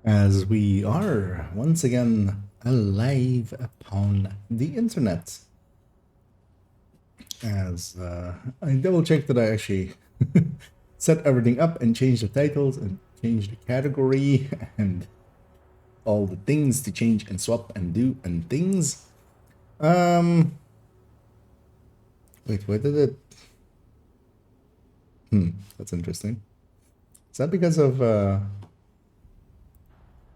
as we are once again alive upon the internet. As I double checked that I actually set everything up and changed the titles and changed the category and all the things to change and swap and do and things. Wait, where did it? That's interesting. Is that because of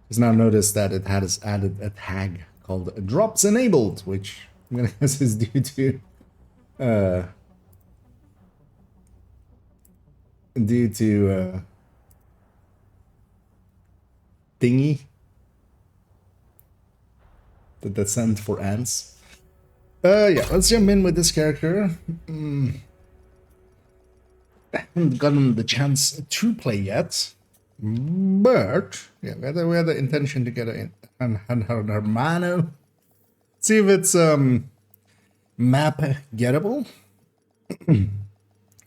just now noticed that it has added a tag called drops enabled, which I'm gonna guess is due to thingy, the descent for ants. Yeah, let's jump in with this character. I haven't gotten the chance to play yet, but yeah, we had the intention to get an Hermano. See if it's map gettable,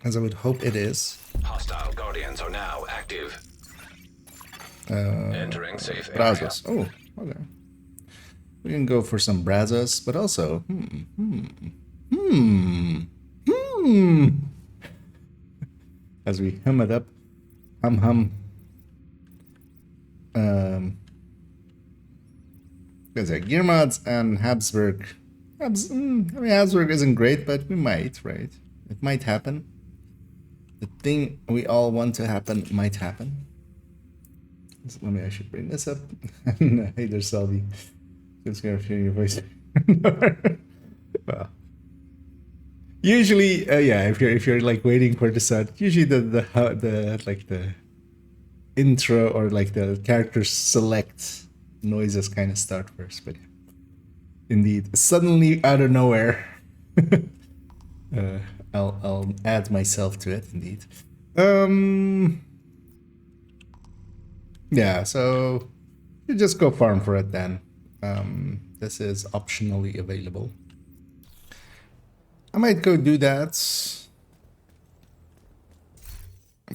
as I would hope it is. Hostile guardians are now active. Entering safe area. Brazos. Oh, okay. We can go for some Brazos, but also as we hum it up, hum. There's a gear mods and Habsburg. I mean, Habsburg isn't great, but we might, right? It might happen. The thing we all want to happen might happen. So let me actually bring this up. Hey there, Selby. Just gonna hear your voice. Well, usually, yeah, if you're like waiting for the sound, usually the intro or like the character select noises kind of start first, but indeed, suddenly out of nowhere, I'll add myself to it. Indeed, yeah. So you just go farm for it then. This is optionally available. I might go do that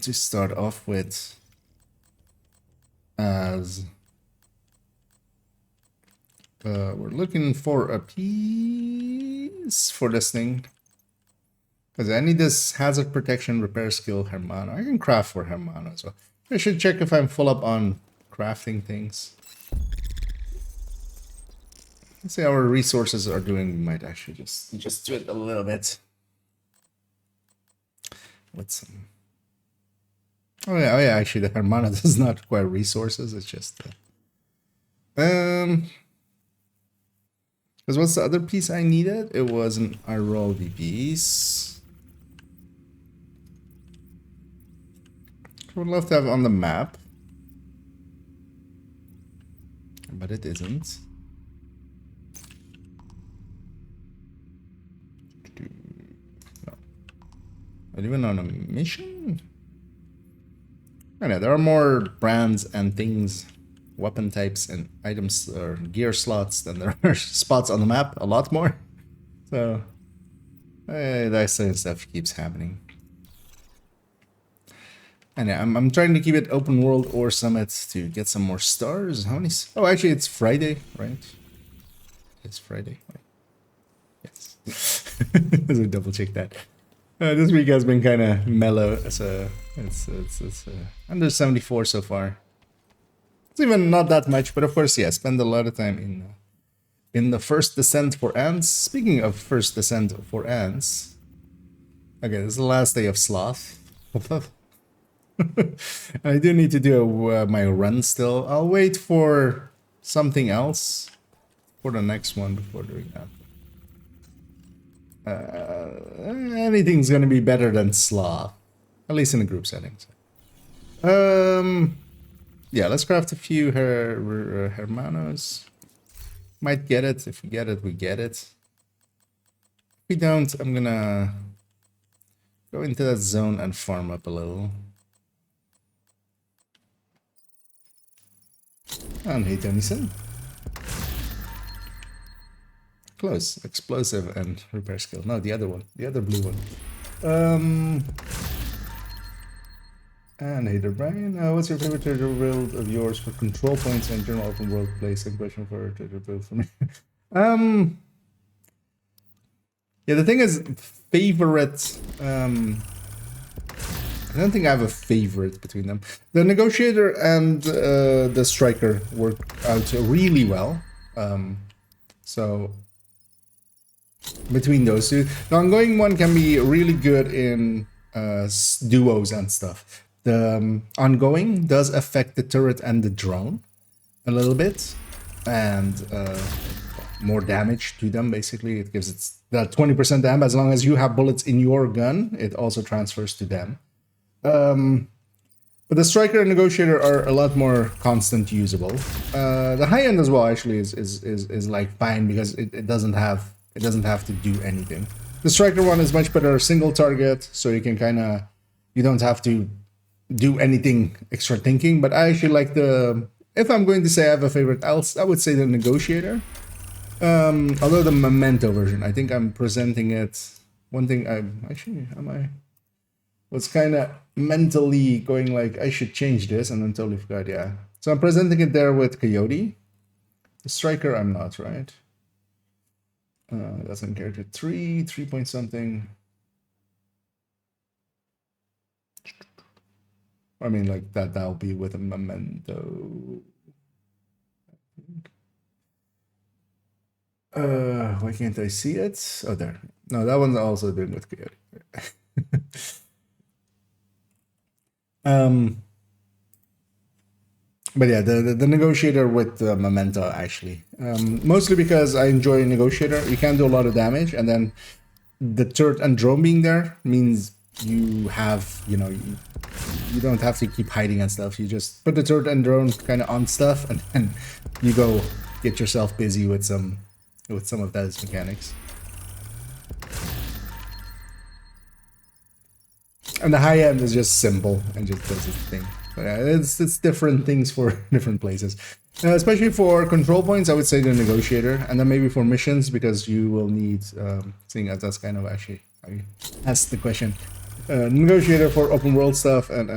to start off with, as we're looking for a piece for this thing, because I need this hazard protection repair skill Hermano. I can craft for Hermano as well. I should check if I'm full up on crafting things. Let's see how our resources are doing. We might actually just do it a little bit. With some. Oh yeah, actually the Hermano does not require resources. It's just because what's the other piece I needed? It was an Iroldi piece. I would love to have on the map, but it isn't. Not even on a mission? I know there are more brands and things, weapon types and items or gear slots than there are spots on the map. A lot more. So that sort of stuff keeps happening. And yeah, I'm trying to keep it open world or summit to get some more stars. How many? Oh, actually, it's Friday, right? It's Friday. Yes. Let's double check that. This week has been kind of mellow, so it's under 74 so far. It's even not that much, but of course, yeah, spend a lot of time in the first descent for ants. Speaking of first descent for ants, okay, this is the last day of sloth. I do need to do my run still. I'll wait for something else for the next one before doing that. Anything's gonna be better than sloth, at least in the group settings. Yeah, let's craft a few Hermanos. Might get it. If we get it, we get it. If we don't, I'm gonna go into that zone and farm up a little. And hey, Tennyson. Close. Explosive and repair skill. No, the other one. The other blue one. And Hater Brian, what's your favorite treasure build of yours for control points and general open world play? Same question for treasure build for me. Yeah, the thing is, favorite. I don't think I have a favorite between them. The Negotiator and the Striker work out really well. So between those two, the ongoing one can be really good in duos and stuff. The ongoing does affect the turret and the drone a little bit, and more damage to them. Basically, it gives it that 20% damage. As long as you have bullets in your gun, it also transfers to them. But the Striker and Negotiator are a lot more constant usable. The high end as well actually is like fine because it doesn't have to do anything. The Striker one is much better single target, so you can you don't have to do anything extra thinking. But I actually like if I'm going to say I have a favorite, I would say the Negotiator. Although the Memento version, I think I'm presenting it. One thing I was kind of mentally going like, I should change this, and then totally forgot, yeah. So I'm presenting it there with Coyote. The Striker, I'm not, right? That's on character 3 point something. I mean, like, that'll be with a Memento. Why can't I see it? Oh, there. No, that one's also doing with Coyote. But yeah, the Negotiator with the Memento actually. Mostly because I enjoy Negotiator. You can do a lot of damage, and then the turret and drone being there means you have, you don't have to keep hiding and stuff. You just put the turret and drone kind of on stuff, and then you go get yourself busy with some of those mechanics. And the high end is just simple and just does its thing. But yeah, it's different things for different places. Especially for control points, I would say the Negotiator, and then maybe for missions, because you will need, seeing as that's kind of actually, I asked the question, Negotiator for open world stuff and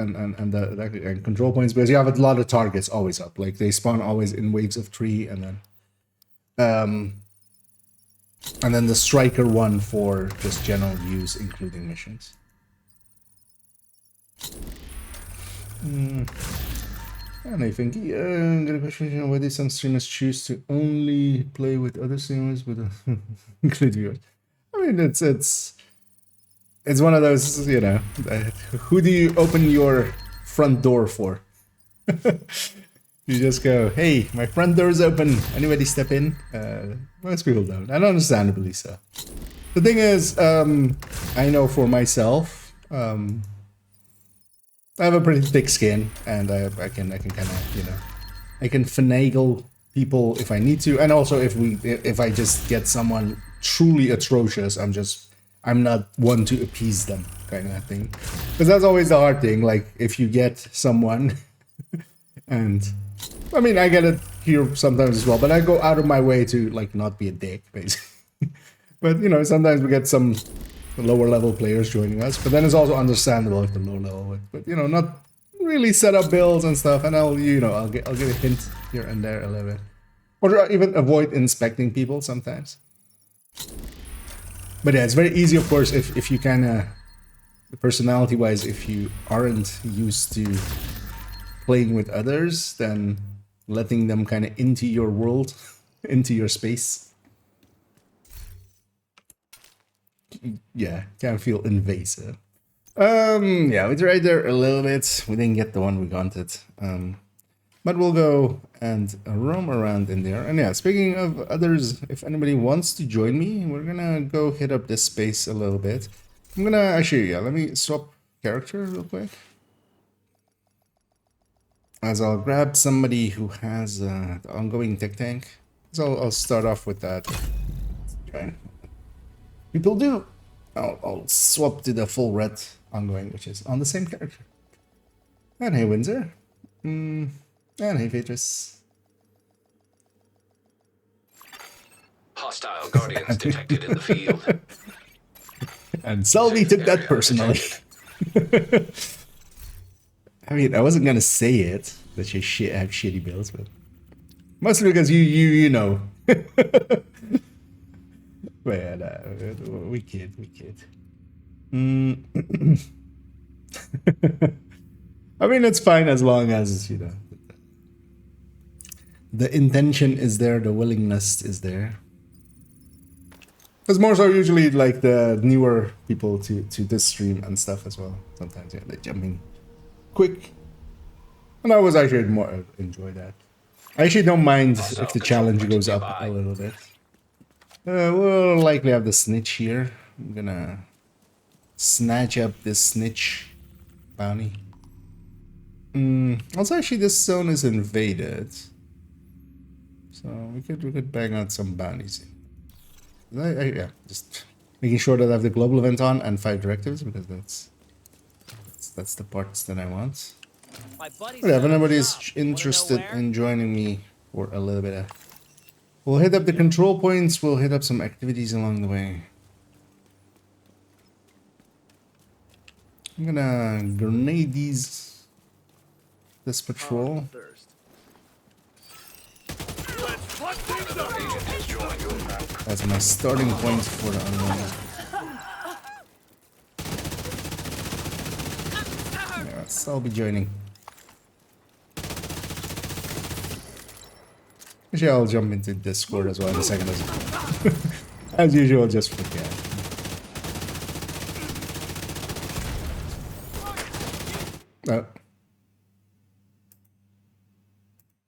control points, because you have a lot of targets always up. Like they spawn always in waves of 3, and then the Striker one for just general use, including missions. And I think, got a question: why did some streamers choose to only play with other streamers but include viewers? I mean, it's one of those, who do you open your front door for? You just go, hey, my front door is open. Anybody step in? Most people don't, and understandably so. The thing is, I know for myself, I have a pretty thick skin, and I can kind of, I can finagle people if I need to, and also if I just get someone truly atrocious, I'm not one to appease them, kind of thing. Because that's always the hard thing. Like if you get someone, and I mean I get it here sometimes as well, but I go out of my way to like not be a dick, basically. But sometimes we get some lower level players joining us, but then it's also understandable if they're low level, but not really set up builds and stuff, and I'll give a hint here and there a little bit, or even avoid inspecting people sometimes. But yeah, it's very easy, of course, if you kind of personality wise, if you aren't used to playing with others, then letting them kind of into your world, into your space, yeah, can feel invasive. Yeah, we tried there a little bit. We didn't get the one we wanted. But we'll go and roam around in there. And yeah, speaking of others, if anybody wants to join me, we're gonna go hit up this space a little bit. I'm gonna actually, let me swap character real quick. As I'll grab somebody who has the ongoing tech tank. So I'll start off with that. Okay. People do. I'll swap to the full red ongoing, which is on the same character. And hey, Windsor. And hey, Phaedrus. Hostile guardians detected in the field. And Selby took that personally. I mean, I wasn't gonna say it that you have shitty builds, but mostly because you know. Man, we kid. Mm. I mean, it's fine as long as you know the intention is there, the willingness is there. Because more so usually like the newer people to this stream and stuff as well. Sometimes yeah, they jump in quick, and I was actually more enjoy that. I actually don't mind if the challenge goes up a little bit. We'll likely have the snitch here. I'm gonna snatch up this snitch bounty. Also, actually, this zone is invaded, so we could bang out some bounties. Yeah, just making sure that I have the global event on and 5 directives because that's the parts that I want. Yeah, if anybody's interested in joining me for a little bit of, we'll hit up the control points. We'll hit up some activities along the way. I'm gonna grenade this patrol. That's my starting point for the unload. Yes, I'll be joining. Actually, I'll jump into Discord as well in a second as well. As usual, just forget. Oh.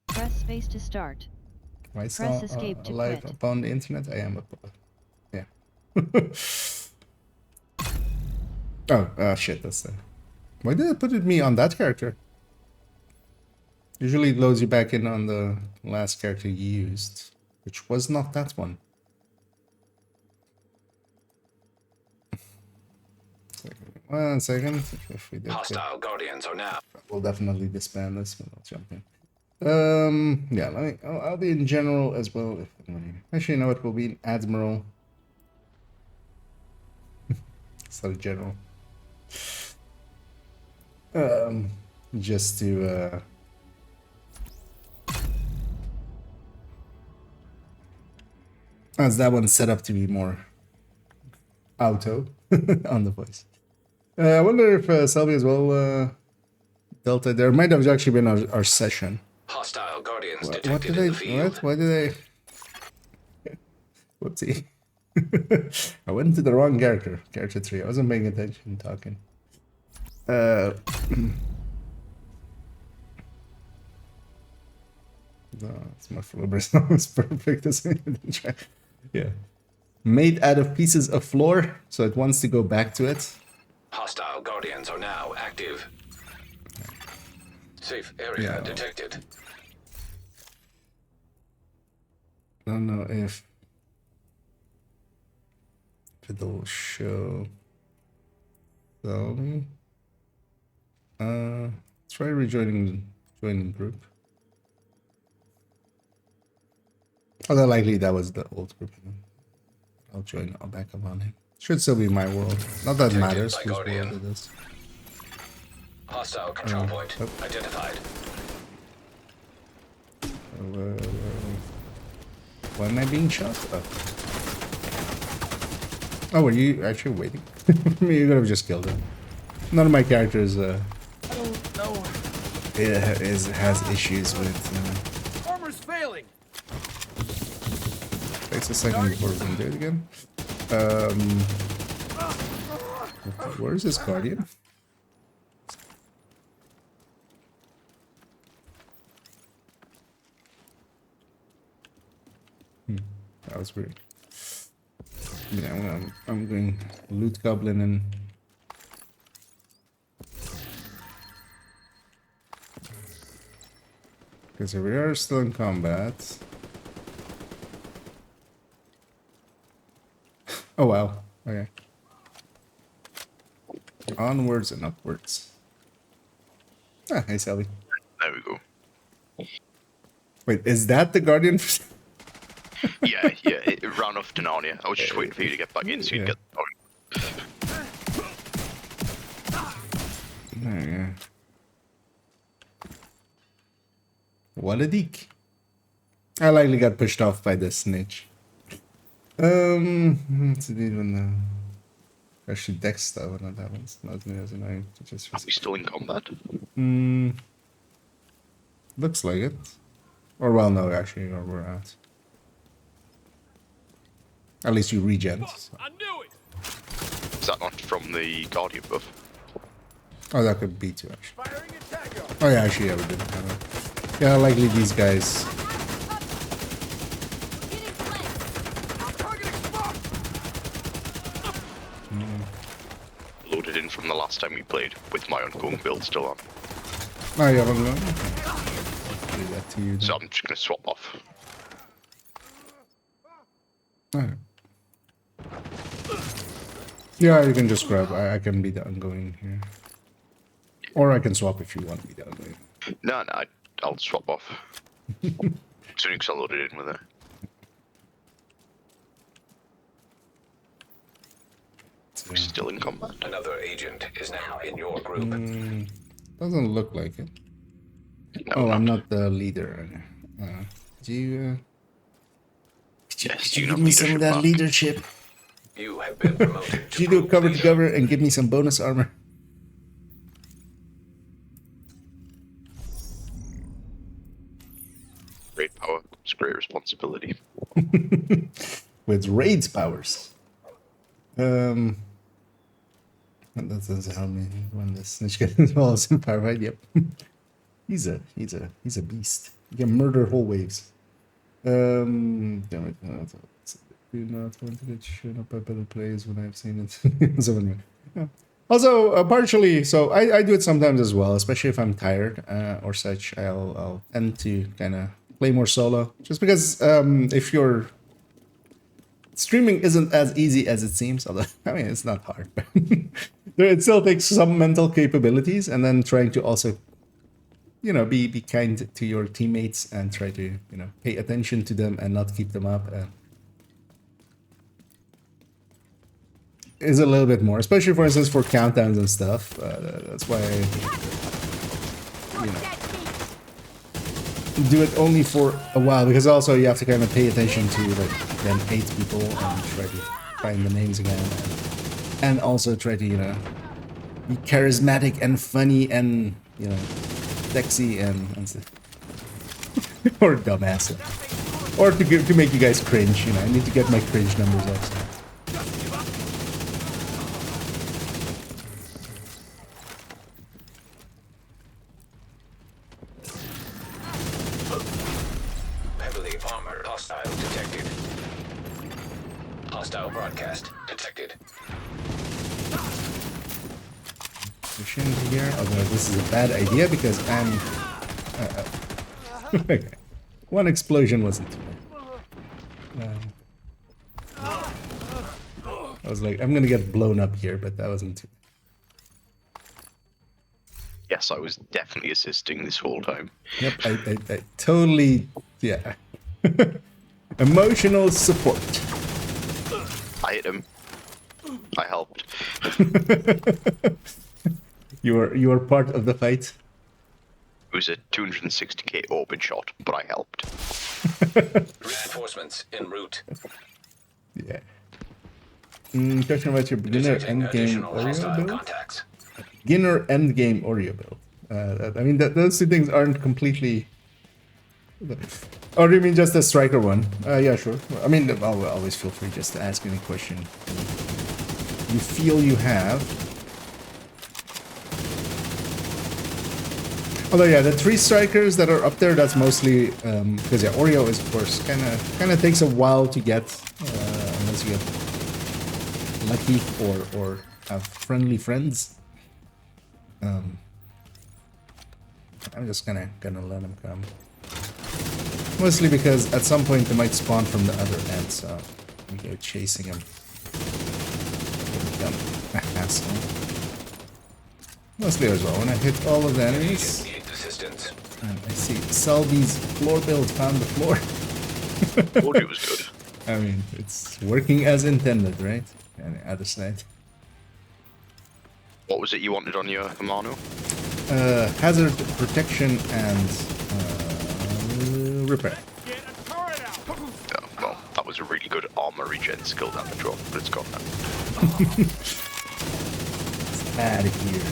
Press space to start. I saw Press escape to live quit. upon the internet. I am yeah. Oh, shit, that's that. Why did it put me on that character? Usually it loads you back in on the last character you used, which was not that one. One second. If we did Hostile guardians are now. we'll definitely disband this, but I'll jump in. Yeah, I'll be in general as well. If anybody, actually, you know what? We'll be in admiral. Sorry, general. Just to as that one's set up to be more auto on the voice. I wonder if Selby as well Delta. There might have actually been our session. Hostile guardians What detected did I? in the field. What? Why did I? Whoopsie! I went into the wrong character. Character 3. I wasn't paying attention. Talking. No, it's my Flubber's almost perfect. Yeah. Made out of pieces of floor, so it wants to go back to it. Hostile guardians are now active. Safe area detected. I don't know if it'll show. So, try joining group. Although likely that was the old group. I'll join. I'll back up on it. Should still be my world. Not that it matters whose world it is. Hostile control point identified. Why am I being shot? Oh, were you actually waiting? You could have just killed him. None of my characters has issues with. Armor's failing. Takes a second before we can do it again. Where is this guardian? That was weird. Yeah, I'm going loot goblin and because we are still in combat. Oh wow. Okay. Onwards and upwards. Ah, hey Sally. There we go. Wait, is that the guardian? Yeah, it ran off to Narnia. I was just waiting for you to get back in so you'd get. There you go. What a deek. I likely got pushed off by the snitch. It's even actually deck stuff, not that one's not as annoying. Just Are we still in combat? looks like it. Or well, no, actually, or we're out. At least you regen. So. I knew it. Is that not from the Guardian buff? Oh, that could be too, actually. Firing at Tango. Oh yeah, actually, yeah, we did. Yeah, likely these guys. Targeting spot. Loaded in from the last time we played with my ongoing build still on. Oh, you haven't gone? Okay. Do that to you then. So I'm just gonna swap off. Okay. Yeah, you can just grab. I can be the ongoing here. Or I can swap if you want me the ongoing. No, I'll swap off. Soon as I loaded in with it. We're still in combat. Another agent is now in your group. Doesn't look like it. No, Oh, I'm not the leader. Do you? Yes, Could you you give know me some of that leadership, leadership? You have been promoted. Could you do a cover to cover and give me some bonus armor? Great power comes great responsibility. With raids powers. That doesn't help me when the snitch gets involved in firefight. Yep. he's a beast. He can murder whole waves. Damn it. Do not want to get shown up by better players when I've seen it. So anyway. Yeah. Also, partially, so I do it sometimes as well, especially if I'm tired or such. I'll tend to kind of play more solo, just because if you're streaming isn't as easy as it seems. Although I mean, it's not hard. It still takes some mental capabilities, and then trying to also, be kind to your teammates and try to pay attention to them and not keep them up. Is a little bit more, especially for instance for countdowns and stuff. That's why I, do it only for a while, because also you have to kind of pay attention to like then 8 people and try to find the names again, and also try to be charismatic and funny and sexy and stuff. Or dumbass, or to make you guys cringe. I need to get my cringe numbers up. So. Heavily armored hostile detected. Hostile broadcast detected. Pushing here, although this is a bad idea because I'm. Okay. One explosion wasn't too bad. I was like, I'm gonna get blown up here, but that wasn't too. Yes, I was definitely assisting this whole time. Yep, I totally, yeah. Emotional support. I hit him. I helped. You are part of the fight. It was a 260k orbit shot, but I helped. Reinforcements en route. Yeah. Question about your beginner Detecting endgame additional Oreo hostile build? contacts. Beginner endgame Oreo build. I mean, those two things aren't completely. Or do you mean just the striker one? Yeah, sure. I mean, I'll always feel free just to ask any question you feel you have. Although yeah, the 3 strikers that are up there, that's mostly because yeah, Oreo is of course kind of takes a while to get unless you get lucky or have friendly friends. I'm just gonna let them come. Mostly because at some point they might spawn from the other end, so we go chasing them. Become a hassle. Mostly as well, when I hit all of the enemies, Need assistance. and I see Selby's floor build found the floor. Told you it was good. I mean, it's working as intended, right? And the other side. What was it you wanted on your Amano? Hazard protection and repair. Well, that was a really good armor regen skill down the drop, but it's gone now. Out of here.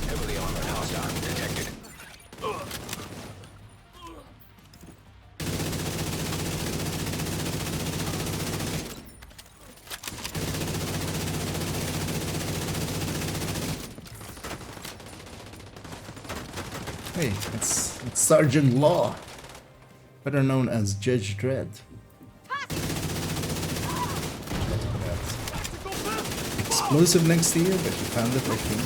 Heavily armored hostile detected. Hey, it's Sergeant Law, better known as Judge Dredd. Explosive next to you, but you found it like me.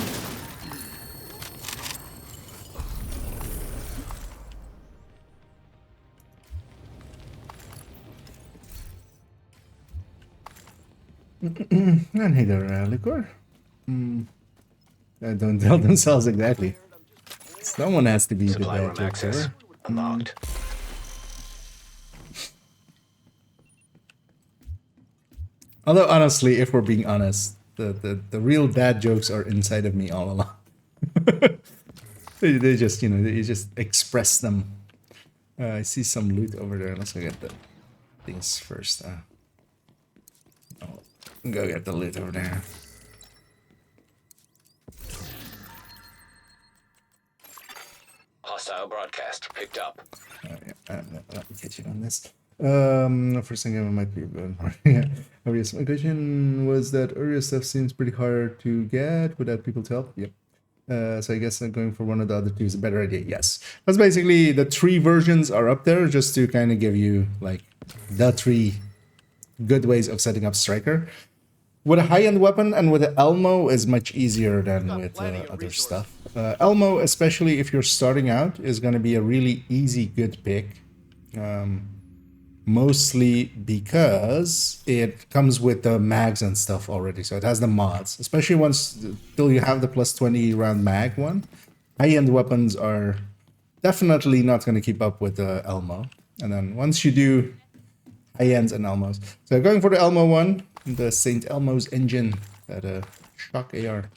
And hey there, Liquor. Don't tell themselves exactly. Someone has to be Supply the room bad access joker. unlocked. Although honestly, if we're being honest, the real dad jokes are inside of me all along. they just, you know, you just express them. I see some loot over there. Let's go get the things first. I'll go get the loot over there. Hostile broadcast picked up. Yeah, let me get you on this. First thing I might be yeah. Obvious. My question was that earlier stuff seems pretty hard to get without people to help. Yep. So I guess going for one of the other two is a better idea. Yes. That's basically the 3 versions are up there just to kind of give you like the 3 good ways of setting up Striker. With a high-end weapon and with the Elmo is much easier than with other stuff. Elmo, especially if you're starting out, is going to be a really easy, good pick. Mostly because it comes with the mags and stuff already, so it has the mods. Especially once till you have the plus 20 round mag one, high-end weapons are definitely not going to keep up with the Elmo. And then once you do high-ends and Elmos, so going for the Elmo one, the Saint Elmo's engine, that shock AR,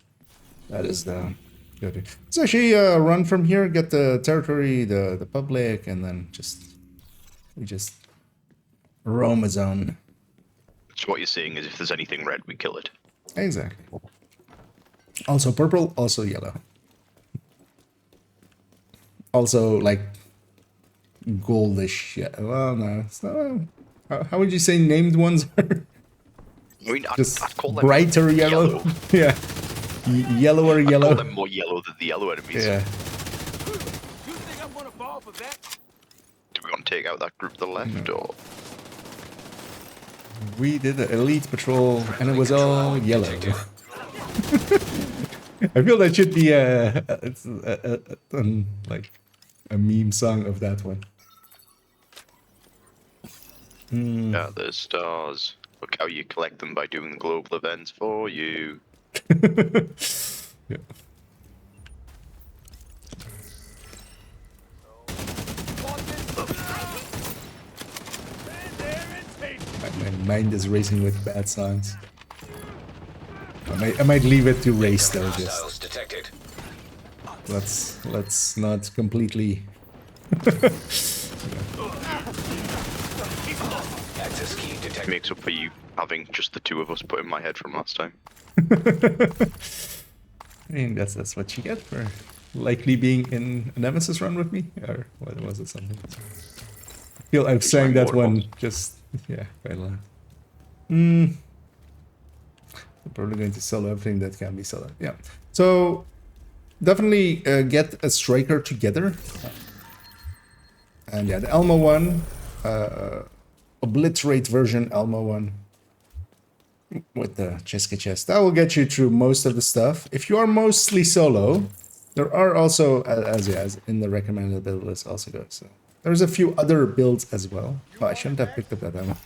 that is the go-to. Let's actually run from here, get the territory, the public, and then we just roam a zone. So what you're saying is if there's anything red, we kill it. Exactly. Also purple, also yellow. Also like goldish. Yeah. Well, no. It's not, how would you say named ones are? I mean, Just I'd call them brighter yellow. Yeah. Yellower I'd yellow. call them more yellow than the yellow enemies. Yeah. You think I'm gonna fall for that? Do we want to take out that group to the left, or...? We did the elite patrol and it was all yellow. I feel that should be like a meme song of that one. Yeah, there's stars. Look how you collect them by doing the global events for you. Yeah. My mind is racing with bad songs. I might leave it to race though. Hostiles Just detected. let's not completely. Access key detected. Makes up for you having just the 2 of us put in my head from last time. I mean, that's what you get for likely being in a Nemesis run with me, or what was it? Something. I feel I've sang that one just quite a lot. I'm probably going to solo everything that can be solo. Yeah. So definitely get a striker together. And yeah, the Elmo one, obliterate version Elmo one with the Cheska chest. That will get you through most of the stuff. If you are mostly solo, there are also, as in the recommended build list also goes. So there's a few other builds as well. Oh, I shouldn't have picked up that ammo.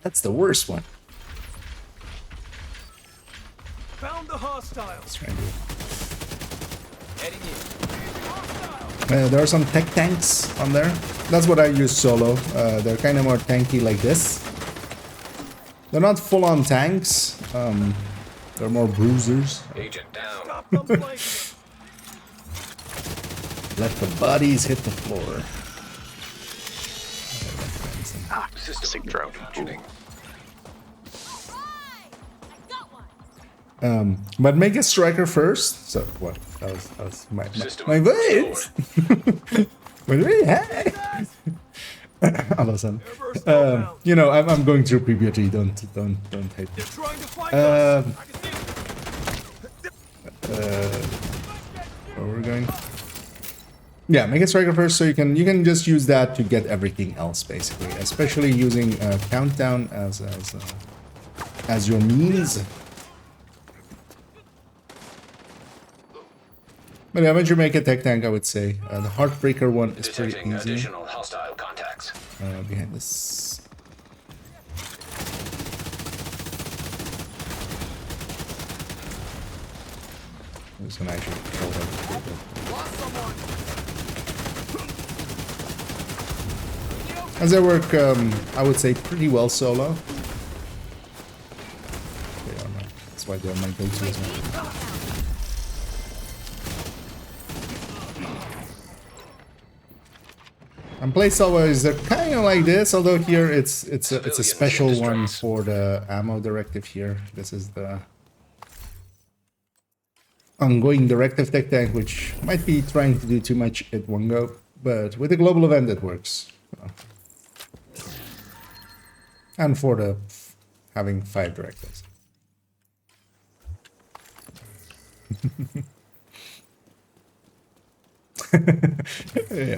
That's the worst one. Found the hostiles. Let's try and do it. Heading in. There are some tech tanks on there. That's what I use solo. They're kind of more tanky like this. They're not full-on tanks. They're more bruisers. Agent down. Stop them blazing. Let the bodies hit the floor. System Sick drone. malfunctioning. But make a striker first. So what? That was System my voice. But really, hey. All of a sudden, you know, I'm going through puberty. Don't hate me. They're trying to flank us. I can see them. Where we're going? Yeah, make a striker first, so you can just use that to get everything else basically, especially using countdown as your means. But yeah, once you make a tech tank, I would say the Heartbreaker one is pretty Detecting easy. additional hostile contacts. Behind this. I'm just gonna actually kill them. As I work, I would say pretty well solo. They are my, that's why they're my go-to as well. And play solo is kind of like this, although here it's a special one for the ammo directive here. This is the ongoing directive tech tank, which might be trying to do too much at one go, but with a global event it works. And for the having 5 directives. Yeah.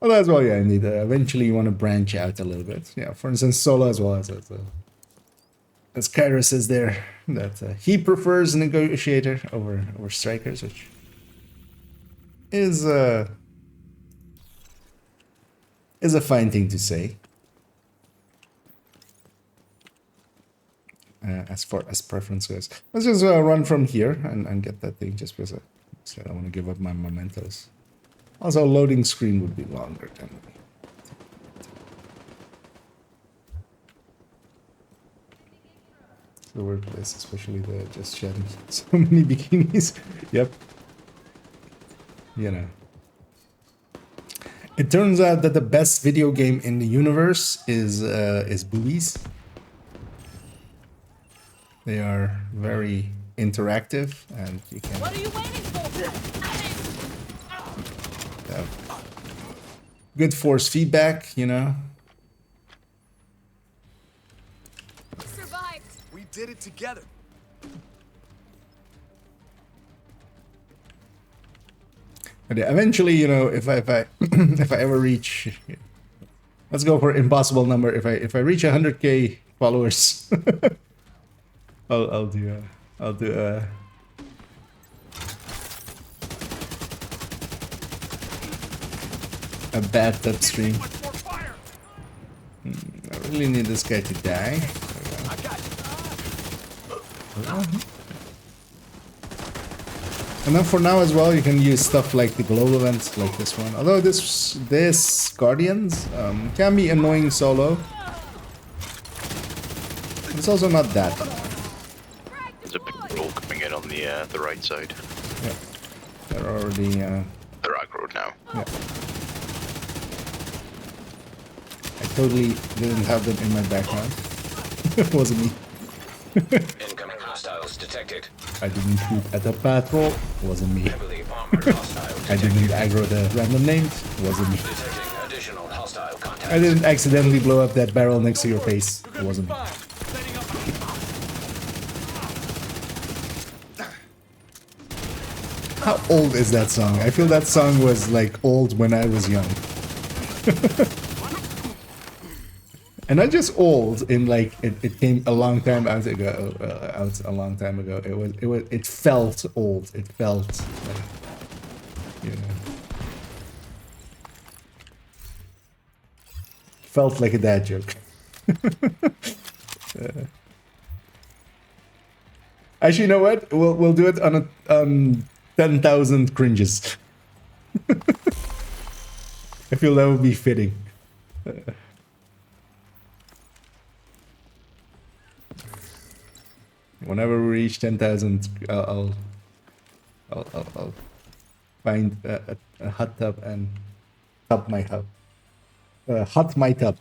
Well, as well, yeah, indeed. Eventually, you want to branch out a little bit. Yeah, for instance, solo as well as Kyra says there that he prefers negotiator over strikers, which is a fine thing to say. As far as preference goes, let's just run from here and get that thing just because I don't want to give up my mementos. Also, loading screen would be longer than the workplace, especially the just shedding so many bikinis. Yep. You know. It turns out that the best video game in the universe is boobies. They are very interactive, and you can. What are you waiting for? Good force feedback, you know. Survived. We did it together. But yeah, eventually, you know, if I if I ever reach, let's go for impossible number. If I reach 100K followers, I'll do a bathtub stream. I really need this guy to die. And then for now as well, you can use stuff like the global events like this one. Although this Guardians can be annoying solo. It's also not that annoying. There's a big roll coming in on the right side. Yeah. They're already They're aggroed now. yeah. I totally didn't have them in my background. It wasn't me. Incoming hostiles detected. I didn't shoot at the patrol. Wasn't me. Heavily armored hostiles I detected. didn't aggro the random names. Wasn't me. Detecting additional hostile contacts. I didn't accidentally blow up that barrel next to your face. It wasn't me. Setting up. How old is that song? I feel that song was like old when I was young. And not just old in like it came a long time out ago. Out a long time ago. It felt old. It felt like, you know, felt like a dad joke. Actually, you know what? We'll do it on 10,000 cringes. I feel that would be fitting. Whenever we reach 10,000, I'll find a hot tub and tub my hub. Hot my tub.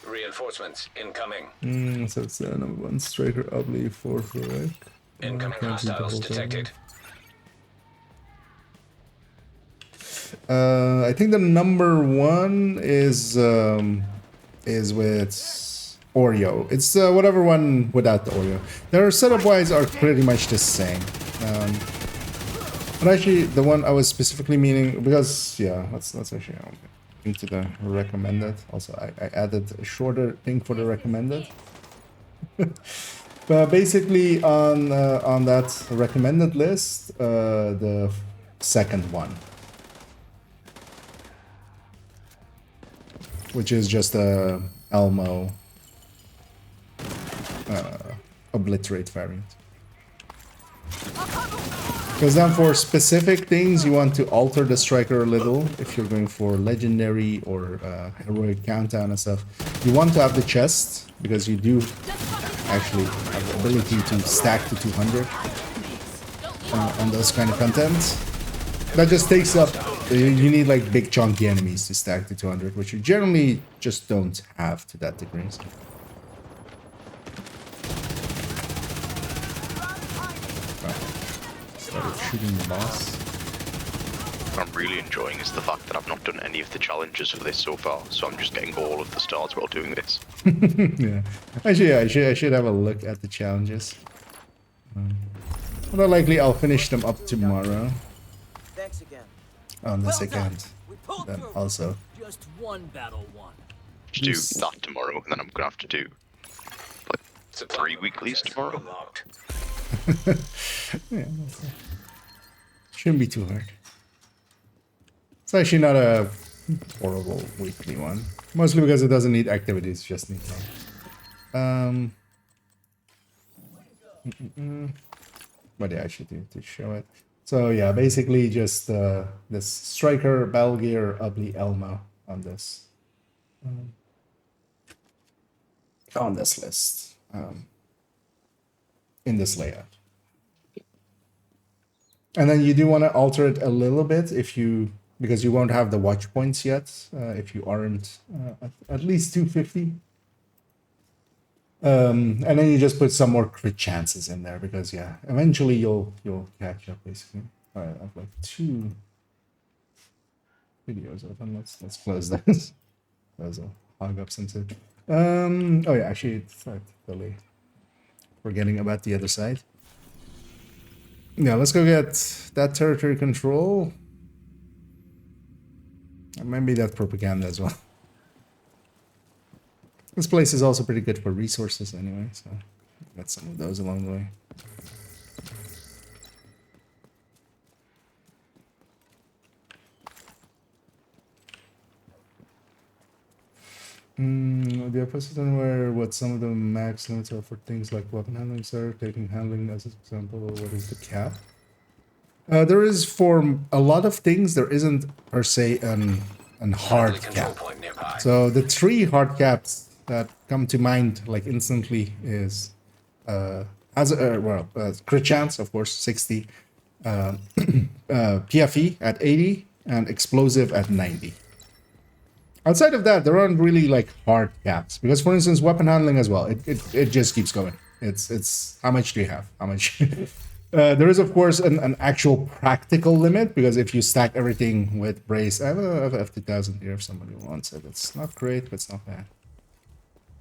Reinforcements incoming. So it's number 1 striker, Obli 4 for Rick. Incoming hostiles detected. I think the number 1 is with Oreo. It's whatever one without the Oreo. Their setup wise are pretty much the same. But actually, the one I was specifically meaning, because yeah, let's actually into the recommended. Also, I added a shorter thing for the recommended. But basically, on that recommended list, the second one, which is just a Elmo obliterate variant. Because then for specific things you want to alter the striker a little. If you're going for legendary or heroic countdown and stuff, you want to have the chest, because you do actually have the ability to stack to 200 on those kind of contents. That just takes up, you need like big chunky enemies to stack to 200, which you generally just don't have to that degree. So. Started shooting the boss. What I'm really enjoying is the fact that I've not done any of the challenges for this so far, so I'm just getting all of the stars while doing this. Yeah, actually, yeah, I should have a look at the challenges. More likely, I'll finish them up tomorrow. Thanks again. On this Well done. account. We pulled Then through. also. Just one battle won. Just do that tomorrow, and then I'm gonna have to do like 3 weeklies tomorrow. Unlocked. Yeah, shouldn't be too hard. It's actually not a horrible weekly one. Mostly because it doesn't need activities, just need time. But yeah, I should do to show it. So yeah, basically just this striker, Balgear, Ubly, Elmo on this list. In this layout. And then you do want to alter it a little bit because you won't have the watch points yet if you aren't at least 250. And then you just put some more crit chances in there because yeah, eventually you'll catch up basically. All right, I've like 2 videos open. Let's close this. Those will hog up some too. Oh yeah, actually it's totally forgetting about the other side. Yeah, let's go get that territory control. And maybe that propaganda as well. This place is also pretty good for resources anyway, so got some of those along the way. The opposite where what some of the max limits are for things like weapon handling, sir. Taking handling as an example, what is the cap? There is for a lot of things, there isn't per se an hard cap. So the 3 hard caps that come to mind like instantly is crit chance, of course, 60, PFE at 80, and explosive at 90. Outside of that, there aren't really like hard caps because, for instance, weapon handling as well. It just keeps going. It's how much do you have? How much? There is of course an actual practical limit because if you stack everything with brace, I have a F2000 here if somebody wants it. It's not great, but it's not bad.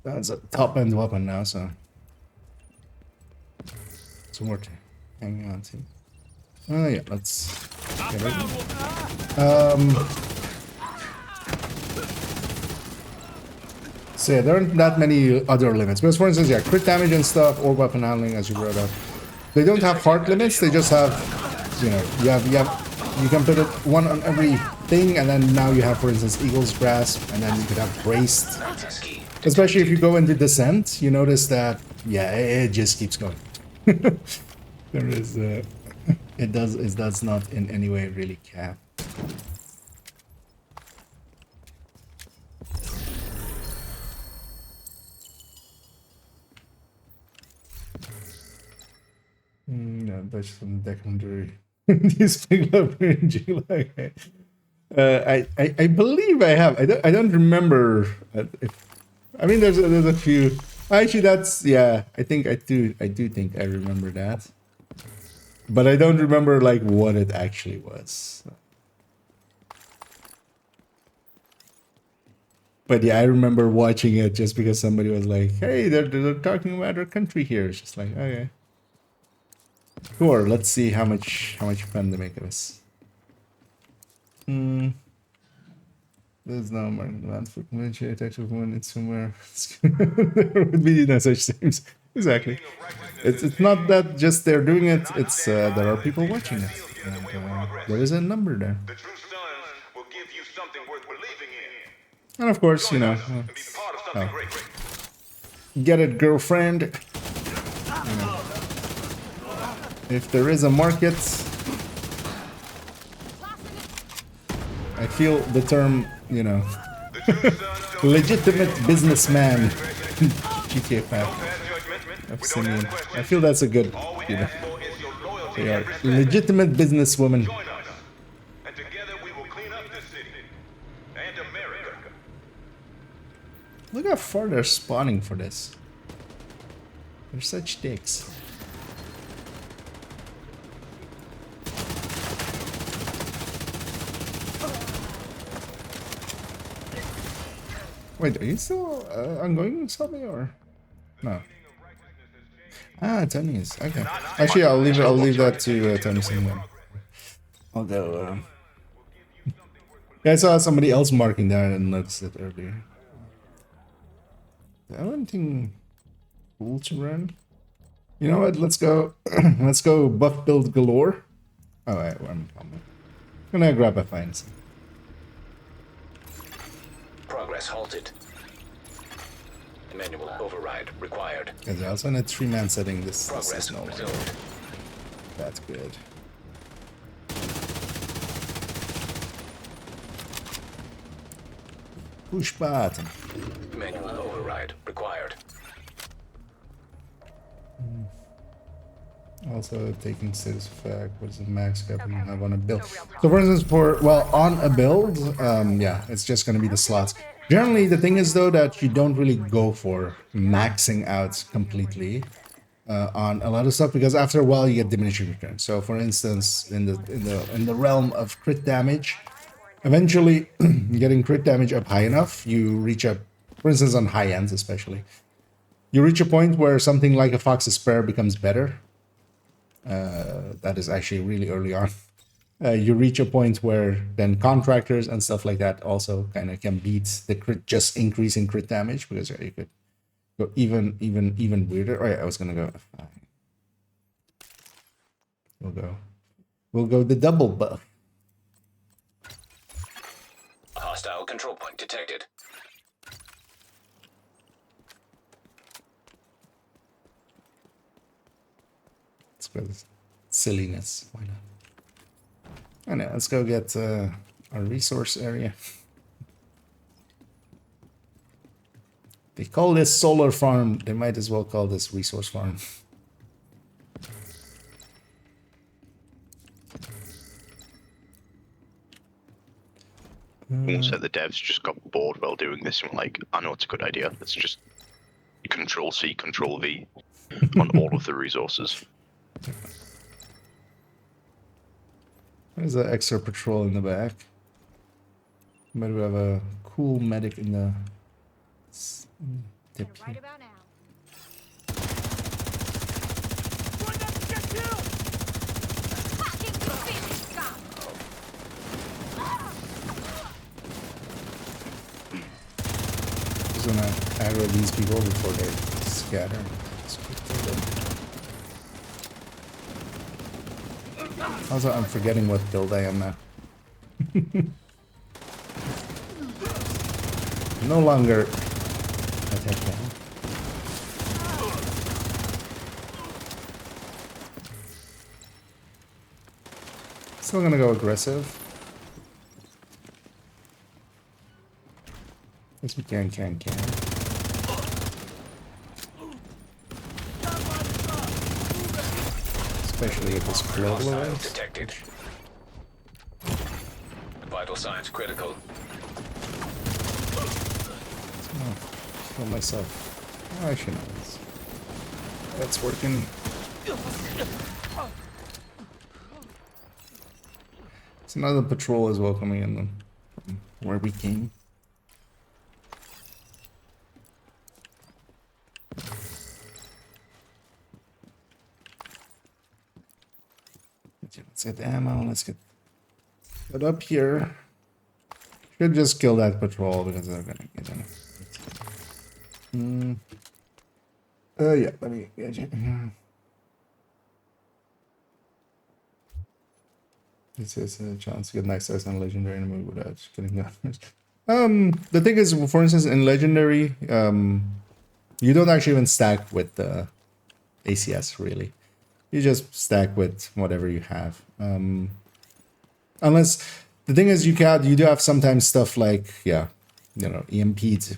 That's a top end weapon now, so it's worth hanging on to. Yeah, let's get it. So yeah, there aren't that many other limits. Because for instance, yeah, crit damage and stuff, or weapon handling, as you brought up, they don't have hard limits. They just have, you can put it 1 on every thing, and then now you have, for instance, Eagle's Grasp, and then you could have Braced. Especially if you go into Descent, you notice that, yeah, it just keeps going. There is, it does not in any way really cap. Yeah, that's some secondary. These pick up in July. Okay. I believe I have. I don't remember. I mean, there's a few. Actually, that's yeah. I think I do think I remember that, but I don't remember like what it actually was. But yeah, I remember watching it just because somebody was like, "Hey, they're talking about our country here." It's just like, okay, sure. Let's see how much fun they make of us. There's no market demand for conventional textual movement. It's somewhere. There would be no such things. Exactly. It's not that just they're doing it. It's there are people watching it. And, there is a number there. The true sons will give you something worth believing in. And of course, you know, And be part of something great. get it, girlfriend. You know, if there is a market, I feel the term, you know, legitimate businessman, GTA 5 of Simeon. I feel that's a good, you know, they are legitimate businesswomen. Join us, and together we will clean up this city and America. Look how far they're spawning for this. They're such dicks. Wait, are you still ongoing, Selby, or no? Ah, Tony's. Okay. Actually, I'll leave that to Tony someone. I'll go. Yeah, I saw somebody else marking that and noticed it earlier. Do I have anything cool to run? You know what? Let's go. Let's go buff build galore. Oh, I'm gonna grab a fines. Progress halted. Manual override required. Because I also in a 3-man setting. This Progress is no resumed. longer. That's good. Push button. Manual override required. Also taking status effect. What is the max cap you have on a build? So for instance, on a build, yeah, it's just gonna be the slots. Generally, the thing is though that you don't really go for maxing out completely on a lot of stuff because after a while you get diminishing returns. So for instance, in the realm of crit damage, eventually getting crit damage up high enough, you reach up, for instance, on high ends especially, you reach a point where something like a Fox's Spare becomes better. That is actually really early on. You reach a point where then contractors and stuff like that also kind of can beat the crit, just increasing crit damage, because you could go even weirder. Oh yeah, I was gonna go F5. We'll go the double buff. Hostile control point detected. Let's go this silliness. Why not? I know. Let's go get our resource area. They call this solar farm. They might as well call this resource farm. Almost like the devs just got bored while doing this and were like, I know it's a good idea. Let's just Control C, Control V on all of the resources. There's an extra patrol in the back. Maybe we have a cool medic in the tip here. Right about now. Fucking finish, God. Just gonna aggro these people before they scatter. Also, I'm forgetting what build I am now. No longer attack down. Still gonna go aggressive. Yes, we can. Especially if it's global Hostile events. detected. Vital signs critical. Kill myself. Oh, actually, no. That's working. It's another patrol as well coming in from where we came. Let's get ammo. Let's get it up here. Should just kill that patrol because they're gonna get in. Yeah, let me get you here. It says a chance to get nice size on legendary in a movie without getting guns. The thing is, for instance, in legendary, you don't actually even stack with the ACS really. You just stack with whatever you have. Unless the thing is, you do have sometimes stuff like EMPs,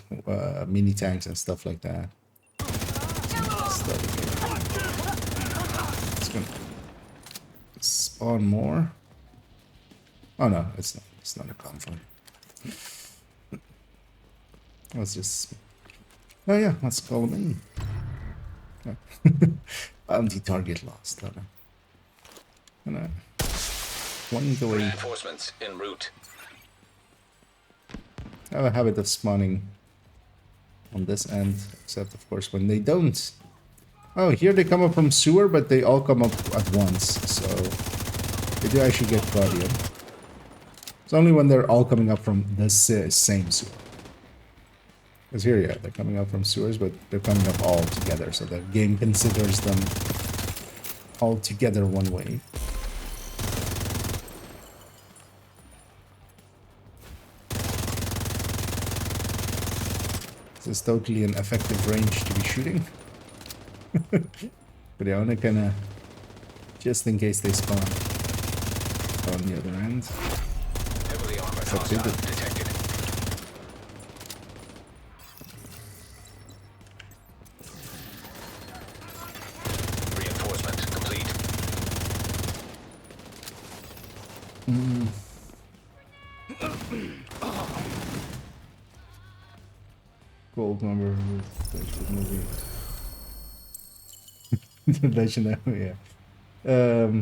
mini tanks and stuff like that. It's gonna spawn more. Oh no, it's not. It's not a conflict. Let's just. Oh yeah, let's call them in. Bounty target lost. Gonna one away. Reinforcements en route. I have a habit of spawning on this end, except of course when they don't. Oh, here they come up from sewer, but they all come up at once, so they do actually get Guardian. It's only when they're all coming up from the same sewer. Because here, yeah, they're coming up from sewers, but they're coming up all together, so the game considers them all together one way. This is totally an effective range to be shooting. But yeah, only kinda just in case they spawn on the other end. Heavily armored That's hostile it. detected. Reinforcement complete. Gold number with movie. The legendary, yeah.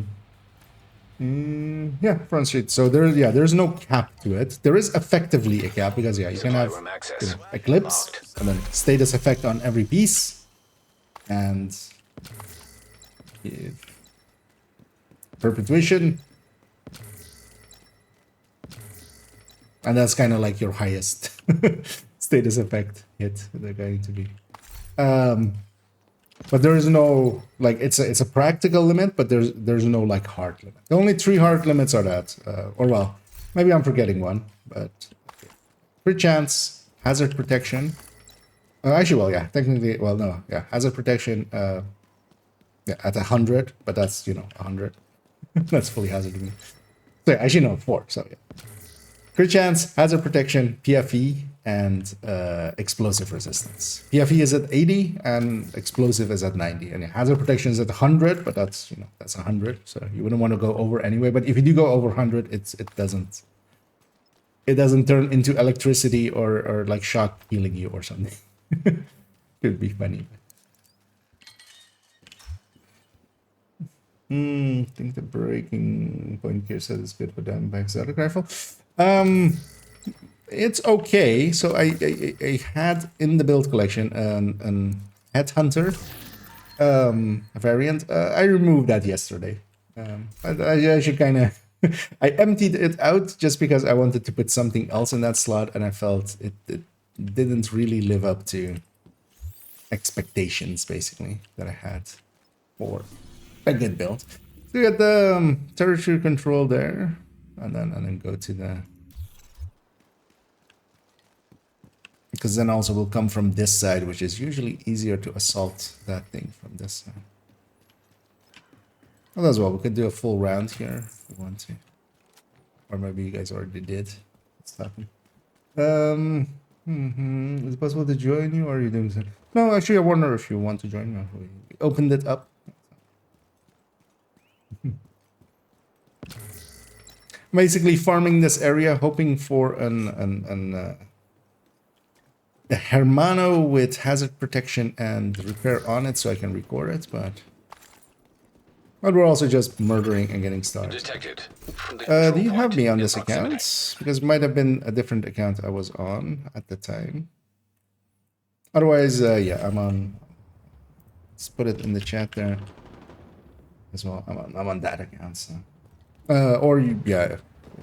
Yeah, front street. So there's no cap to it. There is effectively a cap because you can Supply have room access. eclipse Locked. and then status effect on every piece, and perpetuation, and that's kind of like your highest status effect hit they're going to be. But there is no like it's a practical limit, but there's no like hard limit. The only 3 hard limits are that, or well, maybe I'm forgetting one, but crit chance, hazard protection. Actually, well, yeah, technically, well, no, yeah, hazard protection, yeah, at 100, but that's 100. That's fully hazard. So yeah, actually no 4. So yeah, crit chance, hazard protection, PFE, and explosive resistance. PFE is at 80 and explosive is at 90, and hazard protection is at 100, but that's that's 100, so you wouldn't want to go over anyway. But if you do go over 100, it doesn't turn into electricity or like shock healing you or something. Could be funny. I think the breaking point here said it's good for Diamondback exotic rifle. It's okay. So I had in the build collection an Headhunter variant. I removed that yesterday. I should kind of I emptied it out just because I wanted to put something else in that slot, and I felt it didn't really live up to expectations basically that I had for a good build. So you got the territory control there, and then go to the. Because then also will come from this side, which is usually easier to assault that thing from this side. Well, as well, we could do a full round here if we want to. Or maybe you guys already did. What's happening? Is it possible to join you, or are you doing something? No, actually, I wonder if you want to join me. We opened it up. basically farming this area, hoping for a Hermano with hazard protection and repair on it, so I can record it. But we're also just murdering and getting stars. Detected. Do you have me on this account? Because it might have been a different account I was on at the time. Otherwise, yeah, I'm on. Let's put it in the chat there as well. I'm on that account. So. Or yeah, if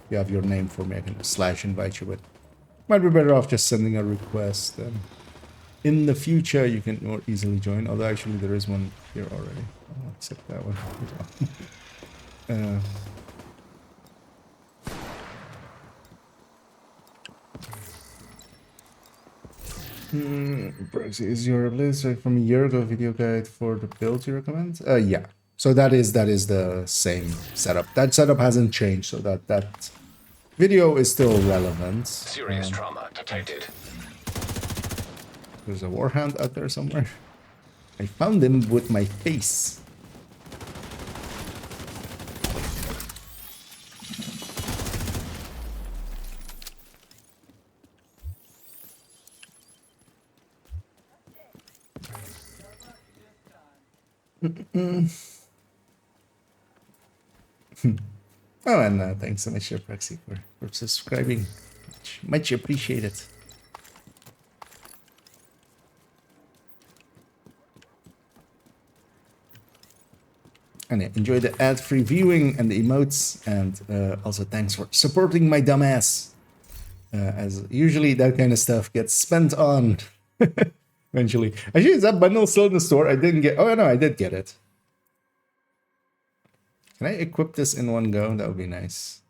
you have your name for me, I can slash invite you. But might be better off just sending a request. In the future, you can more easily join. Although actually, there is one here already. I'll accept that one. Proxy, is your list from a year ago video guide for the build you recommend? Yeah. So that is the same setup. That setup hasn't changed, so that video is still relevant. Serious trauma detected. There's a warhound out there somewhere. I found him with my face. Oh, and thanks so much, Proxy, for subscribing. Much appreciated. And yeah, enjoy the ad-free viewing and the emotes, and also thanks for supporting my dumbass. As usually, that kind of stuff gets spent on eventually. Actually, is that bundle still in the store? I didn't get. Oh no, I did get it. Can I equip this in one go? That would be nice.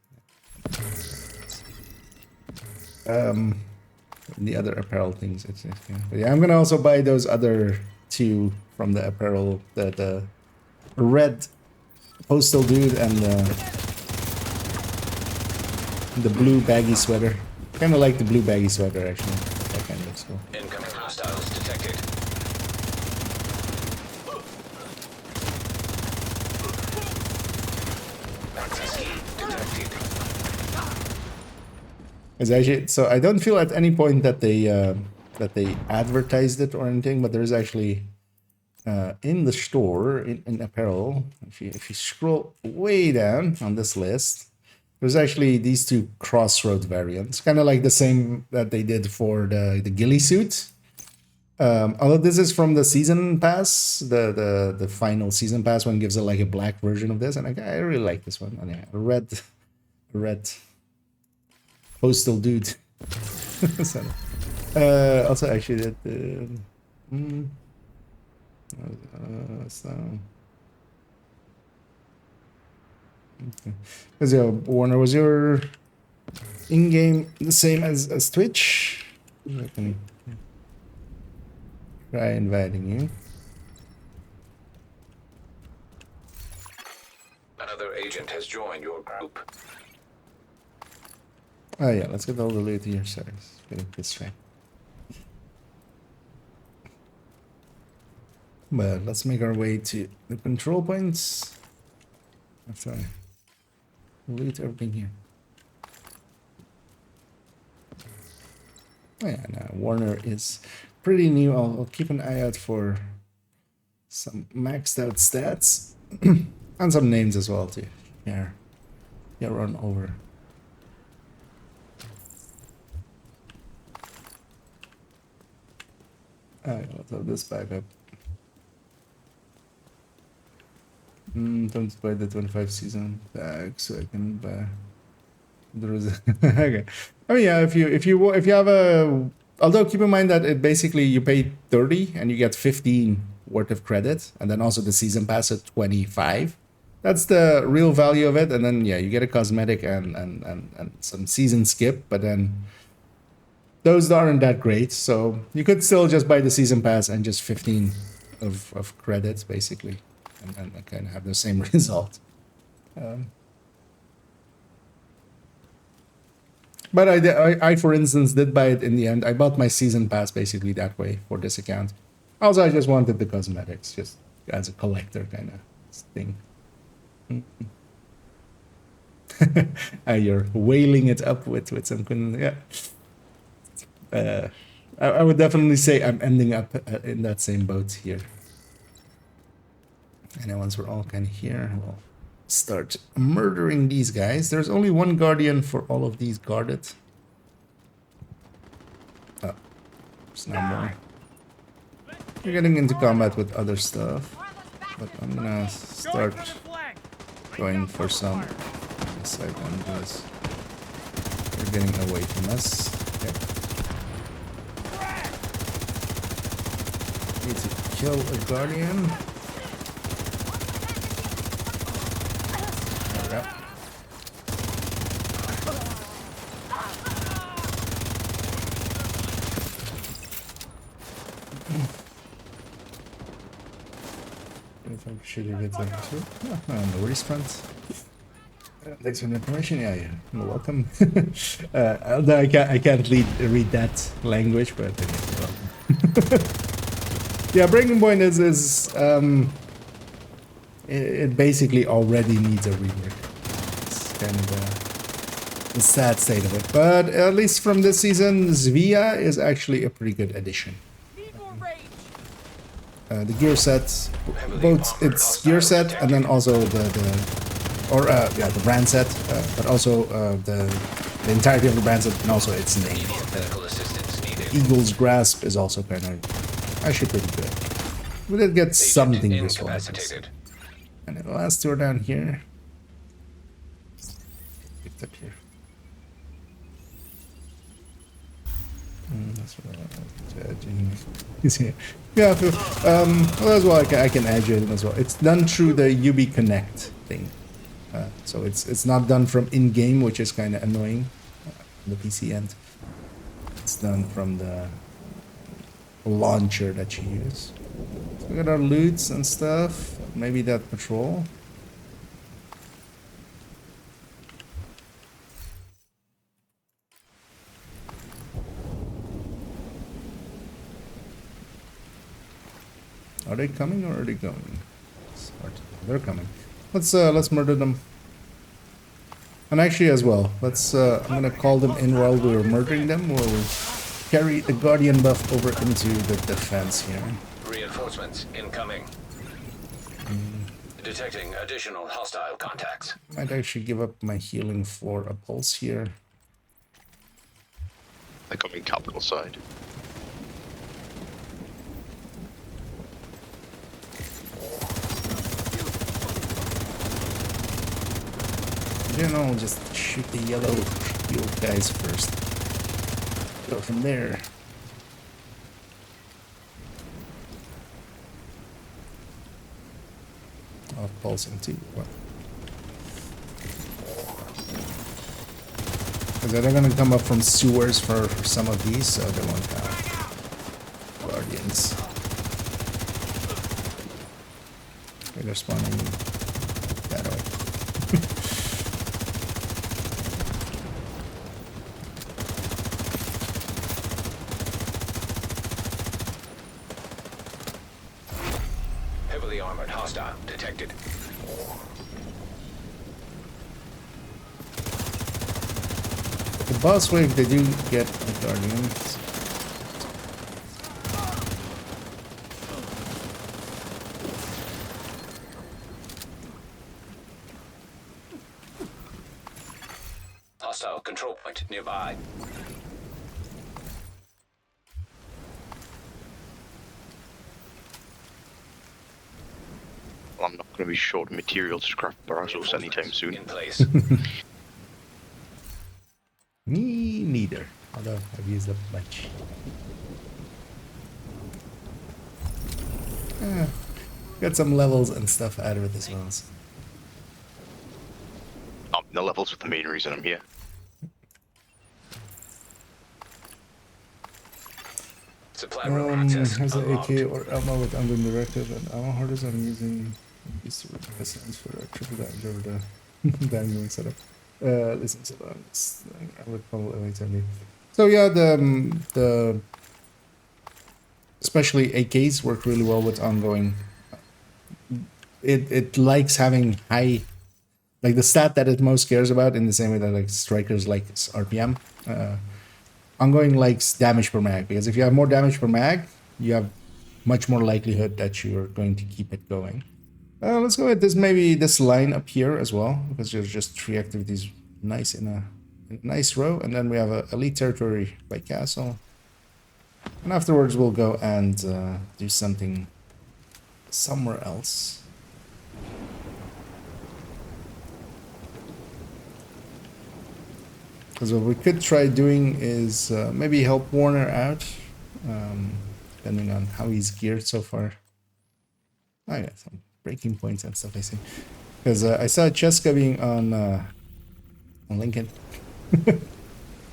The other apparel things. But yeah, I'm gonna also buy those other two from the apparel. The red postal dude and the blue baggy sweater. Kind of like the blue baggy sweater actually. That kind of looks cool. Incoming hostiles detected. It's actually, so I don't feel at any point that they advertised it or anything, but there's actually in the store in apparel. If you scroll way down on this list, there's actually these two crossroad variants, kind of like the same that they did for the ghillie suit. Although this is from the season pass, the final season pass one gives it like a black version of this, and I really like this one. And yeah, red postal dude. So, also actually that because yeah, Warner, was your in-game the same as Twitch? I can try inviting you. Another agent has joined your group. Oh yeah, let's get all the loot here. Sorry, getting this right. But let's make our way to the control points. After loot everything here. Oh yeah, no, Warner is pretty new. I'll keep an eye out for some maxed out stats and some names as well too. Yeah, run over. Alright, let's have this back up. Don't buy the 25 season back, so I can buy. There is okay. I mean, yeah, if you have a, although keep in mind that it basically you pay 30 and you get 15 worth of credit, and then also the season pass at 25. That's the real value of it, and then yeah, you get a cosmetic and some season skip, but then those aren't that great, so you could still just buy the season pass and just 15 of credits basically, and kind of have the same result. But I for instance did buy it in the end. I bought my season pass basically that way for this account. Also, I just wanted the cosmetics, just as a collector kind of thing. You're whaling it up with some yeah. I would definitely say I'm ending up in that same boat here. And then once we're all kind of here, we'll start murdering these guys. There's only one guardian for all of these guarded. Oh, there's no more. We're getting into combat with other stuff, but I'm gonna start going for some side angles. They're getting away from us. Okay. Need to kill a guardian. There we go. If I should get them too. Oh, no worries, friends. Thanks for the information. Yeah, you're welcome. Although I can't read that language, but you're welcome. Yeah, Breaking Point is it basically already needs a rework. It's kind of the sad state of it. But at least from this season, Zvia is actually a pretty good addition. The gear set, both its gear set and then also the brand set, but also the entirety of the brand set and also its name. Medical assistance needed. Eagle's Grasp is also kind of actually pretty good. We did get something useful. Incapacitated. And then the last two are down here. Picked up here. That's what I yeah, well, as well, I can edge it as well. It's done through the UB Connect thing. So it's not done from in-game, which is kind of annoying on the PC end. It's done from the launcher that you use. So we got our loots and stuff. Maybe that patrol. Are they coming or are they going? They're coming. Let's murder them. And actually as well, I'm gonna call them in while we're murdering them. We'll carry the Guardian buff over into the defense here. Reinforcements incoming. Detecting additional hostile contacts. Might actually give up my healing for a pulse here. They're coming capital side. You know, just shoot the yellow shield guys first. Go from there. Oh, pulsing too. What? Because they're gonna come up from sewers for some of these, so they won't have guardians. Okay, they're spawning that way. Heavily armored hostile detected. The boss wave, they do get a guardian. Hostile control point nearby. Well, I'm not going to be short of material to craft barrels anytime soon. In place. Me neither, although I've used up much. Got some levels and stuff out of it as well. So. The levels are the main reason I'm here. Supply room access Has an unlocked. AK or ammo with ongoing directive and ammo hoarders I'm using used to work resistance for triple damage over the damaging setup. Listen to that. I would probably tell you. So yeah, the especially AKs work really well with ongoing. It likes having high like the stat that it most cares about, in the same way that like strikers like RPM. Ongoing likes damage per mag, because if you have more damage per mag, you have much more likelihood that you're going to keep it going. Let's go with this, maybe this line up here as well, because there's just 3 activities nice in a nice row, and then we have a elite territory by castle, and afterwards we'll go and do something somewhere else. Because what we could try doing is maybe help Warner out, depending on how he's geared so far. I got some breaking points and stuff, I see. Because I saw Cheska being on Lincoln.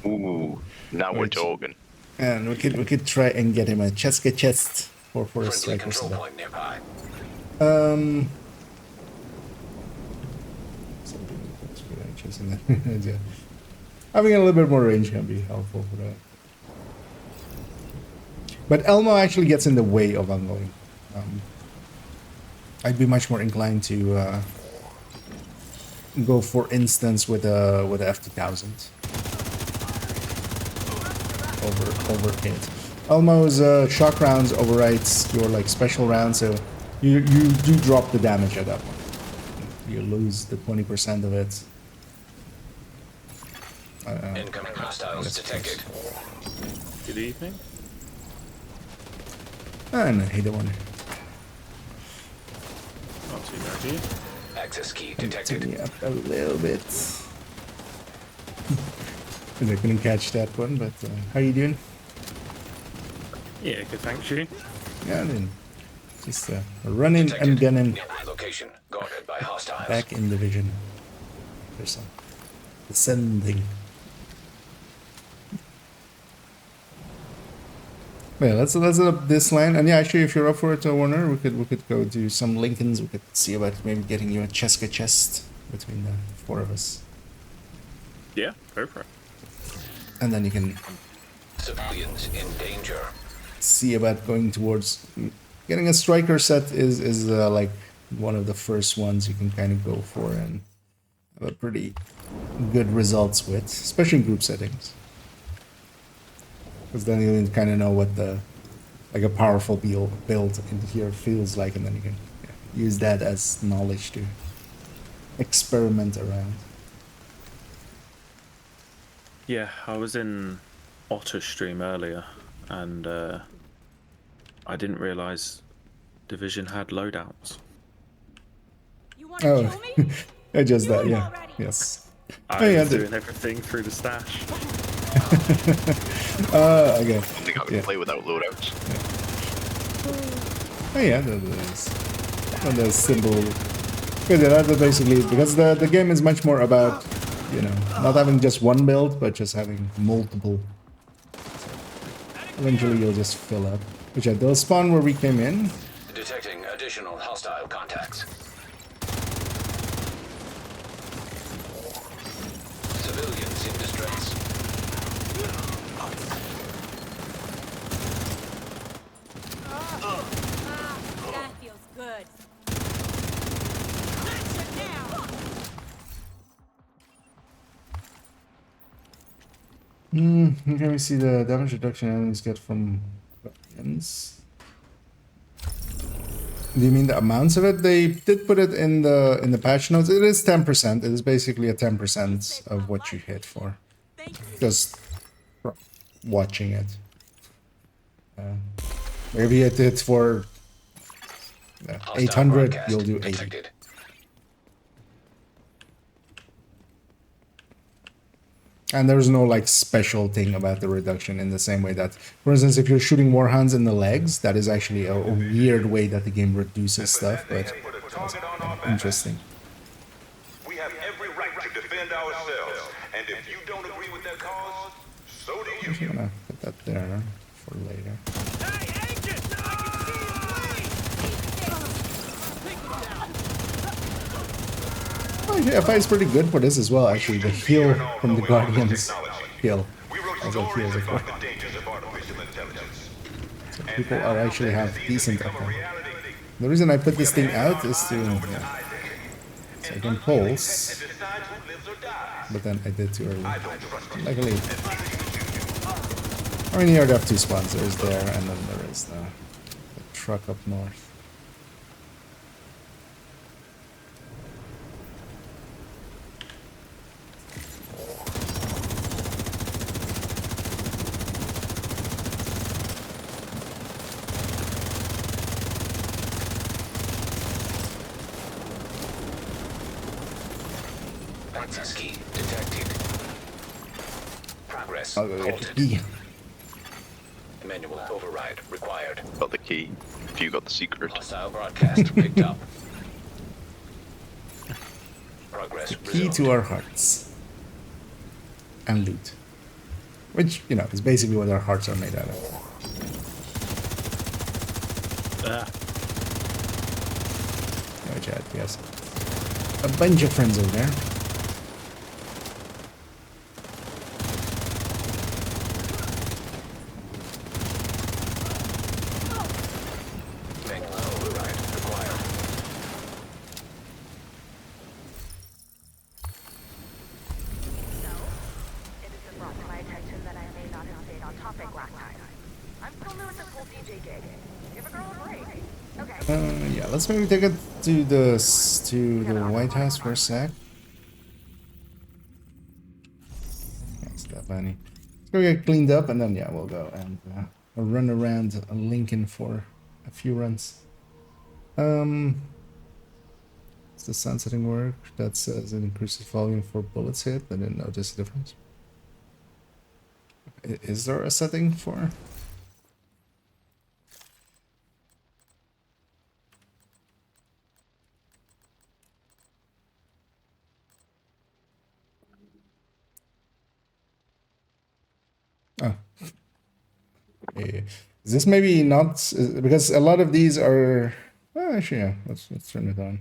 Ooh, now we're talking. And we could try and get him a Cheska chest for a Friendly striker control setup. point nearby. Yeah. Having a little bit more range can be helpful for that. But Elmo actually gets in the way of ongoing. I'd be much more inclined to go, for instance, with a F2000 over hit. Elmo's shock rounds overwrites your like special round, so you do drop the damage at that point. You lose the 20% of it. Incoming hostiles detected. Good evening. And I hate the one. Not too bad, you? Access key Turn detected. me up a little bit. Because I couldn't catch that one, but how you doing? Yeah, good, thanks, you. Yeah, then just running Detected. and gunning Nearby location guarded by hostiles. back in division. There's some descending. Yeah, let's up this line, and yeah, actually, if you're up for it, Warner, we could go do some Lincolns. We could see about maybe getting you a Cheska chest between the 4 of us, Yeah, go for it. and then you can Civilians in danger. see about going towards getting a striker set is like one of the first ones you can kind of go for and have a pretty good results with, especially in group settings. Because then you kind of know what the like a powerful build in here feels like, and then you can use that as knowledge to experiment around. Yeah, I was in Otter's stream earlier, and I didn't realise Division had loadouts. You want to kill me? Yeah, just Do that, it yeah. already. Yes. I yeah, was the- doing everything through the stash. Okay. I think I can Yeah. play without loadouts. Oh yeah, there's the symbol. Because that's basically because the game is much more about, you know, not having just one build, but just having multiple. Eventually you'll just fill up. Which they'll spawn where we came in. Detecting additional hostile contacts. Civilians in distress. That feels good. Gotcha now. Can we see the damage reduction enemies get from weapons? Do you mean the amounts of it? They did put it in the patch notes. It is 10%. It is basically a 10% of what you hit for. Thank you. Just from watching it. Maybe it hits for Hostile 800, broadcast you'll do 80. detected. And there's no like special thing about the reduction in the same way that, for instance, if you're shooting warhounds in the legs, that is actually a weird way that the game reduces stuff, but Put a target on our back. interesting. We have every right to defend ourselves, and if you don't agree with that cause, so do you. I'm gonna put that there for later. Hey, agent! I can see Oh, yeah, FI is pretty good for this as well, actually. The heal from the Guardians heal. We wrote As a heals stories as well. about the dangers of artificial intelligence. So people are actually have decent FI. The reason I put this thing out is to So I can pulse, and decide who lives or dies. but then I did too early. I don't trust you. Luckily, As long as you can shoot. I mean, here I have two spawns. There's there, and then there is the truck up north. Access key detected. Progress I'll go get the halted. key. Manual override required. Got the key. If you got the secret. Hostile broadcast picked up. Progress Key resumed. to our hearts. And loot. Which, you know, is basically what our hearts are made out of. Ah, No, Chad, yes. A bunch of friends over there. Manual override required. It has been brought to my attention that I may not have stayed on topic last time. I'm still new at this whole DJ gig. Give a girl a break. Okay. Yeah, let's maybe take it to the White House for a sec. That's that funny. Let's go get cleaned up, and then yeah, we'll go and run around Lincoln for a few runs. Does the sun setting work? That says it increases volume for bullets hit. I didn't notice the difference. Is there a setting for? Oh. Is this maybe not because a lot of these are actually yeah, let's turn it on.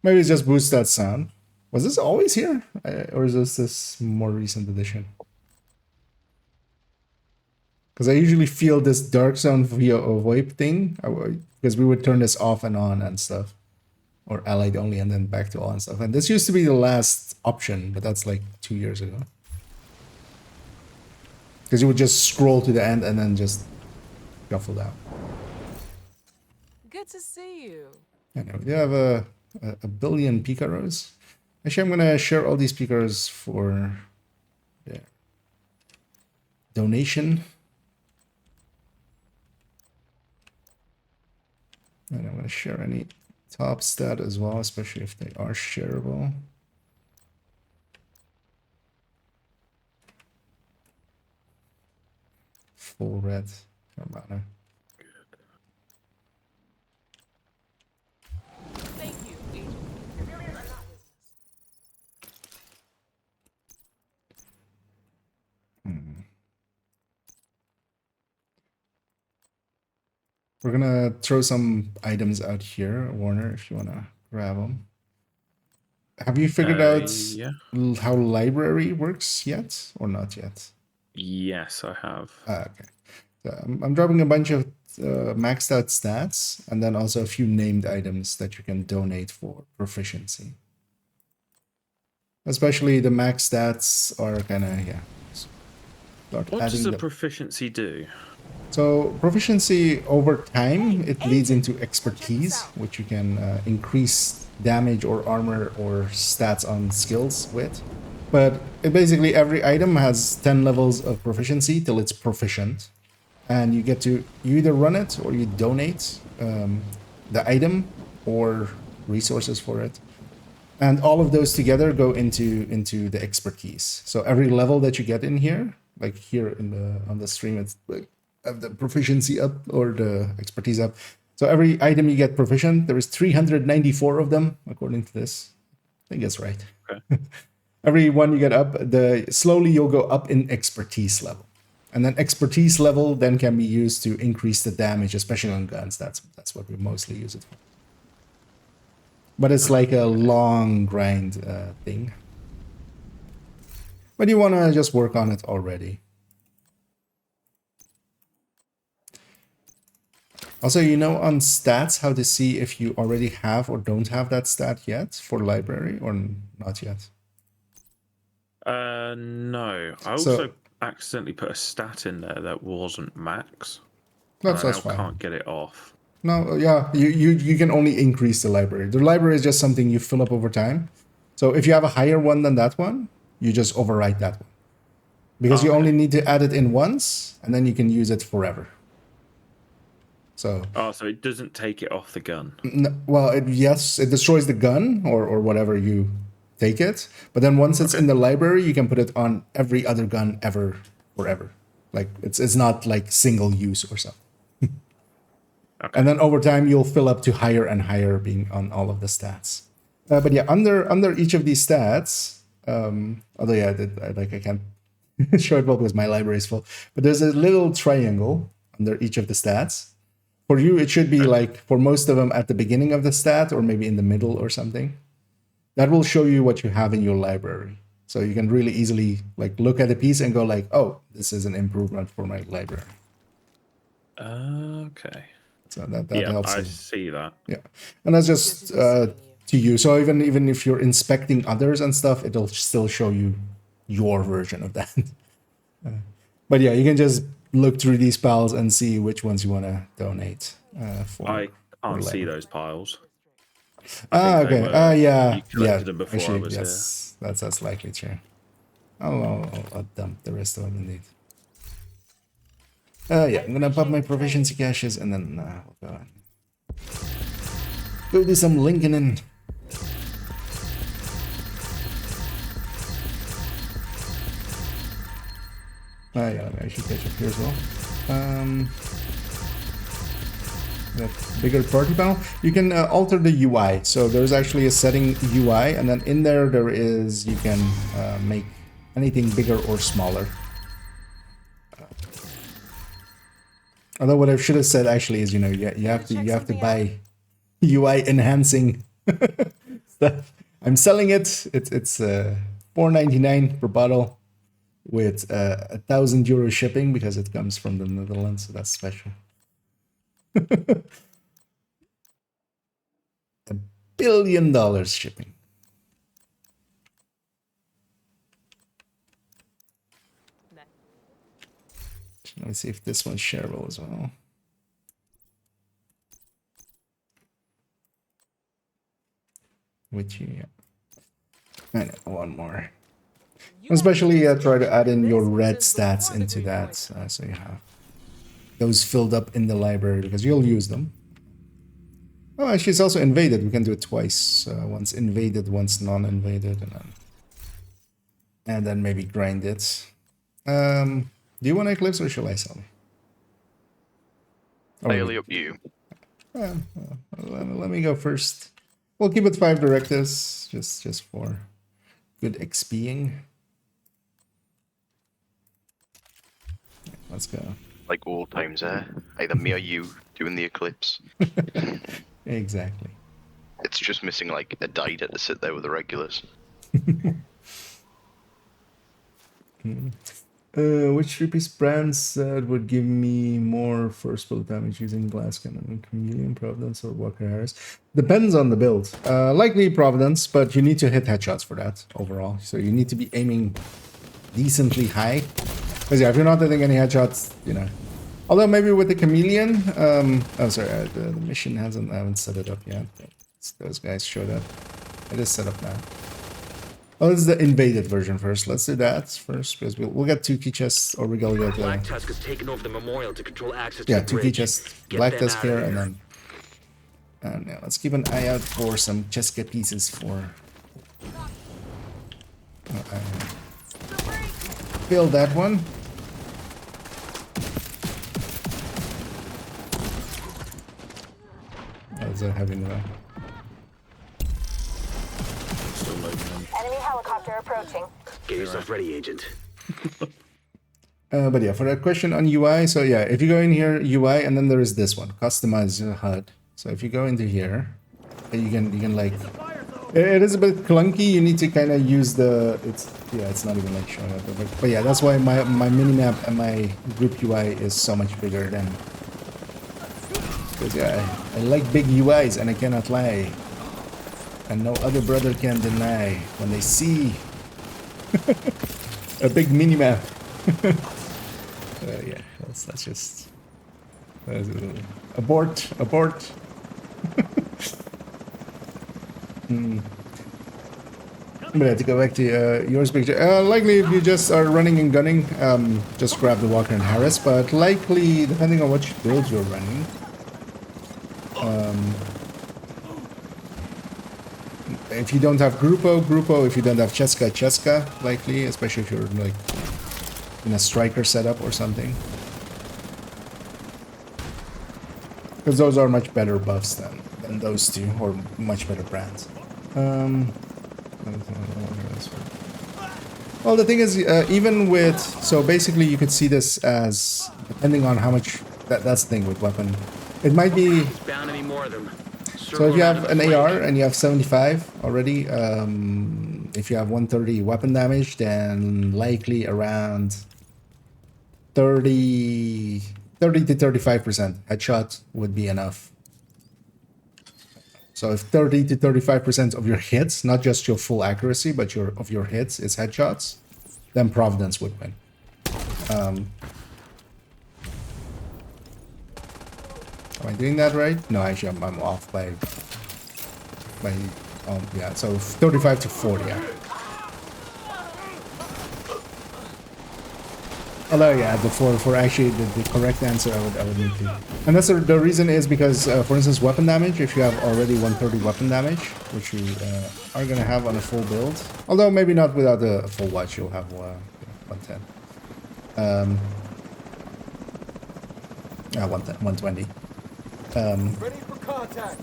Maybe it's just boost that sound. Was this always here? Or is this more recent edition? Because I usually feel this dark sound via a VoIP thing because we would turn this off and on and stuff. Or allied only and then back to all and stuff. And this used to be the last option, but that's like 2 years ago. Because you would just scroll to the end and then just shuffle down. Good to see you. Anyway, we have a billion picaros. Actually, I'm gonna share all these picaros for the donation. And I'm gonna share any top stat as well, especially if they are shareable. Full red. Hermano. Thank you, Agent. We're gonna throw some items out here, Warner, if you wanna grab them. Have you figured out yeah. how library works yet, or not yet? Yes, I have. Okay. So I'm dropping a bunch of maxed out stats, and then also a few named items that you can donate for proficiency. Especially the max stats are kind of, yeah. Start What adding does a them. proficiency do? So proficiency over time, it leads into expertise, which you can increase damage or armor or stats on skills with. But it basically every item has 10 levels of proficiency till it's proficient. And you get to you either run it or you donate the item or resources for it. And all of those together go into the expertise. So every level that you get in here, like here in the on the stream, it's like have the proficiency up or the expertise up. So every item you get proficient, there is 394 of them according to this. I think that's right. Okay. Every one you get up, slowly you'll go up in expertise level. And then expertise level then can be used to increase the damage, especially on guns. That's what we mostly use it for. But it's like a long grind thing. But you want to just work on it already. Also, you know on stats how to see if you already have or don't have that stat yet for library or not yet? No. I So- also accidentally put a stat in there that wasn't max. That's and I now fine. can't get it off. No, yeah, you can only increase the library. The library is just something you fill up over time. So if you have a higher one than that one, you just overwrite that one. Because you Okay. only need to add it in once, and then you can use it forever. So, Oh, so it doesn't take it off the gun. well, yes, it destroys the gun or whatever you take it. But then once it's Okay. in the library, you can put it on every other gun ever, forever. Like it's not like single use or something. Okay. And then over time, you'll fill up to higher and higher, being on all of the stats. But yeah, under each of these stats, although yeah, I can't show it well because my library is full. But there's a little triangle under each of the stats. For you, it should be like for most of them at the beginning of the stat or maybe in the middle or something. That will show you what you have in your library. So you can really easily like look at a piece and go like, oh, this is an improvement for my library. Okay. So that Yeah, helps. I a- see that. Yeah, and that's just to you. So even if you're inspecting others and stuff, it'll still show you your version of that. But yeah, you can just look through these piles and see which ones you want to donate for. I can't see library. those piles. Ah, think they okay. were- Yeah, you collected yeah. them before I Actually, was yes, that's likely true. I'll dump the rest of them indeed. Yeah, I'm gonna pop my proficiency caches and then we'll go do some linking in. Yeah, I should catch up here as well. That bigger party panel. You can alter the UI. So there's actually a setting UI, and then in there you can make anything bigger or smaller. Although what I should have said actually is, you have to buy UI enhancing stuff. I'm selling it. It's $4.99 per bottle with €1,000 shipping because it comes from the Netherlands, so that's special. $1 billion shipping. Let me see if this one's shareable as well. Which yeah. I know, one more. Especially try to add in your red stats into that, so you have those filled up in the library because you'll use them. Oh, actually, it's also invaded. We can do it twice. Once invaded, once non-invaded, and then maybe grind it. Do you want Eclipse or shall I sell? Entirely up to you. Let me go first. We'll keep it 5 directives, just for good XPing. Let's go. Like old times there. Either me or you doing the Eclipse. Exactly. It's just missing like a dider to sit there with the regulars. Which 3-piece brands would give me more first bullet damage using Glass Cannon? Chameleon, Providence, or Walker Harris? Depends on the build. Likely Providence, but you need to hit headshots for that overall. So you need to be aiming decently high. Because yeah, if you're not hitting any headshots, Although maybe with the Chameleon, oh sorry, the mission I haven't set it up yet. Those guys showed up. It is set up now. Oh, this is the invaded version first. Let's do that first because we'll get 2 key chests, or we're gonna get Black Tusk has taken over the memorial to control access to yeah, the 2 key bridge. chests. Get Black them Tusk out here, of and then yeah, let's keep an eye out for some Cheska pieces for. Fill that one. That's a heavy no. Still loading in. Enemy helicopter approaching. Get yourself ready, Agent. But yeah, for that question on UI, so yeah, if you go in here, UI, and then there is this one, customize your HUD. So if you go into here, you can like, it is a bit clunky. You need to kind of use the, it's not even like showing up. But yeah, that's why my minimap and my group UI is so much bigger than Because yeah, I like big UIs and I cannot lie. And no other brother can deny when they see a big minimap. Yeah, that's just abort. I'm gonna have to go back to yours picture. Likely if you just are running and gunning, just grab the Walker and Harris, but likely, depending on which build you're running, if you don't have Grupo, if you don't have Cheska, likely, especially if you're like in a striker setup or something. Because those are much better buffs than those two, or much better brands. Well, the thing is, even with... So basically you could see this as, depending on how much... That's the thing with weapon. It might be... Bound to be more of them. So if you have an AR and you have 75 already, if you have 130 weapon damage, then likely around 30 to 35% headshot would be enough. So if 30 to 35% of your hits, not just your full accuracy, but of your hits is headshots, then Providence would win. Am I doing that right? No, actually I'm off by yeah, so 35 to 40, yeah. Although yeah, for actually the correct answer, I would need to. And that's the reason is because, for instance, weapon damage. If you have already 130 weapon damage, which you are gonna have on a full build, although maybe not without a full watch, you'll have 110. 120. Ready for contact.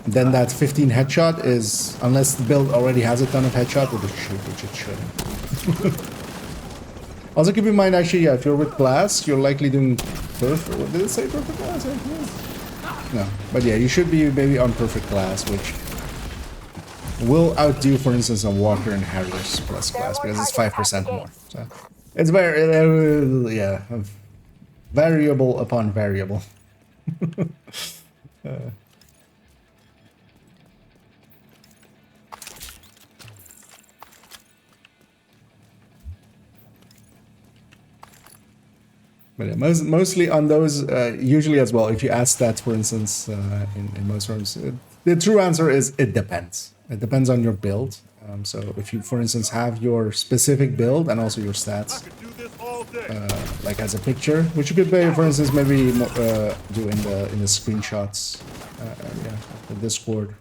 Then that 15 headshot is, unless the build already has a ton of headshot, which it shouldn't. Also keep in mind, actually, yeah, if you're with glass, you're likely doing perfect. What did it say? Perfect glass? No, but yeah, you should be maybe on perfect glass, which will outdo, for instance, a Walker and Harris plus glass because it's 5% more. So it's very, yeah, variable upon variable. But yeah, mostly on those, usually as well, if you ask that, for instance, in most rooms, the true answer is it depends. It depends on your build. So if you, for instance, have your specific build and also your stats, like as a picture, which you could, for instance, maybe do in the screenshots, yeah, the Discord.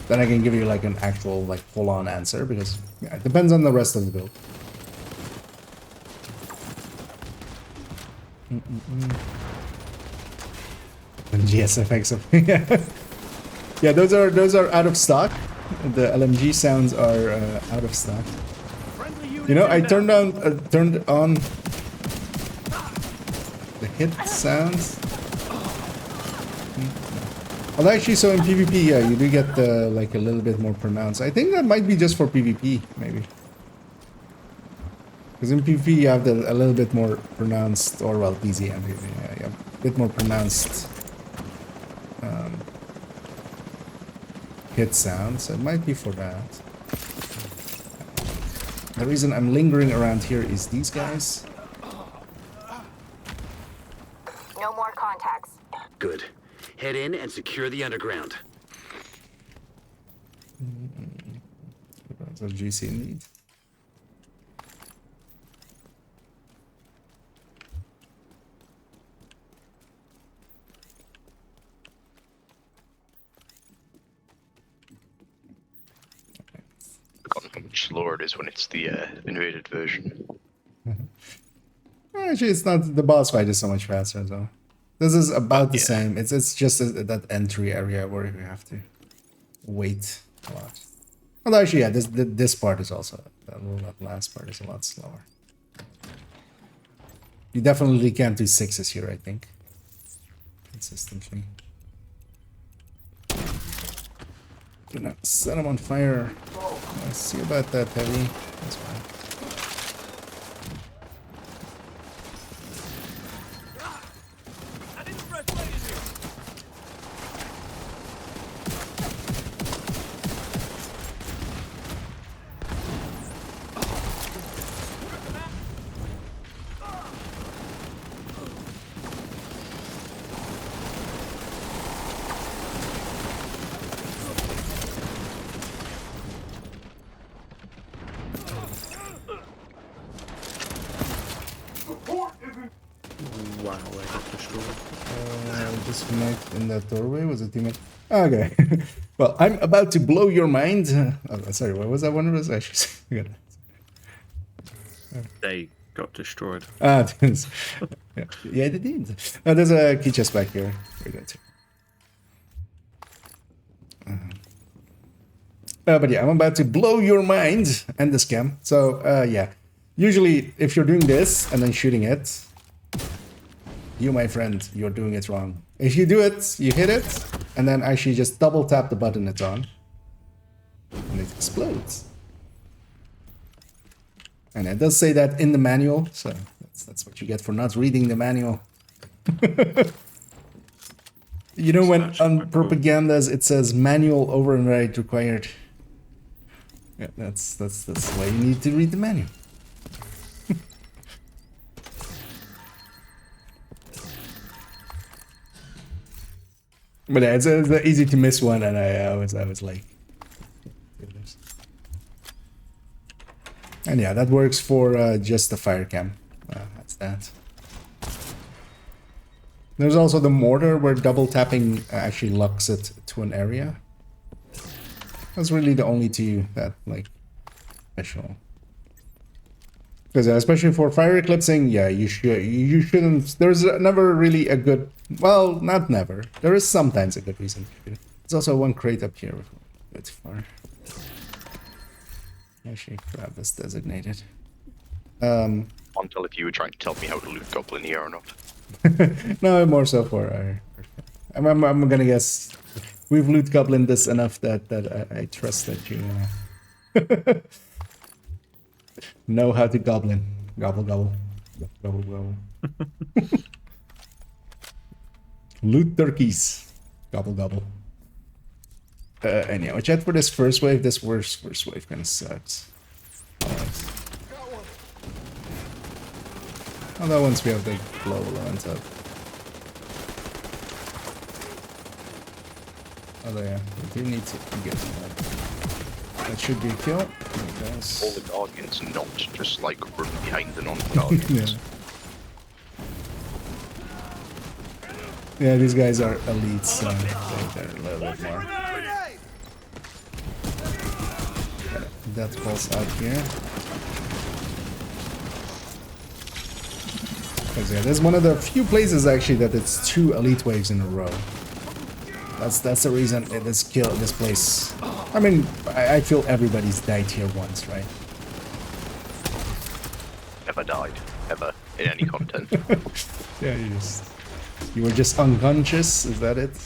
Then I can give you like an actual, like, full-on answer because yeah, it depends on the rest of the build. GSFX of yeah, those are out of stock. The LMG sounds are out of stock. You know, I turned on the hit sounds. Well, actually, so in PvP, yeah, you do get like a little bit more pronounced. I think that might be just for PvP, maybe. Because in PvP you have a little bit more pronounced, or well, PZM, yeah, you have a bit more pronounced hit sounds. So it might be for that. The reason I'm lingering around here is these guys. No more contacts. Good. Head in and secure the underground. That's what GC need. Forgotten how much slower it is when it's the invaded version. Actually, it's not. The boss fight is so much faster, though. This is about the same. It's just that entry area where you have to wait a lot. Although actually, yeah, this part is also that last part is a lot slower. You definitely can't do 6s here, I think, consistently. Gonna set him on fire. Let's see about that, heavy. That's fine. teammate in that doorway? Was it teammate? Okay. Well, I'm about to blow your mind. Oh, sorry, what was that one? Was actually They got destroyed. ah, yeah, yeah, they did. Oh, there's a key chest back here. We're going to. But yeah, I'm about to blow your mind and the scam. So yeah, usually if you're doing this and then shooting it, you, my friend, you're doing it wrong. If you do it, you hit it, and then actually just double tap the button it's on, and it explodes. And it does say that in the manual, so that's what you get for not reading the manual. You know, when on propagandas it says manual override required. Yeah, that's why you need to read the manual. But yeah, it's easy to miss one, and I was like, and yeah, that works for just the fire cam. That's that. There's also the mortar where double tapping actually locks it to an area. That's really the only two that like special. Because especially for fire eclipsing, yeah, you shouldn't. There's never really a good. Well, not never. There is sometimes a good reason to do it. There's also one crate up here. It's far. Actually, grab this designated. Until if you were trying to tell me how to loot goblin here or not. No, more so for our. I'm gonna guess we've loot goblin this enough that I trust that you know how to goblin. Gobble gobble. Gobble gobble. Loot turkeys. Gobble gobble. Anyhow, chat for this first wave. This first wave kinda sucks. Alright. Although once we have the glow lines up. Oh yeah, we do need to get that. That should be a kill. All the guardians not just like run behind the non-guardians. Yeah, these guys are elites, so they're a little bit more. That falls out here. Because yeah, there's one of the few places actually that it's 2 elite waves in a row. That's the reason this place. I mean, I feel everybody's died here once, right? Never died, ever, in any content. Yeah, you were just unconscious, is that it?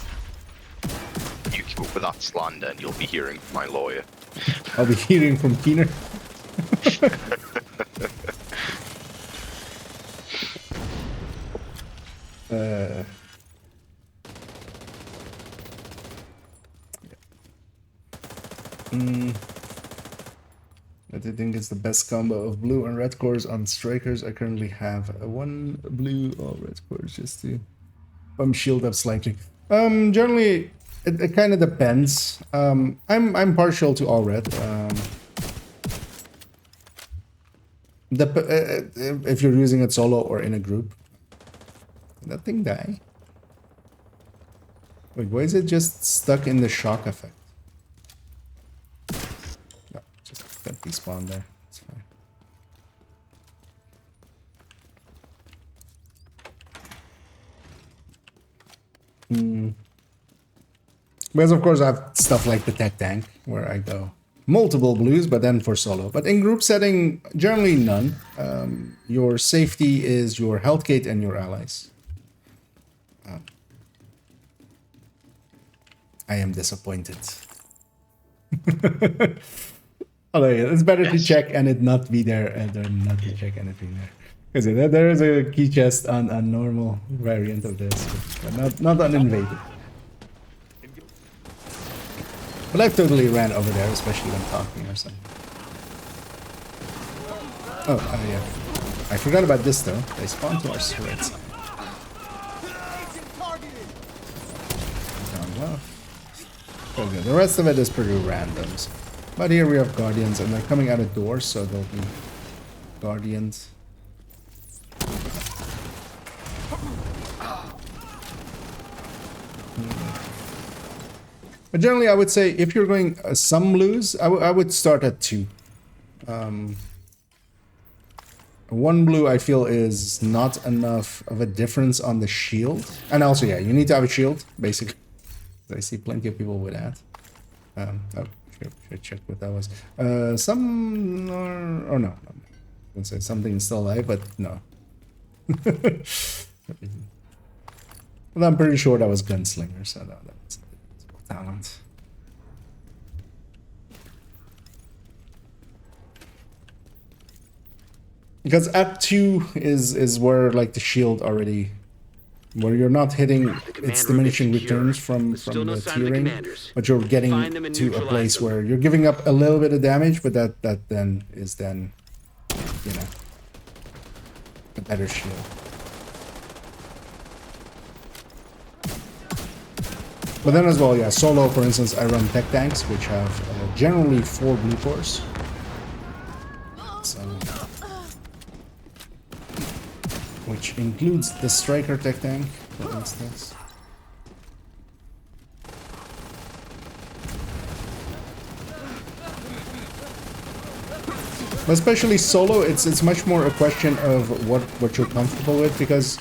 You keep up with that slander and you'll be hearing from my lawyer. I'll be hearing from Keener. I do think it's the best combo of blue and red cores on strikers. I currently have 1 blue or red cores just to shield up slightly. Generally it kind of depends. I'm partial to all red. If you're using it solo or in a group. Did that thing die? Wait, why is it just stuck in the shock effect? No, just got despawned there. It's fine. Because of course I have stuff like the tech tank where I go multiple blues, but then for solo. But in group setting, generally none. Your safety is your health gate and your allies. I am disappointed. Although yeah, it's better to check and it not be there than not to check anything there. Because there is a key chest on a normal variant of this, but not on invaded. But I've totally ran over there, especially when talking or something. Oh, yeah. I forgot about this though. They spawn to our turrets. Okay, the rest of it is pretty random. But here we have guardians, and they're coming out of doors, so they'll be guardians. But generally, I would say if you're going some blues, I would start at 2. One blue I feel is not enough of a difference on the shield. And also, yeah, you need to have a shield, basically. I see plenty of people with that. Oh, should check what that was. Some are, oh no. I was gonna say something is still alive, but no. Well, I'm pretty sure that was Gunslinger, so no, that's talent. Because at 2 is where like the shield already, where you're not hitting its diminishing returns from the tiering, but you're getting to a place where you're giving up a little bit of damage, but that then is you know, a better shield. But then as well, yeah, solo, for instance, I run tech tanks, which have generally 4 blue cores. So, which includes the striker tech tank, for instance. But especially solo, it's much more a question of what you're comfortable with, because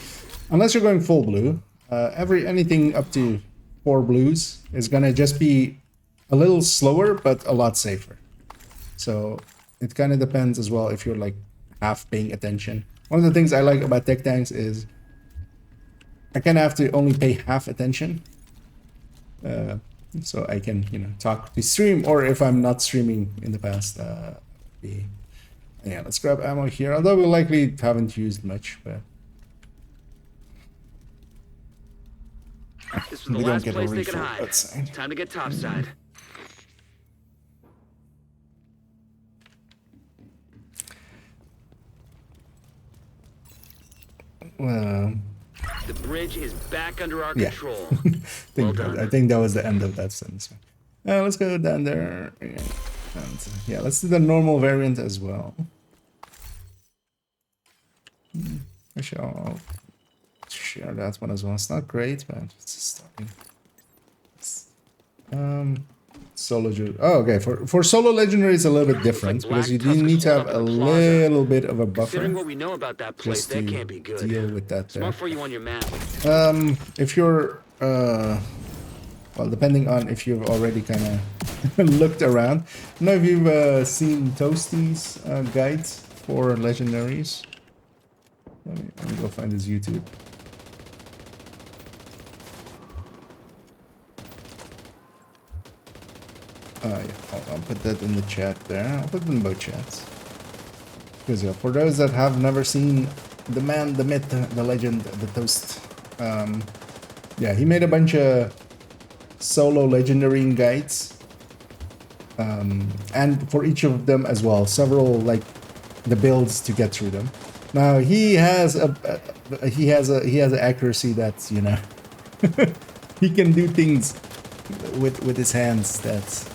unless you're going full blue, anything up to 4 blues is gonna just be a little slower, but a lot safer. So it kind of depends as well if you're like half paying attention. One of the things I like about tech tanks is I kind of have to only pay half attention. So I can, you know, talk to stream, or if I'm not streaming in the past, yeah, let's grab ammo here, although we likely haven't used much, but This is the last place they can hide. outside. Time to get topside. Well, the bridge is back under our yeah. control. I think that was the end of that sentence. Let's go down there. And, yeah, let's do the normal variant as well. Actually, I'll share that one as well. It's not great, but it's starting. Solo. Oh, okay. For solo legendary, it's a little bit different because you do need to have a little bit of a buffer. What we know about that place, that can't be good. Deal with that there. For you on your map. If you're well, depending on if you've already kind of looked around. I don't know if you've seen Toasty's guides for legendaries. Let me go find his YouTube. Yeah, I'll put that in the chat there. I'll put it in both chats. Because yeah, for those that have never seen the man, the myth, the legend, the Toast, yeah, he made a bunch of solo legendary guides, and for each of them as well, several like the builds to get through them. Now he has an accuracy that's, you know, he can do things with his hands that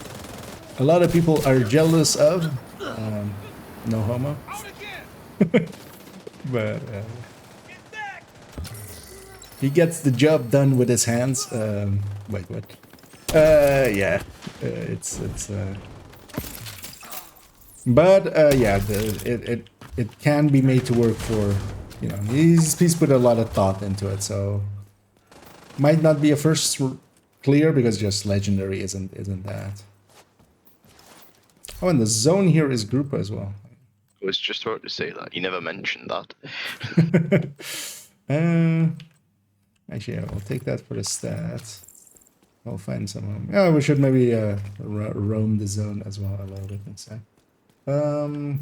a lot of people are jealous of. No homo. But he gets the job done with his hands. Wait, what? Yeah, but yeah, it can be made to work for, you know, he's put a lot of thought into it, so might not be a first clear because just legendary isn't that. Oh, and the zone here is group as well. I was just about to say that. You never mentioned that. Actually, I'll take that for the stats. I'll find some. Yeah, we should maybe roam the zone as well a little bit inside. Love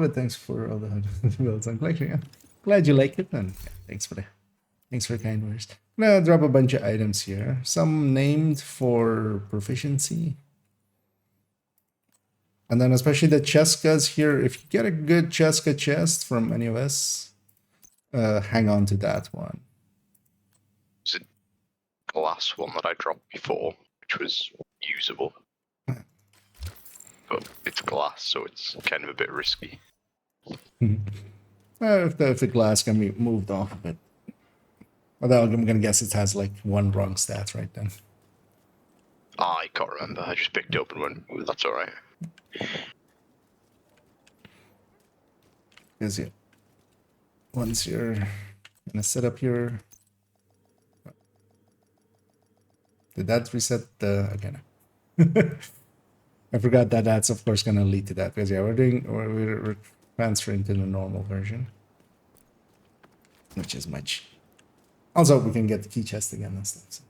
it. Thanks for all the builds on collection. Yeah. Glad you like it, and yeah, thanks for the kind words. I'm gonna drop a bunch of items here. Some named for proficiency. And then especially the Cheskas here. If you get a good Cheska chest from any of us, hang on to that one. It's a glass one that I dropped before, which was usable. But it's glass, so it's kind of a bit risky. If the glass can be moved off a bit. Although I'm gonna guess it has like one wrong stat right then. I can't remember. I just picked it up and went, "Ooh, that's alright." Because yeah, once you're gonna set up your, did that reset the again? I forgot that that's of course gonna lead to that because yeah, we're transferring to the normal version, which is much. Also, we can get the key chest again and stuff. So.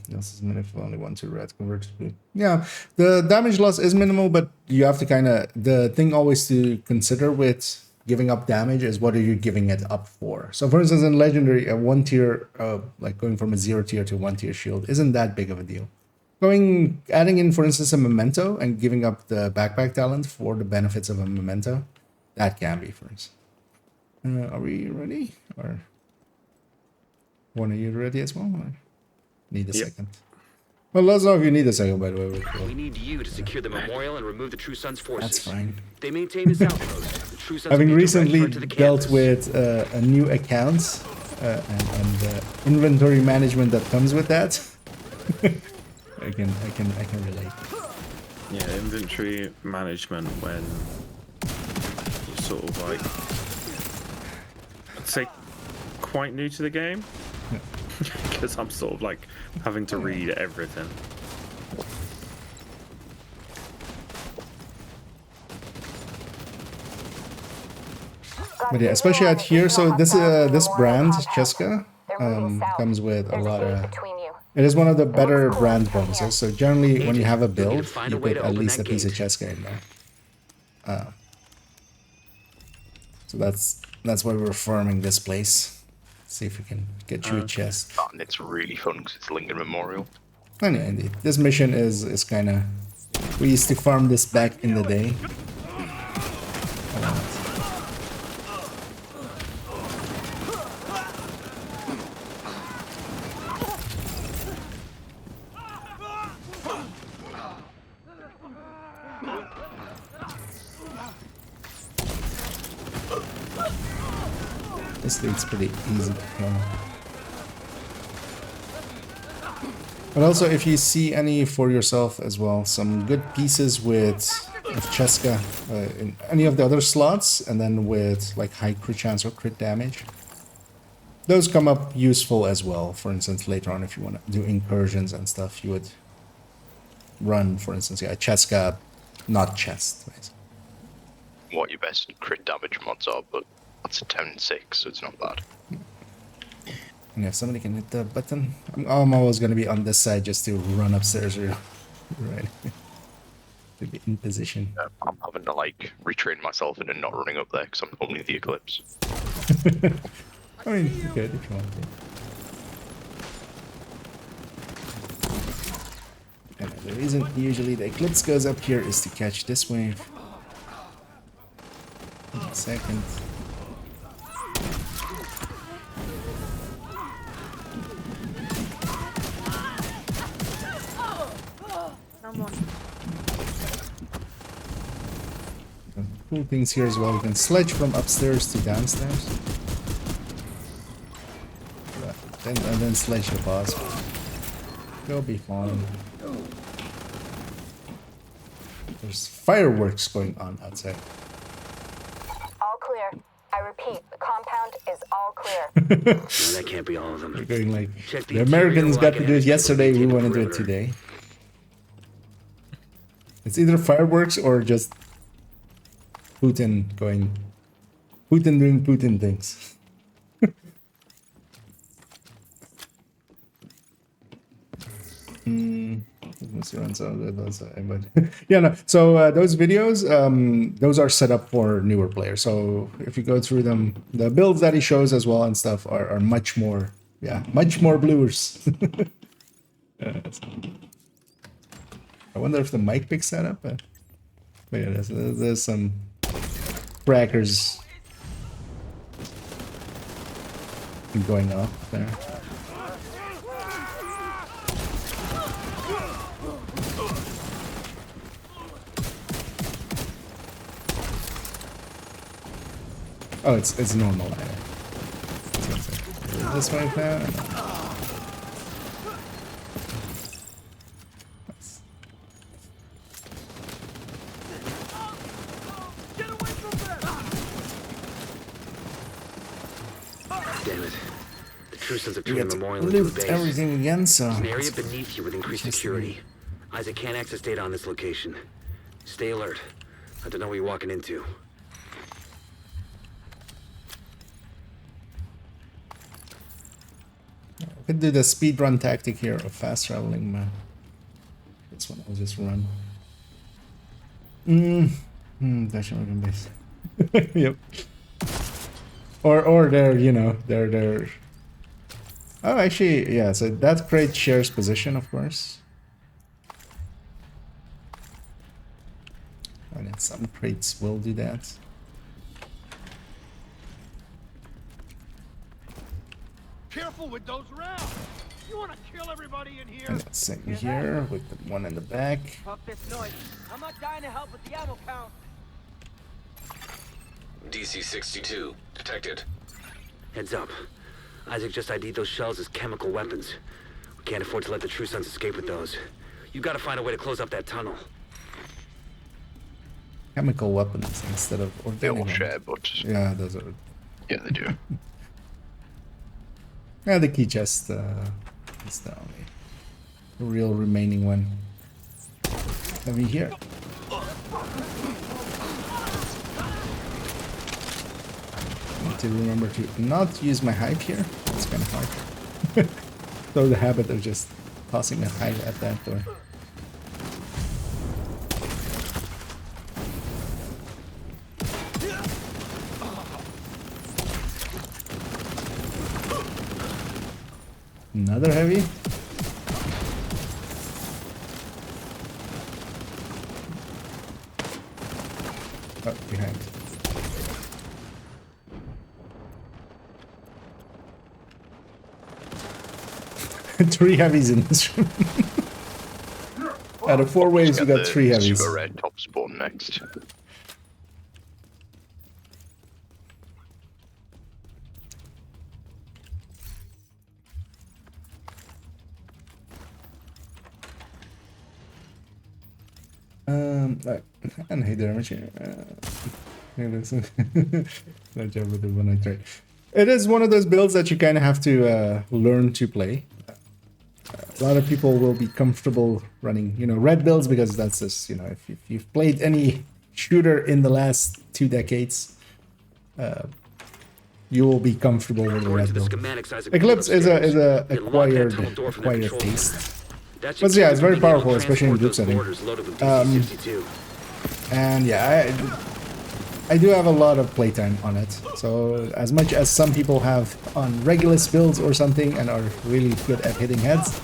This is minimal. Only 1-2 red converted to blue. Yeah, the damage loss is minimal, but you have to kind of the thing always to consider with giving up damage is what are you giving it up for. So, for instance, in legendary, a 1 tier, like going from a 0 tier to 1 tier shield, isn't that big of a deal. Adding in, for instance, a memento and giving up the backpack talent for the benefits of a memento, that can be, for instance. Are we ready? Or one of you ready as well? Or need a second. Well, let us know if you need a second, by the way. We need you to secure the memorial and remove the True Sun's forces. That's fine. They maintain this outpost. The True Sons Having will be recently direct to the dealt campus. with a new account and inventory management that comes with that, I can relate. Yeah, inventory management when you're sort of like, I'd say, quite new to the game. Because I'm sort of like having to read everything. But yeah, especially out here. So this brand Cheska comes with a lot of. It is one of the better brand bonuses. So generally, when you have a build, you put at least a piece of Cheska in there. So that's why we're farming this place. See if we can get you a chest. Oh, and it's really fun because it's Lincoln Memorial. And yeah, indeed. This mission is kind of... We used to farm this back in the day. This dude's pretty easy to kill. But also, if you see any for yourself as well, some good pieces with Cheska in any of the other slots, and then with like high crit chance or crit damage, those come up useful as well. For instance, later on, if you want to do incursions and stuff, you would run, for instance, yeah, Cheska, not chest. Basically. What your best crit damage mods are, but that's a 10-6, so it's not bad. And if somebody can hit the button, I'm always going to be on this side just to run upstairs right to be in position. I'm having to like retrain myself into not running up there because I'm only the Eclipse. I mean, you could if you want to. And the reason usually the Eclipse goes up here is to catch this wave. In a second. Cool things here as well. You can sledge from upstairs to downstairs. And then sledge the boss. You'll be fine. There's fireworks going on outside. All clear. I repeat, the compound is all clear. No, that can't be all of them. They're going like, Check the Americans got to do it yesterday, we want to do it perimeter. today. It's either fireworks or just Putin doing Putin things. Yeah, no. So those videos, those are set up for newer players. So if you go through them, the builds that he shows as well and stuff are much more, much more bluers. I wonder if the mic picks that up. But yeah, there's some crackers going off there. Oh, it's normal. This way now. Nice. Damn it. The True Sons have We turned have the to memorial into a loot base. everything again, so There's an area beneath you with increased security. Isaac can't access data on this location. Stay alert. I don't know what you're walking into. we could do the speedrun tactic here of fast traveling, man. This one I'll just run. Dash American base. Yep. Or they're, you know, they're. Oh, actually, yeah. So that crate shares position, of course. And then some crates will do that. Careful with those rounds. You want to kill everybody in here? And that's same here with the one in the back. Pump this noise. I'm not dying to help with the ammo count. DC-62 detected. Heads up. Isaac just ID'd those shells as chemical weapons. We can't afford to let the True Sons escape with those. You gotta find a way to close up that tunnel. Chemical weapons instead of They all organic share, ones. but Yeah, those are. yeah, they do. Yeah, the key chest is the only real remaining one. Heavy here. Need to remember to not use my hype here. It's kind of hard. So the habit of just tossing a hype at that door. Another heavy. Oh, behind. Three heavies in this room. Out of 4 waves, you got 3 heavies. Super red top spawn next. And hey there, Richie. Not job with it when I tried. It is one of those builds that you kind of have to learn to play. A lot of people will be comfortable running, you know, red builds because that's just, you know, if you've played any shooter in the last 2 decades, you will be comfortable with the red build. Eclipse is a acquired taste. But yeah, it's very powerful, especially in group setting. And yeah, I do have a lot of playtime on it. So as much as some people have on Regulus builds or something and are really good at hitting heads,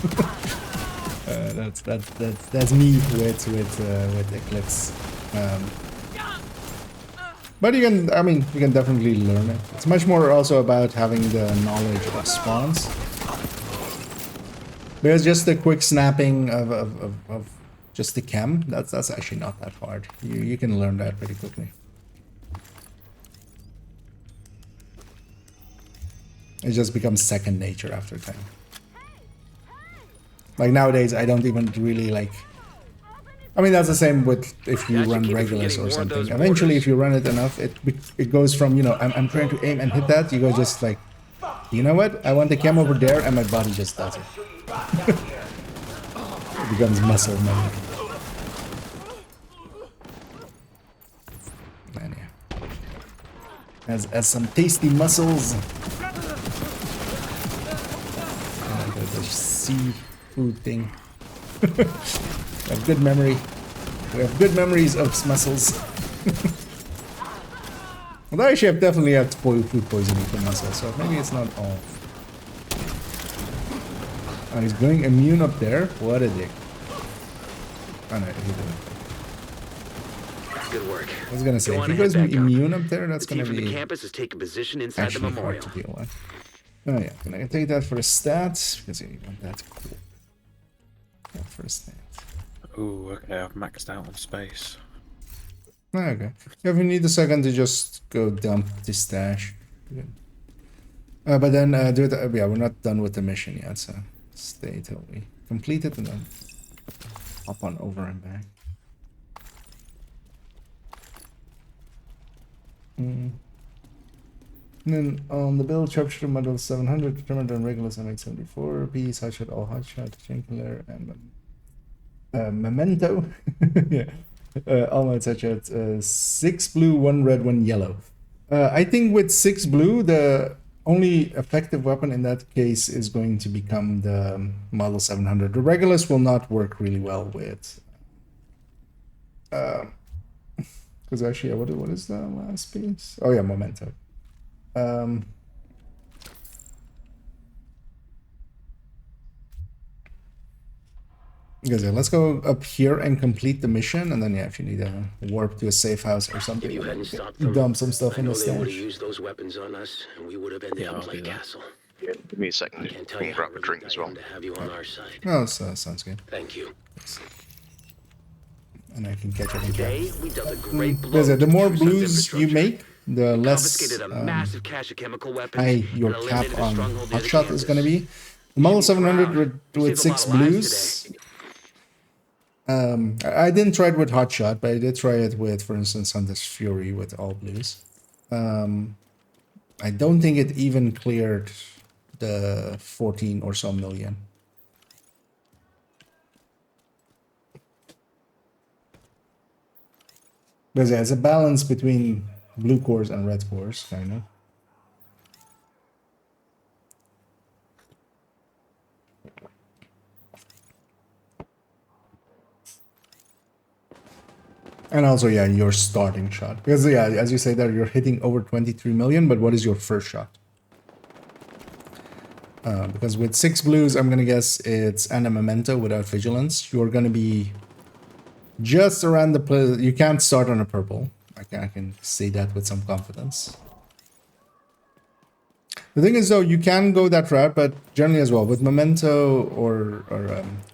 that's me with Eclipse. But you can definitely learn it. It's much more also about having the knowledge of spawns. Because just the quick snapping of just the chem, that's actually not that hard. You can learn that pretty quickly. It just becomes second nature after time. Like nowadays, I don't even really like. I mean, that's the same with if you run Regulus or something. Eventually, if you run it enough, it goes from, you know, I'm trying to aim and hit that. You go just like, you know what? I want the chem over there, and my body just does it. It becomes muscle memory. Man, yeah. As some tasty muscles. The seafood thing. We have good memory. We have good memories of mussels. Although actually I've definitely had food poisoning from mussels, so maybe it's not all. Oh, he's going immune up there? What a dick. Oh no, he didn't. Good work. I was gonna say, if he goes immune up there, that's gonna be the campus is taking position inside the actually hard memorial. to deal with. Oh yeah, can I take that for a stat? Because you want that cool. Yeah, for a stat. Oh, okay, I've maxed out on space. Okay. If you need a second to just go dump the stash. But then do it. Yeah, we're not done with the mission yet, so stay till we complete it and then hop on over and back. And then on the build, Sharpshooter model 700, determined on Regulus M874, P, Sideshot, All Hotshot, Chain Killer, and Memento. Yeah. All modes such as 6 blue, 1 red, 1 yellow. I think with 6 blue, the only effective weapon in that case is going to become the Model 700. The Regulus will not work really well with. Because actually, what is the last piece? Oh yeah, Memento. Because yeah, let's go up here and complete the mission, and then yeah, if you need a warp to a safe house or something, If you hadn't stopped them, dump some stuff I in know the they would have stash. used those weapons on us, and we would have ended up like Castle. Yeah, give me a second. Can't tell Go you and how grab a drink as well. relieved I am to have you on our side. Oh, so, sounds good. Thank you. And I can catch up. Today we dealt a great blow. Because the more to True Sun's blues you infrastructure. make, the less Confiscated a massive cache of chemical weapons high your and cap eliminated a on stronghold near the hotshot is campus. going to be. The Model 700 We with saved a 6 lot of lives blues. today. I didn't try it with hotshot, but I did try it with, for instance, Hunter's Fury with all blues. I don't think it even cleared the 14 or so million. Because yeah, it's a balance between blue cores and red cores, kind of. And also, yeah, your starting shot. Because, yeah, as you say there, you're hitting over 23 million, but what is your first shot? Because with 6 blues, I'm going to guess it's and a Memento without Vigilance. You're going to be just around the... You can't start on a purple. I can say that with some confidence. The thing is, though, you can go that route, but generally as well, with Memento or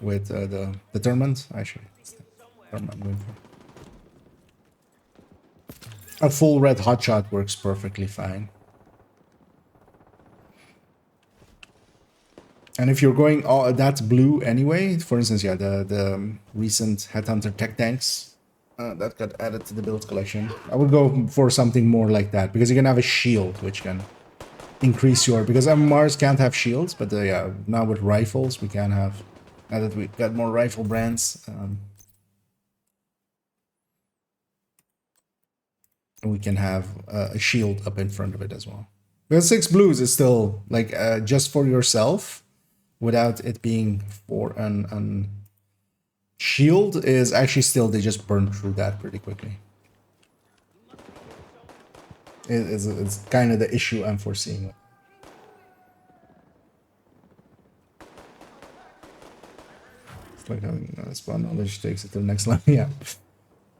with the Determined, actually, it's the Determined I'm going for. A full red hotshot works perfectly fine. And if you're going all that's blue anyway, for instance, yeah, the recent Headhunter tech tanks that got added to the build collection, I would go for something more like that because you can have a shield which can increase your, because MMRs can't have shields, but yeah, now with rifles we can have. Now that we've got more rifle brands. We can have a shield up in front of it as well. Because 6 blues is still like just for yourself, without it being for an shield is actually still, they just burn through that pretty quickly. It's kind of the issue I'm foreseeing. It's like having spawn knowledge takes it to the next level. Yeah.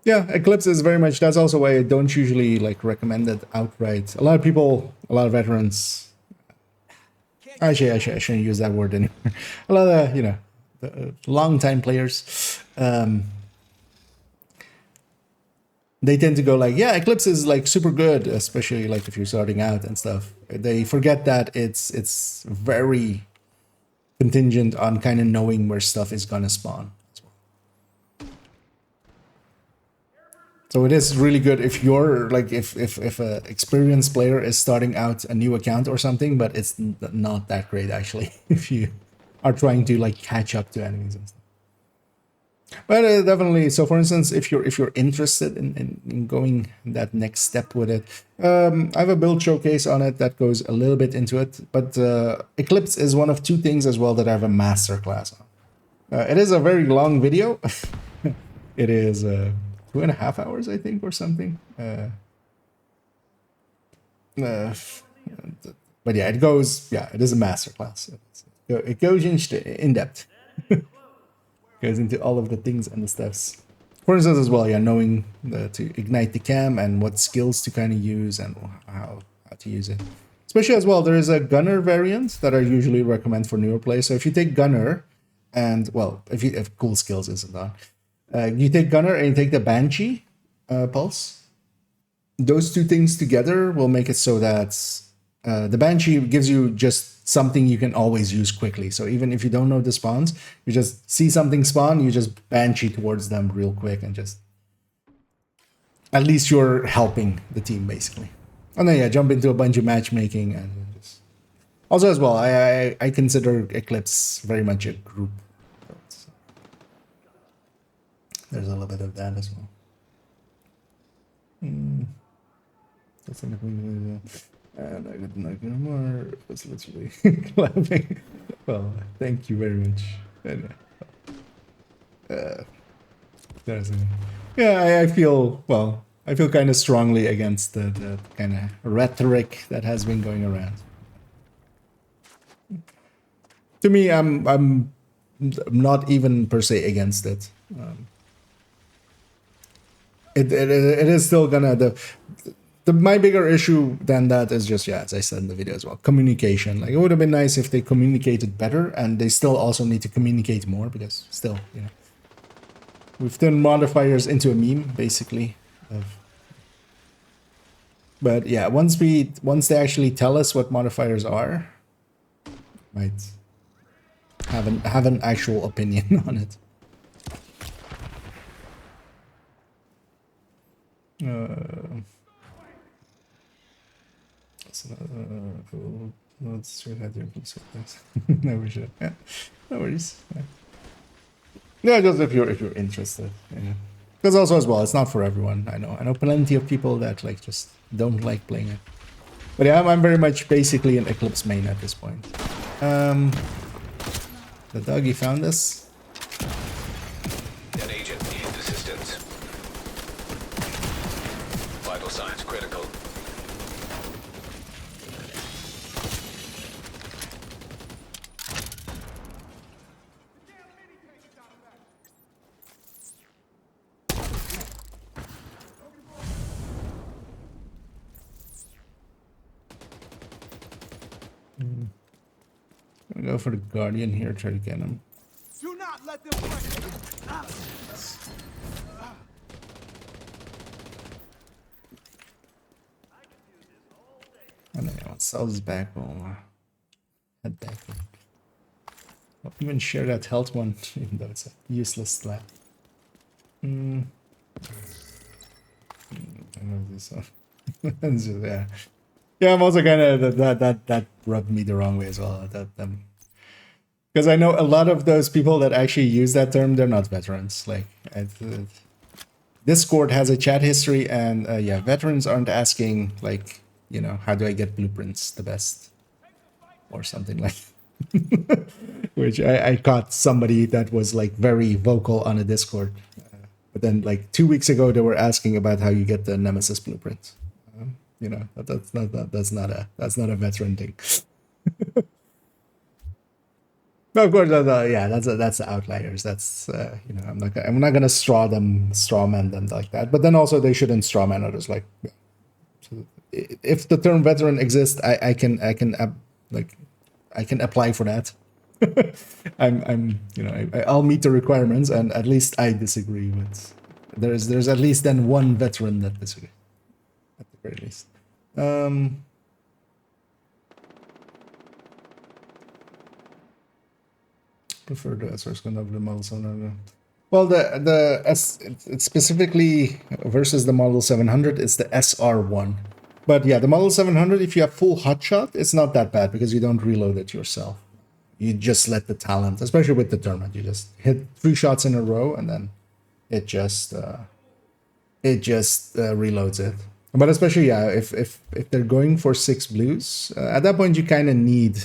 Yeah, Eclipse is very much, that's also why I don't usually like recommend it outright. A lot of people, a lot of veterans, actually I shouldn't use that word anymore. A lot of, you know, long-time players, they tend to go like, yeah, Eclipse is like super good, especially like if you're starting out and stuff. They forget that it's very contingent on kind of knowing where stuff is gonna spawn. So it is really good if you're like, if a experienced player is starting out a new account or something, but it's not that great actually if you are trying to like catch up to enemies and stuff. But definitely, so for instance, if you're interested in going that next step with it, I have a build showcase on it that goes a little bit into it, but Eclipse is one of 2 things as well that I have a master class on. It is a very long video. It is 2.5 hours, I think, or something. But yeah, it goes, yeah, it is a masterclass. It goes in depth. Goes into all of the things and the steps. For instance, as well, yeah, knowing to ignite the cam and what skills to kind of use and how to use it. Especially as well, there is a gunner variant that I usually recommend for newer players. So if you take gunner, and well, if cool skills isn't on, you take gunner and you take the banshee. Pulse. Those two things together will make it so that the Banshee gives you just something you can always use quickly. So even if you don't know the spawns, you just see something spawn, you just Banshee towards them real quick and just... At least you're helping the team, basically. And then, yeah, jump into a bunch of matchmaking and just... Also, as well, I consider Eclipse very much a group. So there's a little bit of that as well. And I could not get more. It was literally clapping. Well, thank you very much. And, there's a, yeah, I feel, well, I feel kind of strongly against the kind of rhetoric that has been going around. To me, I'm not even per se against it. It is still gonna my bigger issue than that is just, yeah, as I said in the video as well, communication. Like, it would have been nice if they communicated better, and they still also need to communicate more, because still, you know, we've turned modifiers into a meme, basically. But yeah, once they actually tell us what modifiers are, might have an actual opinion on it. Cool. Let's try that. No, we should. Yeah, no worries. Yeah, just if you're interested. Yeah, because also as well, it's not for everyone. I know plenty of people that like just don't like playing it. But yeah, I'm very much basically an Eclipse main at this point. The doggy found us. An agent needs assistance. Vital signs critical. I'm gonna go for the Guardian here, try to get him. Do not let them break. And then I'll sell this back, we'll head back in. I'll even share that health one, even though it's a useless slap. I know this one. It's just, yeah. Yeah, I'm also kind of that rubbed me the wrong way as well. Because I know a lot of those people that actually use that term, they're not veterans. Like, Discord has a chat history, and yeah, veterans aren't asking like, you know, how do I get blueprints the best, or something like. Which I caught somebody that was like very vocal on a Discord, but then like 2 weeks ago they were asking about how you get the Nemesis blueprint. You know, that's not a veteran thing. No, of course, yeah, that's the outliers. That's you know, I'm not gonna strawman them like that. But then also they shouldn't strawman others. Like, if the term veteran exists, I can apply for that. I'm you know, I'll meet the requirements, and at least I disagree with. There's at least then one veteran that disagrees, at the very least. Prefer the SR's gun over the Model 700. Well, it's specifically versus the Model 700, it's the SR1. But yeah, the Model 700, if you have full hotshot, it's not that bad because you don't reload it yourself. You just let the talent, especially with the tournament, you just hit 3 shots in a row and then it just reloads it. But especially, yeah, if they're going for 6 blues, at that point you kind of need,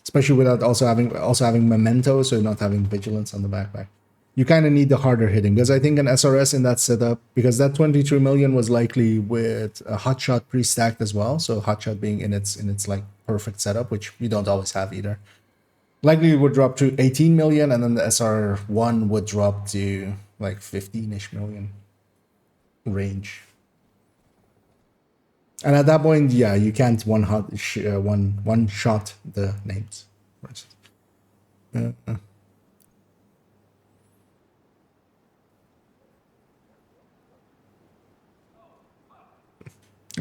especially without also having memento, so you're not having vigilance on the backpack. You kind of need the harder hitting, because I think an SRS in that setup, because that 23 million was likely with a hotshot pre-stacked as well, so hotshot being in its like perfect setup, which you don't always have either. Likely it would drop to 18 million, and then the SR1 would drop to like 15-ish million range. And at that point, yeah, you can't one shot the names.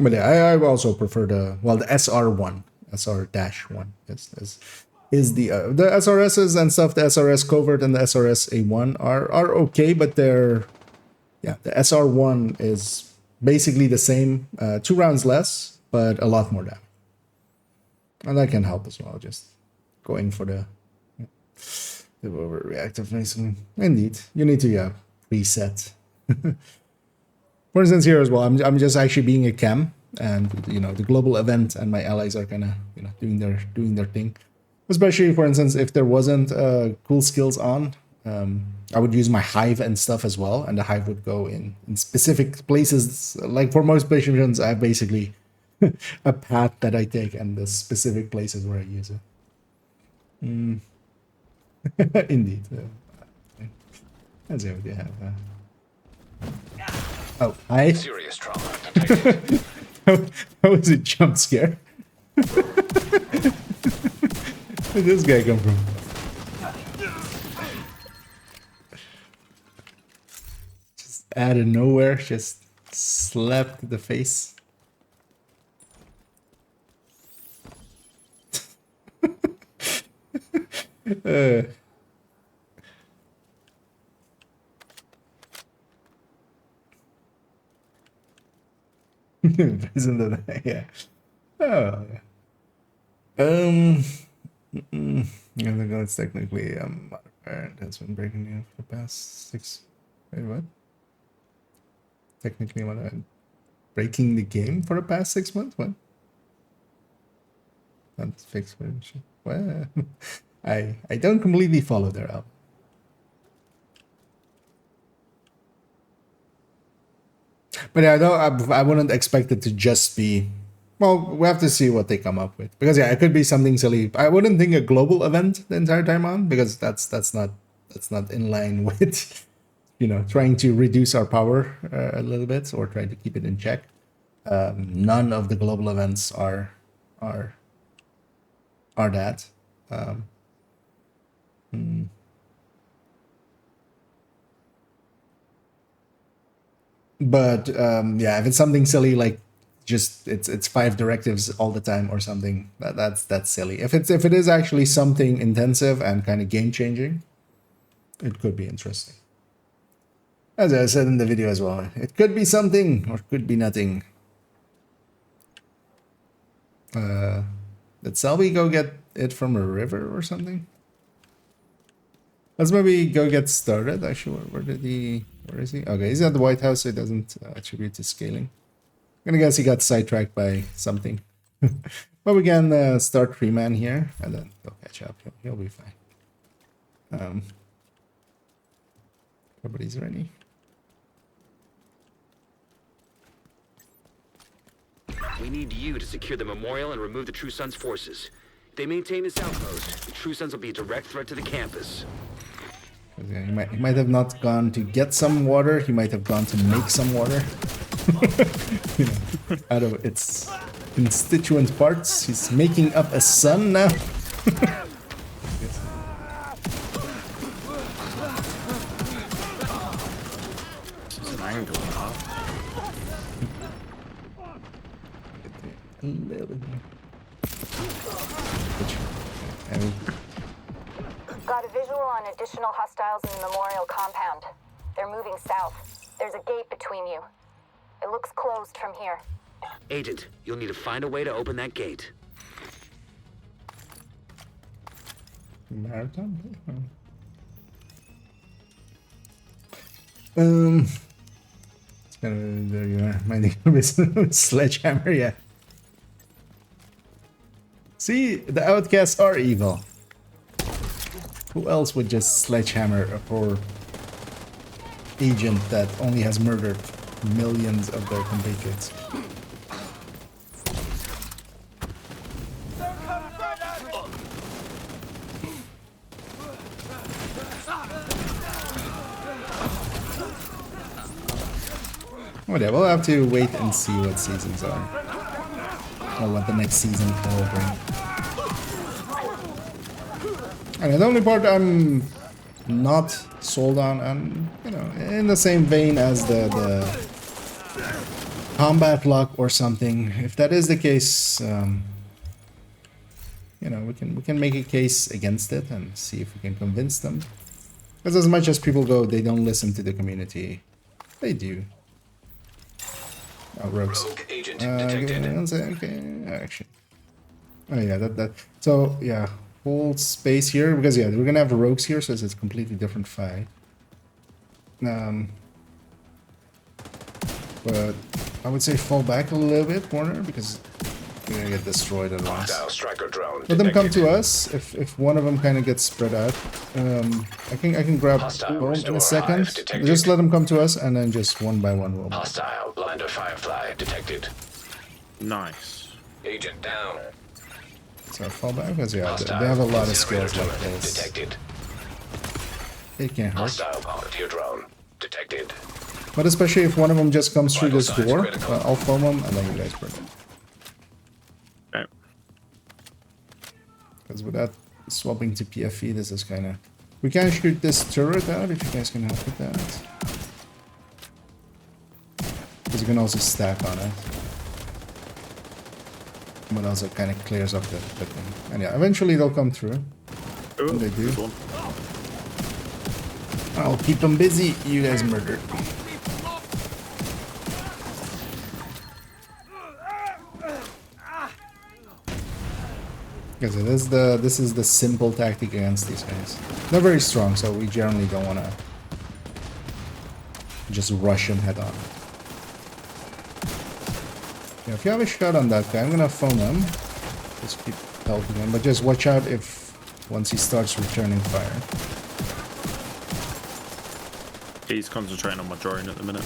But yeah, I also prefer the SR1, SR-1 is the SRSs and stuff. The SRS Covert and the SRS A1 are okay, but the SR1 is basically the same, 2 rounds less, but a lot more damage, and that can help as well. Just going for the overreactiveness. Indeed, you need to preset. For instance, here as well, I'm just actually being a cam, and the global event and my allies are kind of doing their thing. Especially, for instance, if there wasn't cool skills on, I would use my hive and stuff as well, and the hive would go in specific places. Like for most missions, I have basically a path that I take, and the specific places where I use it. Indeed. Let's see what you have. Oh, hi. Serious trauma detected. That was a jump scare. Where did this guy come from? Just out of nowhere, just slapped the face. Isn't that? Yeah. Oh. I think that's technically modifier that's been breaking you for the past 6. Wait, what? Technically modified. Breaking the game for the past 6 months? What? That's fixed version. Well, I don't completely follow their album. But yeah, I wouldn't expect it to just be. Well, we have to see what they come up with, because yeah, it could be something silly. I wouldn't think a global event the entire time on, because that's not in line with trying to reduce our power a little bit, or trying to keep it in check. None of the global events are that. But yeah, if it's something silly like just it's 5 directives all the time or something, that's silly. If it is actually something intensive and kind of game changing, it could be interesting. As I said in the video as well, it could be something or it could be nothing. Did Selby go get it from a river or something? Let's maybe go get started. Actually, where is he? Okay, he's at the White House, so it doesn't attribute to scaling. I'm gonna guess he got sidetracked by something. But we can start Freeman here, and then he'll catch up. He'll be fine. Everybody's ready. We need you to secure the memorial and remove the True Sons forces. If they maintain this outpost, the True Sons will be a direct threat to the campus. Yeah, he might have not gone to get some water. He might have gone to make some water. Out of its constituent parts. He's making up a sun now. Got a visual on additional hostiles in the memorial compound. They're moving south. There's a gate between you. It looks closed from here. Agent, you'll need to find a way to open that gate. Marathon? There you are. My name is Sledgehammer, yeah. See, the outcasts are evil. Who else would just sledgehammer a poor agent that only has murdered millions of their compatriots? Whatever, we'll have to wait and see what seasons are. Or what the next season will bring. And the only part I'm not sold on, and in the same vein as the combat lock or something. If that is the case, you know, we can make a case against it and see if we can convince them. Because as much as people go, they don't listen to the community. They do. Oh, rogues. Rogue agent Give me detected. one second. Okay, actually. Oh yeah, that. So yeah, hold space here because yeah, we're gonna have rogues here, so it's a completely different fight. But I would say fall back a little bit, Warner, because we're gonna get destroyed otherwise. Hostile striker drone Let them come detected. to us. If one of them kind of gets spread out, I can grab Hostile home in restore a second. hive detected. Just let them come to us, and then just one by one we'll. Hostile blinder firefly detected. Nice. Agent down. So fall back because yeah, Hostile they have a lot of incinerator skills like drone this. detected. It can't hurt. Hostile bombardier drone detected. But especially if one of them just comes through Vital this signs door, critical. I'll foam them and then you guys break it. Okay. Because without swapping to PFE, this is kind of... We can shoot this turret out if you guys can help with that. Because you can also stack on it. But also kind of clears up the thing. And yeah, eventually they'll come through. Ooh, And they do. there's one. I'll keep them busy. You guys murdered. Because this is the simple tactic against these guys. They're very strong, so we generally don't want to just rush them head on. Yeah, if you have a shot on that guy, I'm gonna phone him. Just keep helping him, but just watch out if once he starts returning fire. He's concentrating on my drone at the minute.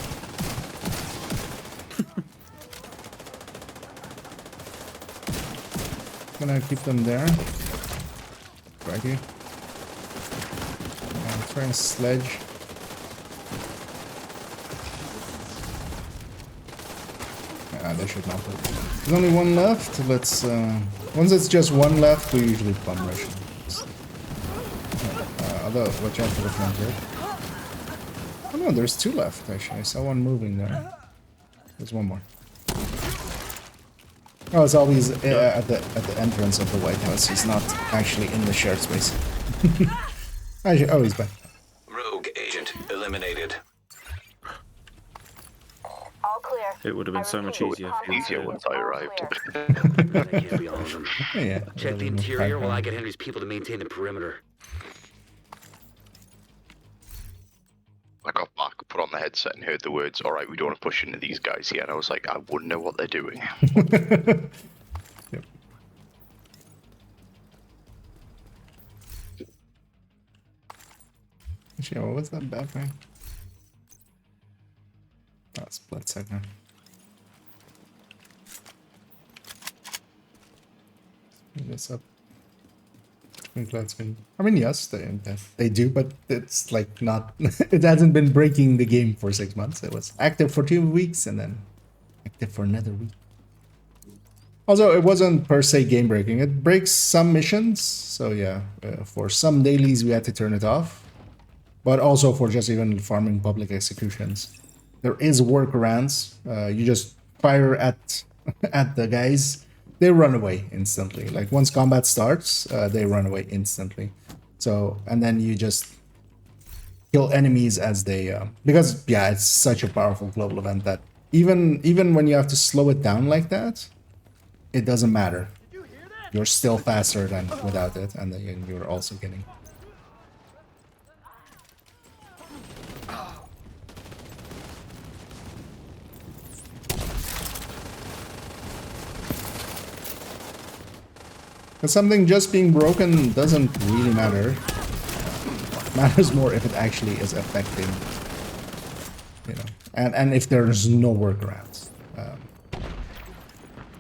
Gonna keep them there. Right here. Try and sledge. They should not work. There's only one left. Let's once it's just one left, we usually bum rush them. Although watch out for the front here. Oh no, there's two left actually. I saw one moving there. There's one more. Oh, it's always at the entrance of the White House. He's not actually in the shared space. Actually, oh, he's back. Rogue agent eliminated. All clear. It would have been so much easier if he was Easier here. once I arrived. That can't be all of them. Yeah. Check the interior while I get Henry's people to maintain the perimeter. I got back, put on the headset, and heard the words, "All right, we don't want to push into these guys here." And I was like, I wouldn't know what they're doing. Yep. Actually, what was that background? Oh, split second. Bring this up. I mean, yes, they do, but it's like not. It hasn't been breaking the game for 6 months. It was active for 2 weeks and then active for another week. Also, it wasn't per se game breaking. It breaks some missions, so yeah, for some dailies we had to turn it off, but also for just even farming public executions, there is workarounds. You just fire at at the guys. They run away instantly. Like once combat starts, they run away instantly. So, and then you just kill enemies as they, because yeah, it's such a powerful global event that even when you have to slow it down like that, it doesn't matter. You're still faster than without it, and then you're also getting. But something just being broken doesn't really matter. It matters more if it actually is affecting, you know, and if there's no workarounds.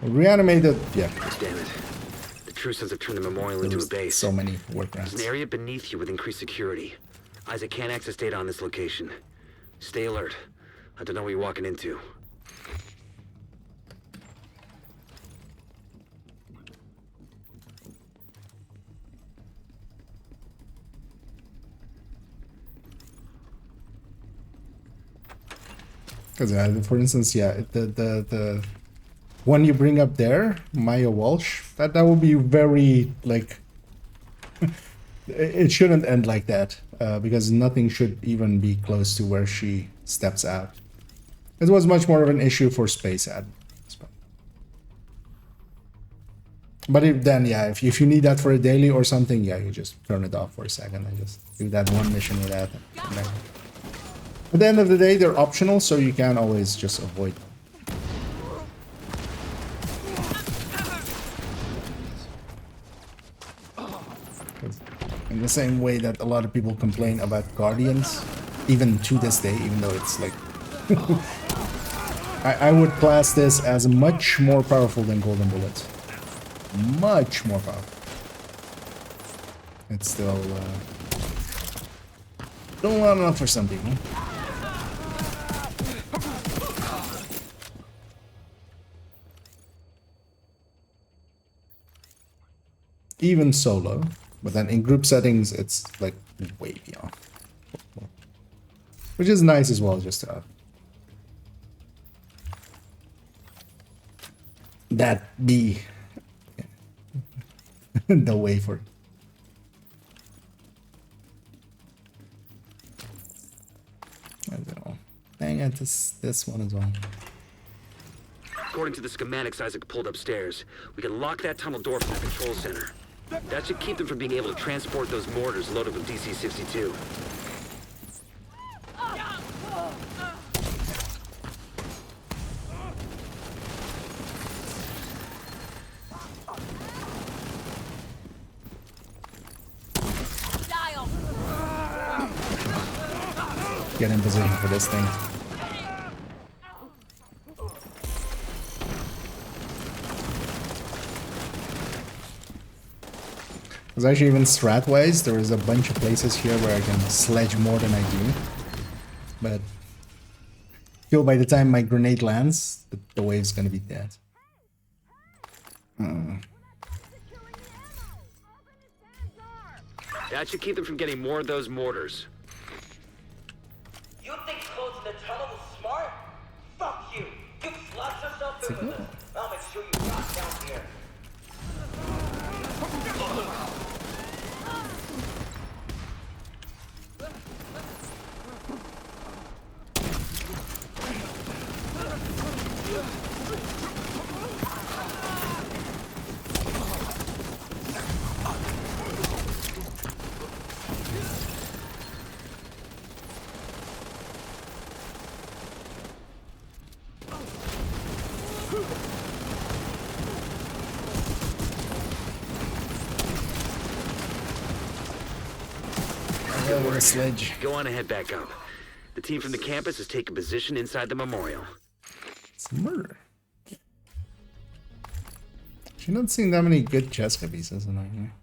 Reanimated, yeah. Damn it. The True Sons have turned the memorial into a base. So many There's an workarounds. area beneath you with increased security. Isaac can't access data on this location. Stay alert. I don't know what you're walking into. Because Because for instance, yeah, the one you bring up there, Maya Walsh, that would be very like it shouldn't end like that because nothing should even be close to where she steps out. It was much more of an issue for space admins. But if you need that for a daily or something, yeah, you just turn it off for a second and just do that one mission without it. At the end of the day, they're optional, so you can always just avoid them. In the same way that a lot of people complain about Guardians, even to this day, even though it's like... I would class this as much more powerful than Golden Bullets. Much more powerful. It's still not enough for some people. Even solo, but then in group settings it's like way beyond, which is nice as well, just to have that be the way for it. I don't know. Dang it, this one as well. According to the schematics Isaac pulled upstairs, we can lock that tunnel door from the control center. That should keep them from being able to transport those mortars loaded with DC-62. Get in position for this thing. Because actually even strat-wise, there is a bunch of places here where I can sledge more than I do. But feel by the time my grenade lands, the wave's gonna be dead. That should keep them from getting more of those mortars. You think closing the tunnel is smart? Fuck you! You slapped yourself in with us. I'll make sure you rot down here. Sledge. Go on and head back up. The team from the campus has taken position inside the memorial. It's murder. She's not seeing that many good Jessica pieces in here.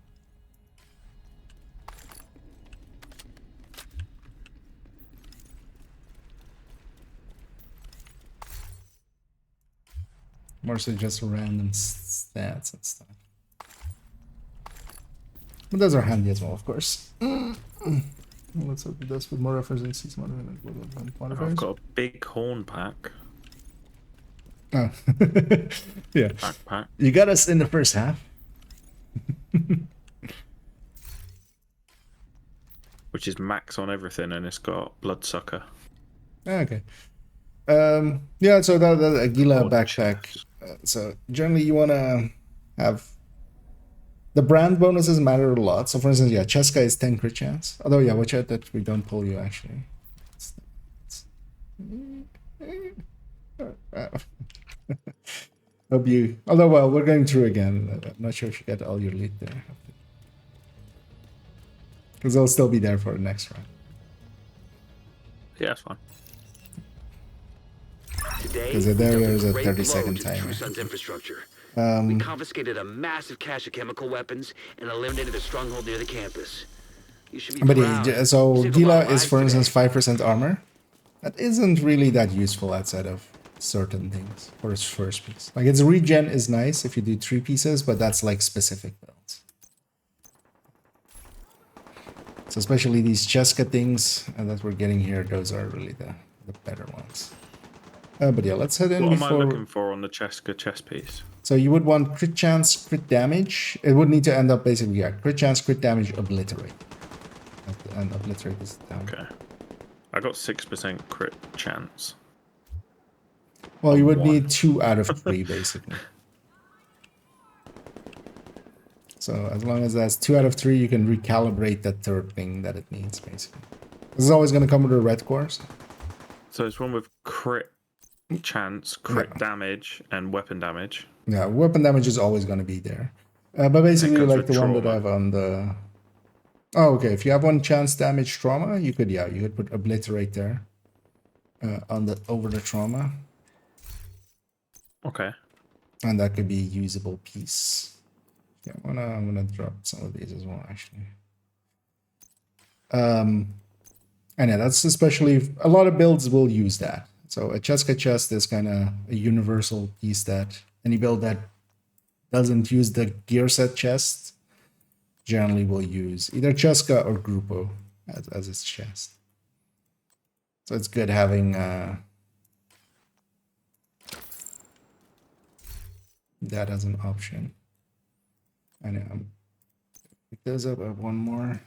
More so just random stats and stuff. But those are handy as well, of course. Let's hope it does with more references. I've got a big horn pack. Oh. Yeah. Backpack. You got us in the first half. Which is max on everything, and it's got bloodsucker. Okay. Yeah, so that Aguila backpack. So generally you want to have... The brand bonuses matter a lot. So for instance, yeah, Cheska is 10 crit chance. Although, yeah, watch out that we don't pull you, actually. Hope you... Although, well, we're going through again. I'm not sure if you get all your loot there. Because they'll still be there for the next round. Yeah, that's fine. Because there is a 30-second timer. Infrastructure. We confiscated a massive cache of chemical weapons and eliminated a stronghold near the campus. You should be proud. So Gila is, for instance, 5% armor. That isn't really that useful outside of certain things for its first piece. Like, its regen is nice if you do 3 pieces, but that's like specific builds. So especially these Cheska things that we're getting here, those are really the better ones. But yeah, let's head in What am I before. looking for on the Cheska chess piece? So you would want crit chance, crit damage. It would need to end up basically, yeah, crit chance, crit damage, obliterate. And obliterate is down. Okay. I got 6% crit chance. Well, you would One. need 2 out of 3, basically. So as long as that's 2 out of 3, you can recalibrate that third thing that it needs, basically. This is always going to come with a red course. So it's one with crit chance, crit damage, and weapon damage. Yeah, weapon damage is always going to be there. But basically, comes like with the one that I trauma. have on the... Oh, okay. If you have 1 chance damage trauma, you could, yeah, you could put obliterate there. On the over the trauma. Okay. And that could be usable piece. Yeah, I'm gonna drop some of these as well, actually. And yeah, that's especially a lot of builds will use that. So a Cheska chest is kind of a universal piece that any build that doesn't use the gear set chest generally will use either Cheska or Grupo as its chest. So it's good having that as an option. And pick those up. I have one more.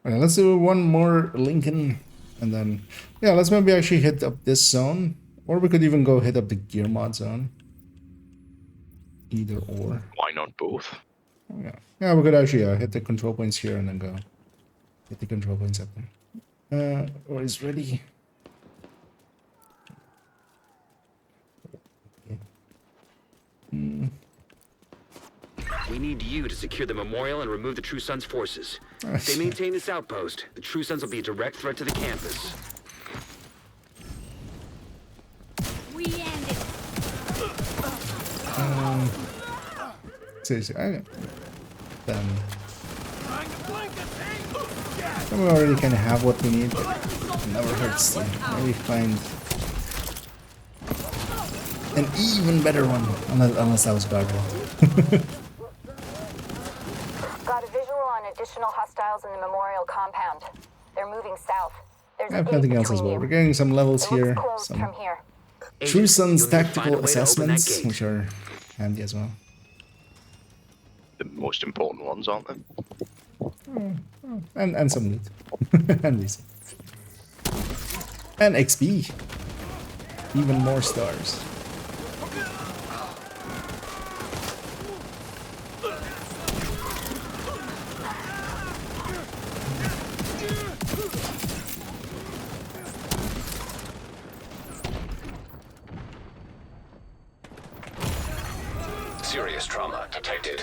All right, let's do one more Lincoln, and then yeah, let's maybe actually hit up this zone, or we could even go hit up the gear mod zone. Either or. Why not both? Oh, yeah, we could actually hit the control points here and then go hit the control points up there. Or is ready. We need you to secure the memorial and remove the True Sons' forces. If they maintain this outpost, the True Sons will be a direct threat to the campus. We end it. Seriously, then we already kind of have what we need. But it never hurts to maybe find an even better one, unless that was guardrail. Got a visual on additional hostiles in the memorial compound. They're moving south. There's I a have gate nothing else as between well. you. We're getting some levels It looks here, closed some from here. True Sons you'll need to find a tactical way to open that assessments, gate. which are handy as well. The most important ones, aren't they? And some loot. And reason. And XP. Even more stars. Serious trauma detected.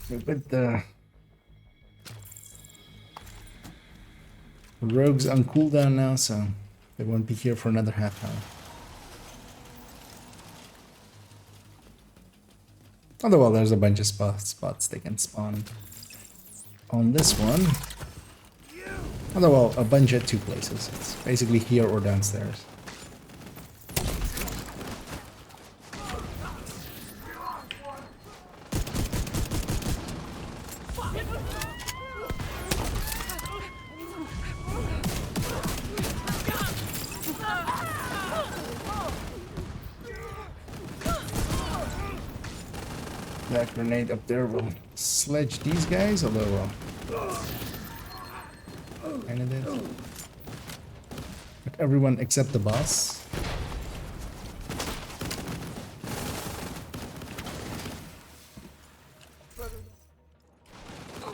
With the rogues on cooldown now, so they won't be here for another half hour. Although, well, there's a bunch of spots they can spawn on this one. Although, well, a bunch at 2 places. It's basically here or downstairs. That grenade up there will sledge these guys, although kind of did. But everyone except the boss.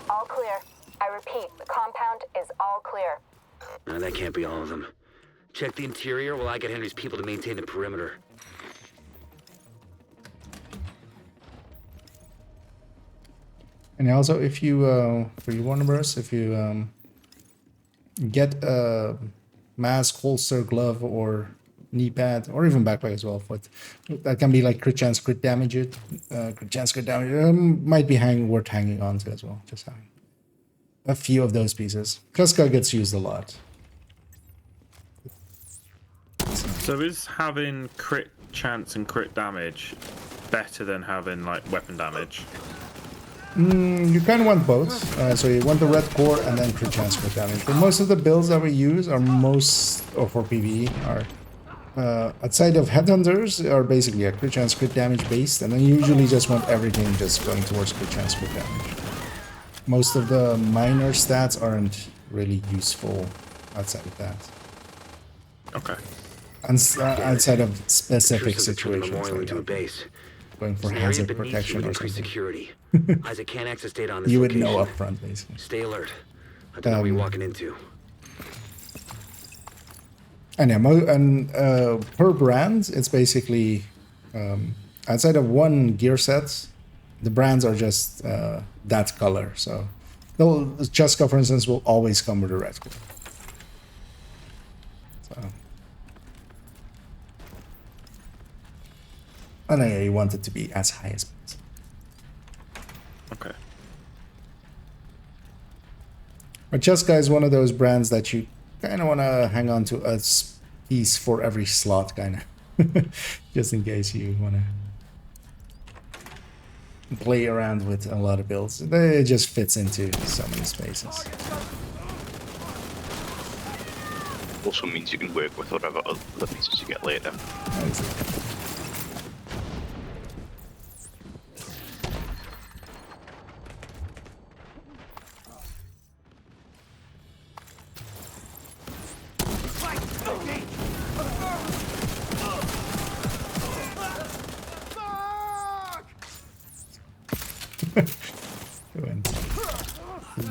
All clear. I repeat, the compound is all clear. No, that can't be all of them. Check the interior while I get Henry's people to maintain the perimeter. And also, if you, for you Warner Bros., if you get a mask, holster, glove, or knee pad, or even backpack as well, but that can be like crit chance, crit damage. Crit chance, crit damage might be worth hanging on to as well. Just having a few of those pieces. Kreska gets used a lot. So is having crit chance and crit damage better than having like weapon damage? You kind of want both. So you want the red core and then crit chance, crit damage. But most of the builds that we use are or for PvE are outside of headhunters are basically a crit chance, crit damage based, and then you usually just want everything just going towards crit chance, crit damage. Most of the minor stats aren't really useful outside of that. Okay. And outside of specific Intrusives have turned the situations, memorial like into a base. going for There's an area hazard beneath you protection with or increased something. security. Isaac can't access data on this You would location. know up front, basically. Stay alert. I don't know what you're walking into. And yeah, per brand, it's basically outside of one gear set, the brands are just that color. So, Cheska, for instance, will always come with a red core. So, and yeah, you want it to be as high as possible. Okay. But Cheska is one of those brands that you kind of want to hang on to a piece for every slot, kind of, just in case you want to play around with a lot of builds. It just fits into so many spaces. Also means you can work with whatever other pieces you get later.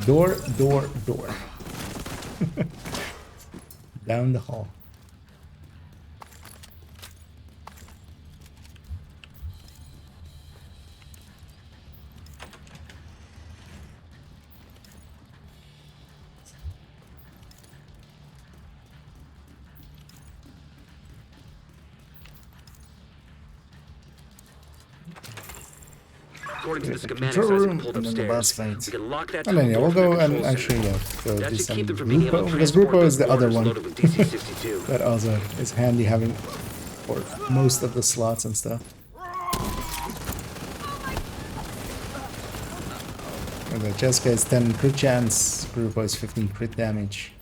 Door. Down the hall. According to the schematics Control Isaac room pulled and then the boss upstairs, fight. we can lock that And then yeah, tunnel we'll door go from the and control actually center. go That do should some keep them from being able Grupo, to because transport Grupo is those the other mortars one loaded with DC-62. that also is handy having for most of the slots and stuff. And the Cheska is 10 crit chance, Grupo is 15 crit damage.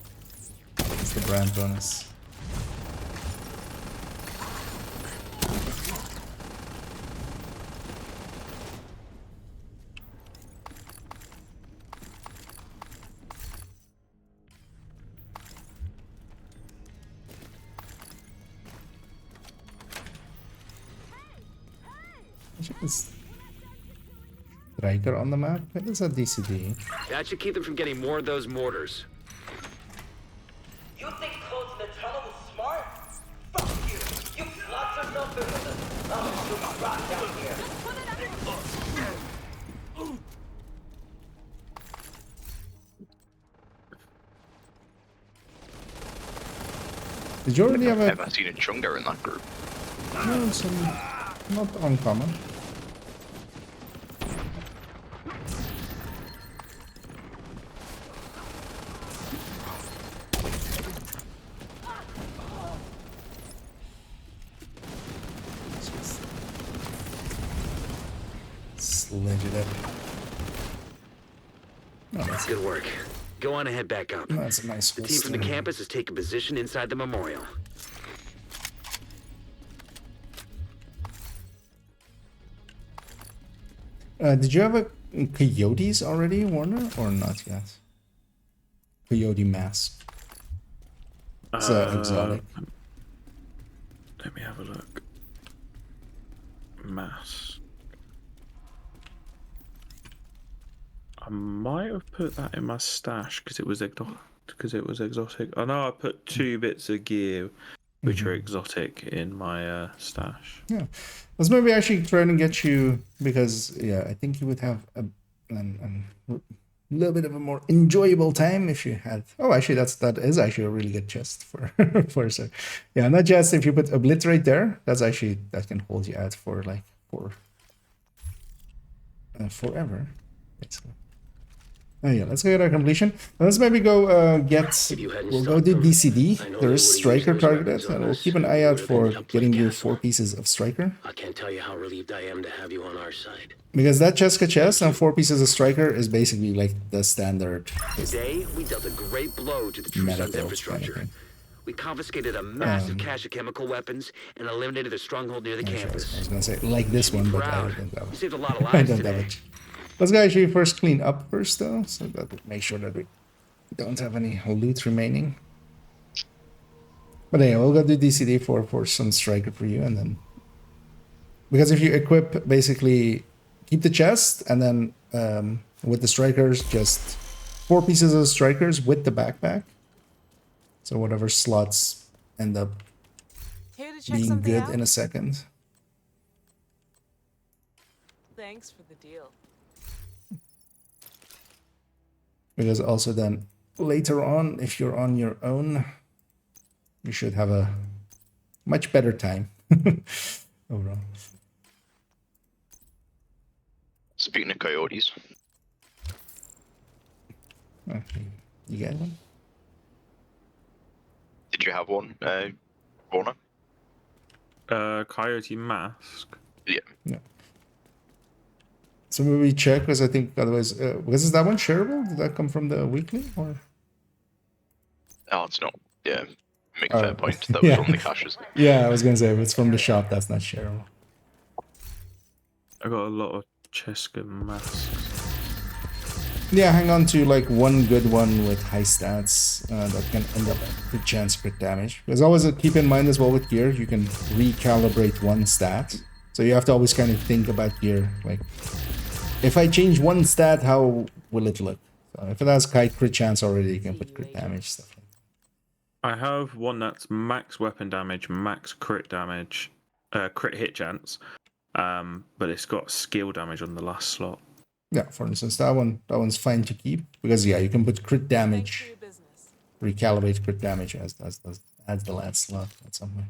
That's the brand bonus. Striker on the map? It is a DCD. That should keep them from getting more of those mortars. You think closing the tunnel was smart? Fuck you! You locked yourself in with us. I'm gonna shoot my rock down here. Did you already have a... I've never seen a Chunga in that group. No, some... not uncommon. Sledge it up. Oh, that's Good work. Go on and head back up. That's a nice The team from the holster. campus has taken position inside the memorial. Did you have a coyotes already, Warner, or not yet? Coyote mask. It's exotic. Let me have a look. Mass. I might have put that in my stash because it was exotic. I know I put 2 bits of gear which are exotic in my stash. Yeah, let's maybe actually try and get you, because yeah, I think you would have a little bit of a more enjoyable time if you had. Oh, actually, that is actually a really good chest for for so. Yeah, not just if you put obliterate there. That can hold you out for like forever, basically. Oh yeah, let's get our completion. Let's maybe go we'll go do DCD. There is striker targeted, and we'll keep an eye out for getting you 4 pieces of striker. I can't tell you how relieved I am to have you on our side. Because that Cheska chest and 4 pieces of striker is basically like the standard. Today, we dealt a great blow to the True Sun's infrastructure. We confiscated a massive cache of chemical weapons and eliminated a stronghold near the campus. I was gonna say like this one, but I don't have We saved a lot of I lives don't have today. it. Let's go actually first clean up first though, so that we make sure that we don't have any loot remaining. But anyway, we'll go do DCD for some striker for you, and then because if you equip, basically keep the chest, and then with the strikers, just 4 pieces of strikers with the backpack. So whatever slots end up being good in a second. Thanks for the deal. Because also then later on, if you're on your own, you should have a much better time overall. Speaking of coyotes. Okay, you get one? Did you have one, Warner? Coyote mask. Yeah. Yeah. So maybe check, because I think otherwise, because is that one shareable? Did that come from the weekly or? Oh, it's not. Yeah. Make a fair point. That was from the caches. Yeah, I was gonna say if it's from the shop, that's not shareable. I got a lot of Cheska masks. Yeah, hang on to like one good one with high stats that can end up with chance crit damage. Because always keep in mind as well with gear, you can recalibrate one stat. So you have to always kind of think about gear. Like, if I change one stat, how will it look? So if it has crit chance already, you can put crit damage stuff. I have one that's max weapon damage, max crit damage, crit hit chance, but it's got skill damage on the last slot. Yeah, for instance, that one's fine to keep because yeah, you can put crit damage, recalibrate crit damage as the last slot at some point.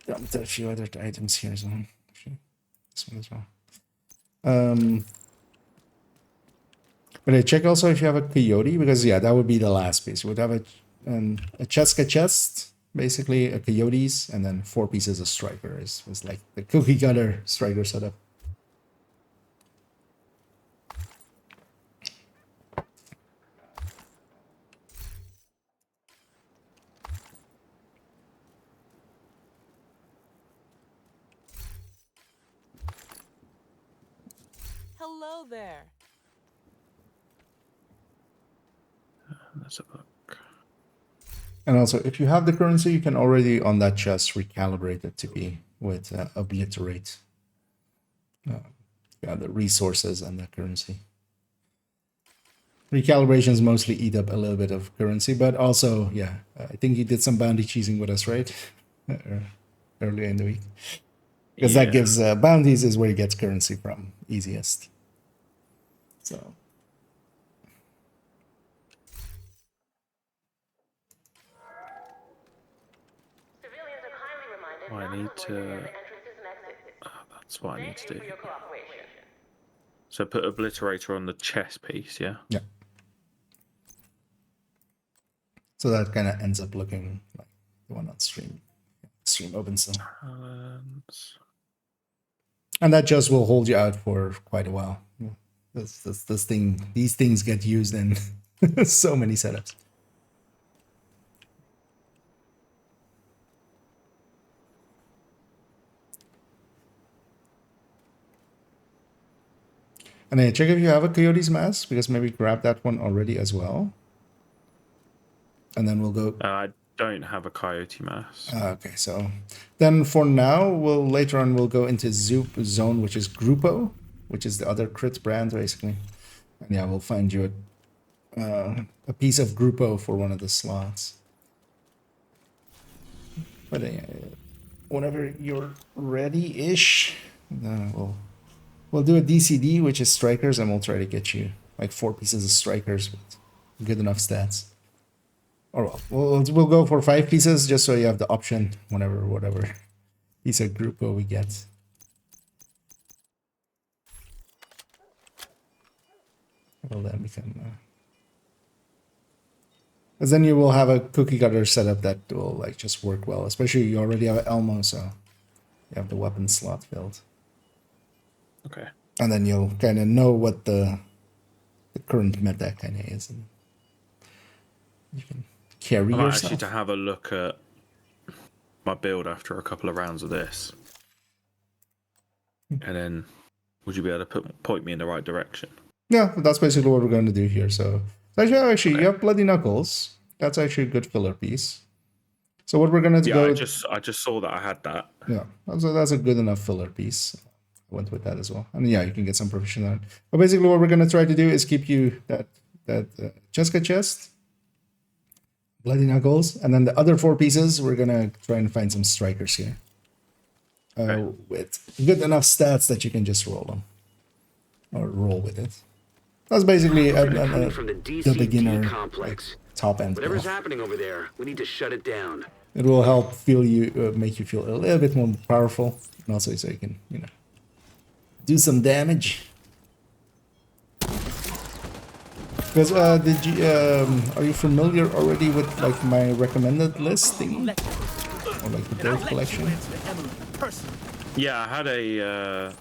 Dumped a few other items here as well. Actually, this one as well. But I check also if you have a coyote, because yeah, that would be the last piece. You would have a Cheska chest, basically a coyotes, and then 4 pieces of striker is like the cookie cutter striker setup. Hello there. Let's have a look. And also, if you have the currency, you can already on that chest recalibrate it to be with obliterate. Yeah, the resources and the currency. Recalibrations mostly eat up a little bit of currency, but also, yeah, I think you did some bounty cheesing with us, right? Earlier in the week. Because that gives bounties is where you get currency from easiest. So. I need to. That's what I need to do. So put obliterator on the chess piece, yeah. Yeah. So that kind of ends up looking like the one on stream. Stream open still. And that just will hold you out for quite a while. These things get used in so many setups. And then check if you have a Coyote's mask, because maybe grab that one already as well. And then we'll go. I don't have a Coyote mask. Okay, so then for now, later on we'll go into Zoop Zone, which is Grupo, which is the other crit brand basically. And yeah, we'll find you a piece of Grupo for one of the slots. But whenever you're ready-ish, we'll do a DCD, which is strikers, and we'll try to get you like 4 pieces of strikers with good enough stats. Or we'll go for 5 pieces just so you have the option whatever piece of Grupo we get. Well, then we can... Because then you will have a cookie cutter setup that will like just work well. Especially you already have Elmo, so you have the weapon slot filled. Okay. And then you'll kind of know what the current meta kind of is. And you can carry I might yourself. actually to have a look at my build after a couple of rounds of this. And then would you be able to point me in the right direction? Yeah, that's basically what we're going to do here. So actually, you have Bloody Knuckles. That's actually a good filler piece. So what we're going to go... I just saw that I had that. Yeah, that's a good enough filler piece. I went with that as well. And yeah, you can get some proficiency on it. But basically what we're going to try to do is keep you that Cheska chest, Bloody Knuckles, and then the other 4 pieces, we're going to try and find some strikers here. With good enough stats that you can just roll them. Or roll with it. That's basically from the the beginner complex. Like, top end. Whatever's happening over there, we need to shut it down. It will help make you feel a little bit more powerful, and also so you can, do some damage. Because are you familiar already with like my recommended list thing, or like the build collection? Yeah, I had a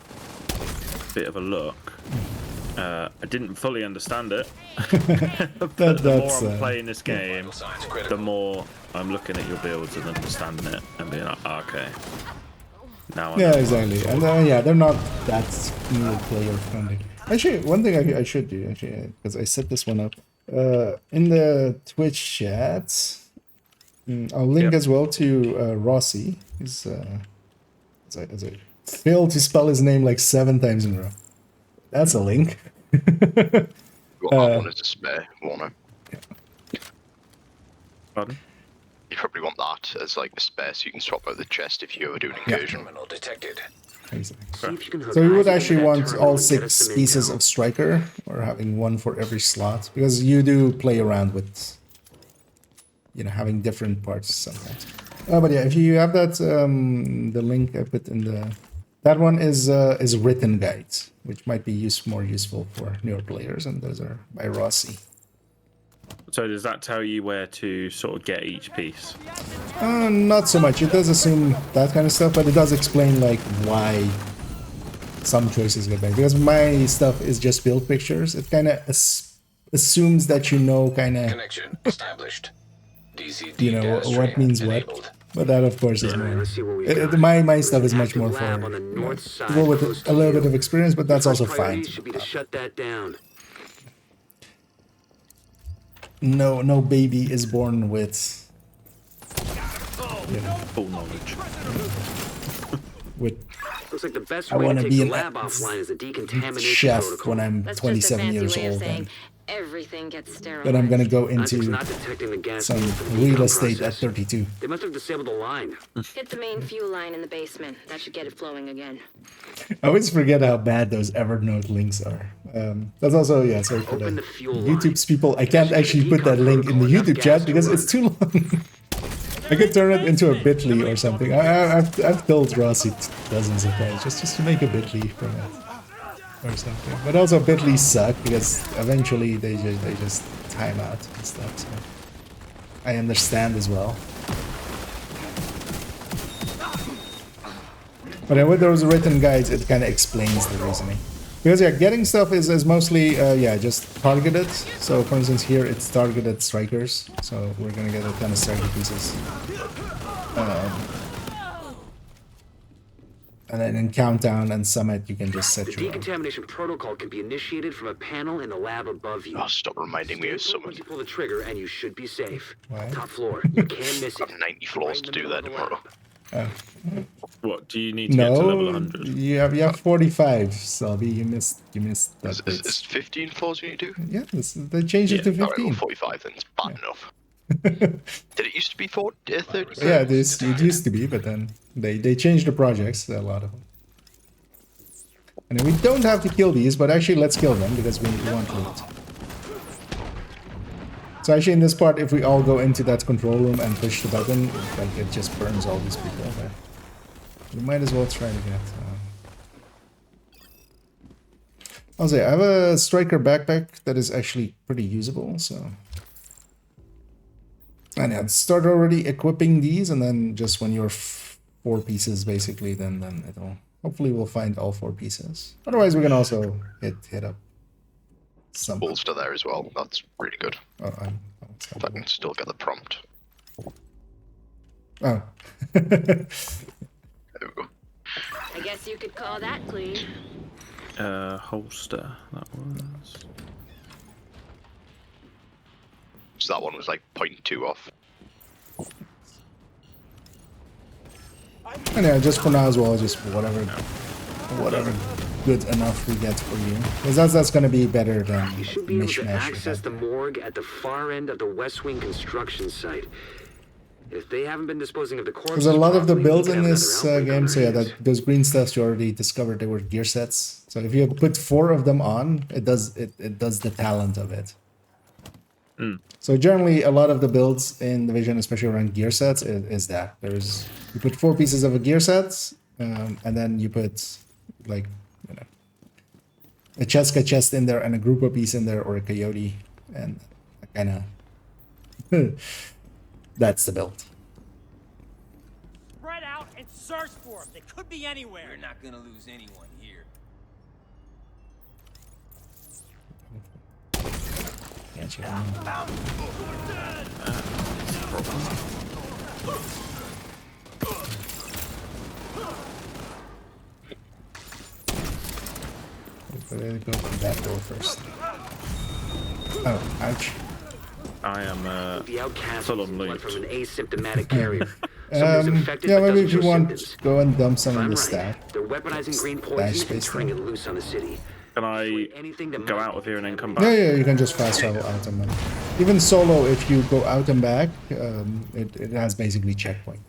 bit of a look. I didn't fully understand it. But the more I'm playing this game, the more I'm looking at your builds and understanding it and being like, okay. Now I know. Exactly. And they're not that new player friendly. Actually, one thing I should do, because I set this one up in the Twitch chat. I'll link as well to Rossi. He's as I failed to spell his name like 7 times in a row. That's a link. One is a spare, Warner. Pardon? You probably want that as like the spare, so you can swap out the chest if you ever do an incursion. Terminal detected. Exactly. So you would actually want all 6 pieces of striker, or having 1 for every slot, because you do play around with, having different parts sometimes. But yeah, if you have that, the link I put in the, that one is written guides, which might be more useful for newer players, and those are by Rossi. So does that tell you where to sort of get each piece? Not so much. It does assume that kind of stuff, but it does explain like why some choices get made. Because my stuff is just build pictures. It kind of assumes that kind of connection established. DCD what means enabled. what. But that, of course, is more. My stuff is much more for people with a little bit of experience, but that's also fine. Should be to shut that down. No baby is born with full knowledge. With Looks like the best I way want to to take be the an lab offline is a decontamination chef protocol. when I'm That's 27 just a years fancy way of old. saying And everything gets sterilized. but I'm gonna go It's into not detecting the gas some needed for the real decom estate at process. 32. They must have disabled the line. Hit the main fuel line in the basement. That should get it flowing again. I always forget how bad those Evernote links are. That's also, sorry for the YouTube's people. I can't actually put that link in the YouTube chat because it's too long. I could turn it into a bit.ly or something. I've told Rossi dozens of times just to make a bit.ly from it or something. But also bit.ly suck because eventually they just time out and stuff. So I understand as well. But then with those written guides, it kind of explains the reasoning. Because getting stuff is mostly just targeted. So for instance here it's targeted strikers. So we're gonna get a ton of striker pieces. And then in Countdown and Summit you can just set The your own. decontamination protocol can be initiated from a panel in the lab above you. Oh, stop reminding me of something. Once you pull the trigger and you should be safe. Why? Top floor. You can't miss it. I've 90 floors to do that tomorrow. What do you need to get to level No, 100? you have 45, Selby. You missed that bit. Is 15 floors you need to do? Yeah, they changed it to Alright, 15. well, 45 then, it's bad enough. Did it used to be 30? Yeah, it used to be, but then they changed the projects, a lot of them. And we don't have to kill these, but actually let's kill them because we want loot. So actually in this part, if we all go into that control room and push the button, like it just burns all these people there. You might as well try to get. I'll say I have a striker backpack that is actually pretty usable, so. And yeah, start already equipping these, and then just when you're 4 pieces, basically, then it'll hopefully we'll find all 4 pieces. Otherwise, we can also hit up some bolster there as well. That's really good. Oh, I can still get the prompt. Oh. There we go. I guess you could call that clean. Holster, that was. So that one was like 0.2 off. And yeah, just for now as well, just whatever good enough we get for you, because that's gonna be better than You should be able to mishmash. access the morgue at the far end of the West Wing construction site. If they haven't been disposing of the corpses, There's a lot of the properly, builds we in could have this another outbreak game, on so our yeah, hands. those green stuffs you already discovered they were gear sets. So if you put 4 of them on, it does the talent of it. So generally, a lot of the builds in Division, especially around gear sets, is that you put 4 pieces of a gear set, and then you put like a chest in there and a group of piece in there, or a coyote, and kind of that's the build. Spread out and search for them. They could be anywhere. We're not gonna lose anyone here. Can't you? We'll go for that door first. Oh, ouch. I am The outcast full was on blood loot. from an asymptomatic carrier. Someone who's infected Yeah, but maybe doesn't if you show want, symptoms. go and dump some If in I'm the right, stack. they're weaponizing green Stash poison and space turning there. it loose on the city. Can I Anything to go melt out of here and then come Yeah, back? yeah, you can just fast travel out and back. Even solo, if you go out and back, it has basically checkpoint.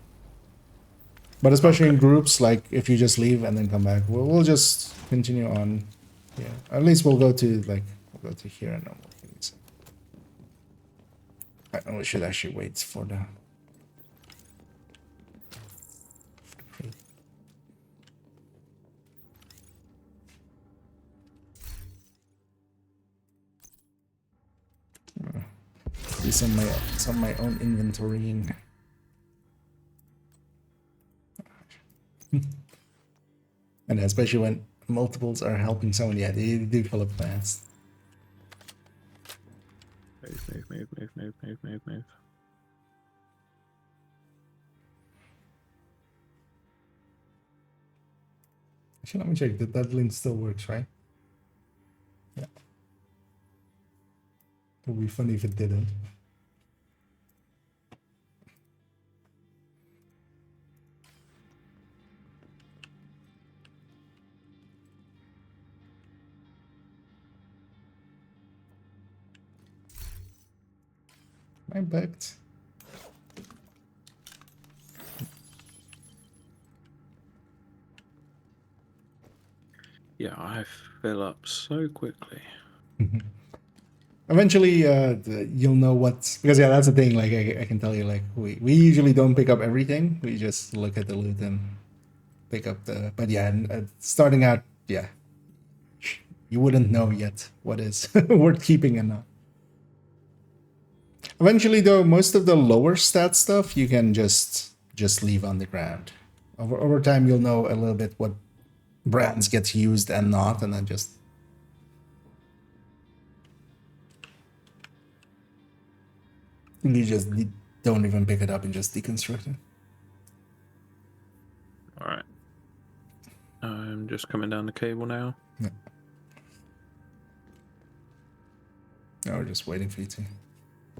But especially in groups, like if you just leave and then come back, we'll just continue on. Yeah, at least we'll go to here and then we'll finish. I know we should actually wait for the. Do some of my own inventorying. And especially when multiples are helping someone, yeah, they do fill up fast. Move. Actually, let me check that link still works, right? Yeah. It would be funny if it didn't. Am I backed? Yeah, I fill up so quickly. Eventually, you'll know what's, because yeah, that's the thing. Like I can tell you, like we usually don't pick up everything. We just look at the loot and pick up the. But yeah, starting out, yeah, you wouldn't know yet what is worth keeping and not. Eventually, though, most of the lower stat stuff you can just leave on the ground. Over time, you'll know a little bit what brands gets used and not, and then just. You just don't even pick it up and just deconstruct it. All right. I'm just coming down the cable now. Yeah. No, we're just waiting for you to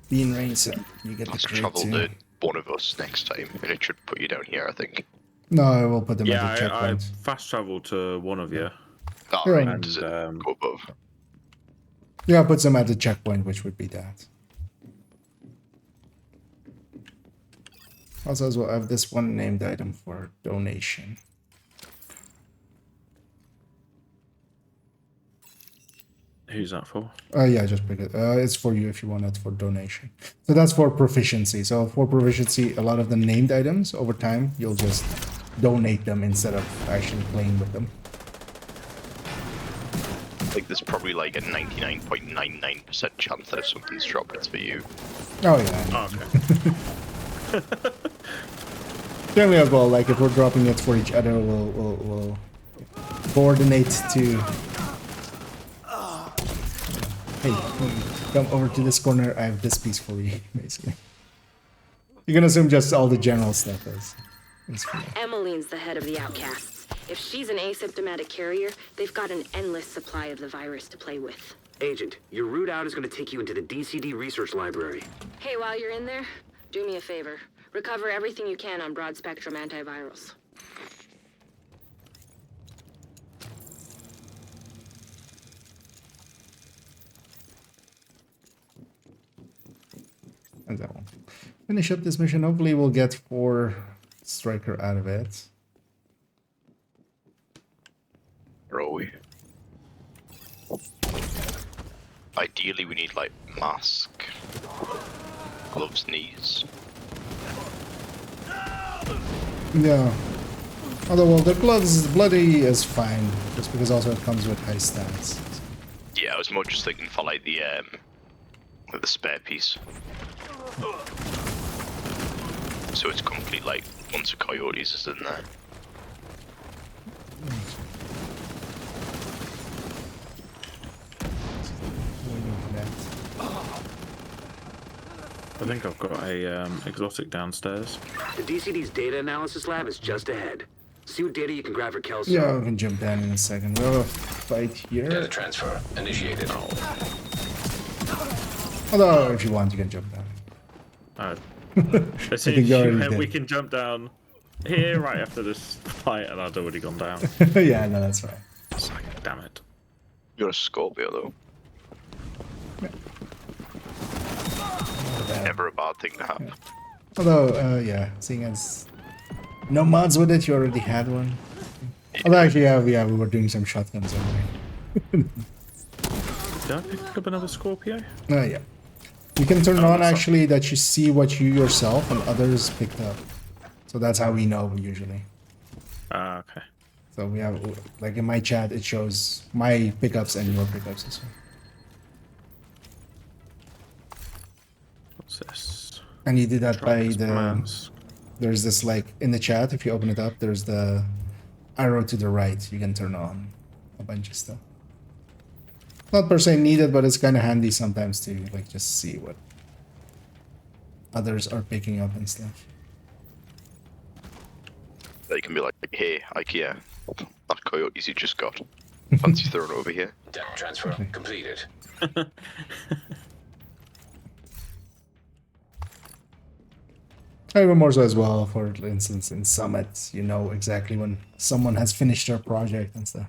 be in range, so you get Let's the crate travel too. to one of us next time, and it should put you down here, I think. No, I will put them Yeah, at the I checkpoint. fast traveled to one of you. Oh, Yeah. right. And, Does it go above? Yeah, I'll put them at the checkpoint, which would be that. Also, as well, I have this one named item for donation. Who's that for? Yeah, just pick it. It's for you if you want it for donation. So that's for proficiency. So for proficiency, a lot of the named items over time, you'll just donate them instead of actually playing with them. Like there's probably like a 99.99% chance that if something's dropped, it's for you. Oh yeah. Oh, okay. Generally as well, like if we're dropping it for each other, we'll coordinate to. Hey, come over to this corner. I have this piece for you, basically. You can assume just all the general stuff is for you. Emmeline's the head of the outcasts. If she's an asymptomatic carrier, they've got an endless supply of the virus to play with. Agent, your route out is going to take you into the DCD research library. Hey, while you're in there, do me a favor. Recover everything you can on broad-spectrum antivirals. And that one. Finish up this mission. Hopefully we'll get 4 striker out of it. Where are we? Ideally, we need like mask, gloves, knees. Yeah. Although, well, the gloves bloody is fine, just because also it comes with high stats. Yeah, I was more just thinking for like the spare piece. So it's complete like once a coyotes is in there. I think I've got a exotic downstairs. The DCD's data analysis lab is just ahead. See what data you can grab for Kelso. Yeah, we can jump down in a second. We have a fight here. Data transfer initiated. Although, if you want, you can jump down. As soon as we can jump down here right after this fight, and I'd already gone down. Yeah, no, that's right. It's like, damn it. You're a Scorpio though. Never a bad thing to have. Yeah. Although, yeah, seeing as no mods with it, you already had one. Although actually, yeah, we were doing some shotguns anyway. Did I pick up another Scorpio? Yeah. You can turn on actually that you see what you yourself and others picked up. So that's how we know usually. Okay. So we have, like in my chat, it shows my pickups and your pickups as well. What's this? And you do that by the... Mask. There's this like, in the chat, if you open it up, there's the arrow to the right. You can turn on a bunch of stuff. Not per se needed, but it's kind of handy sometimes to like just see what others are picking up and stuff. They can be like, hey, IKEA, that coyotes you just got. Fancy throwing over here. Data transfer completed. Even more so as well, for instance, in Summit, you know exactly when someone has finished their project and stuff.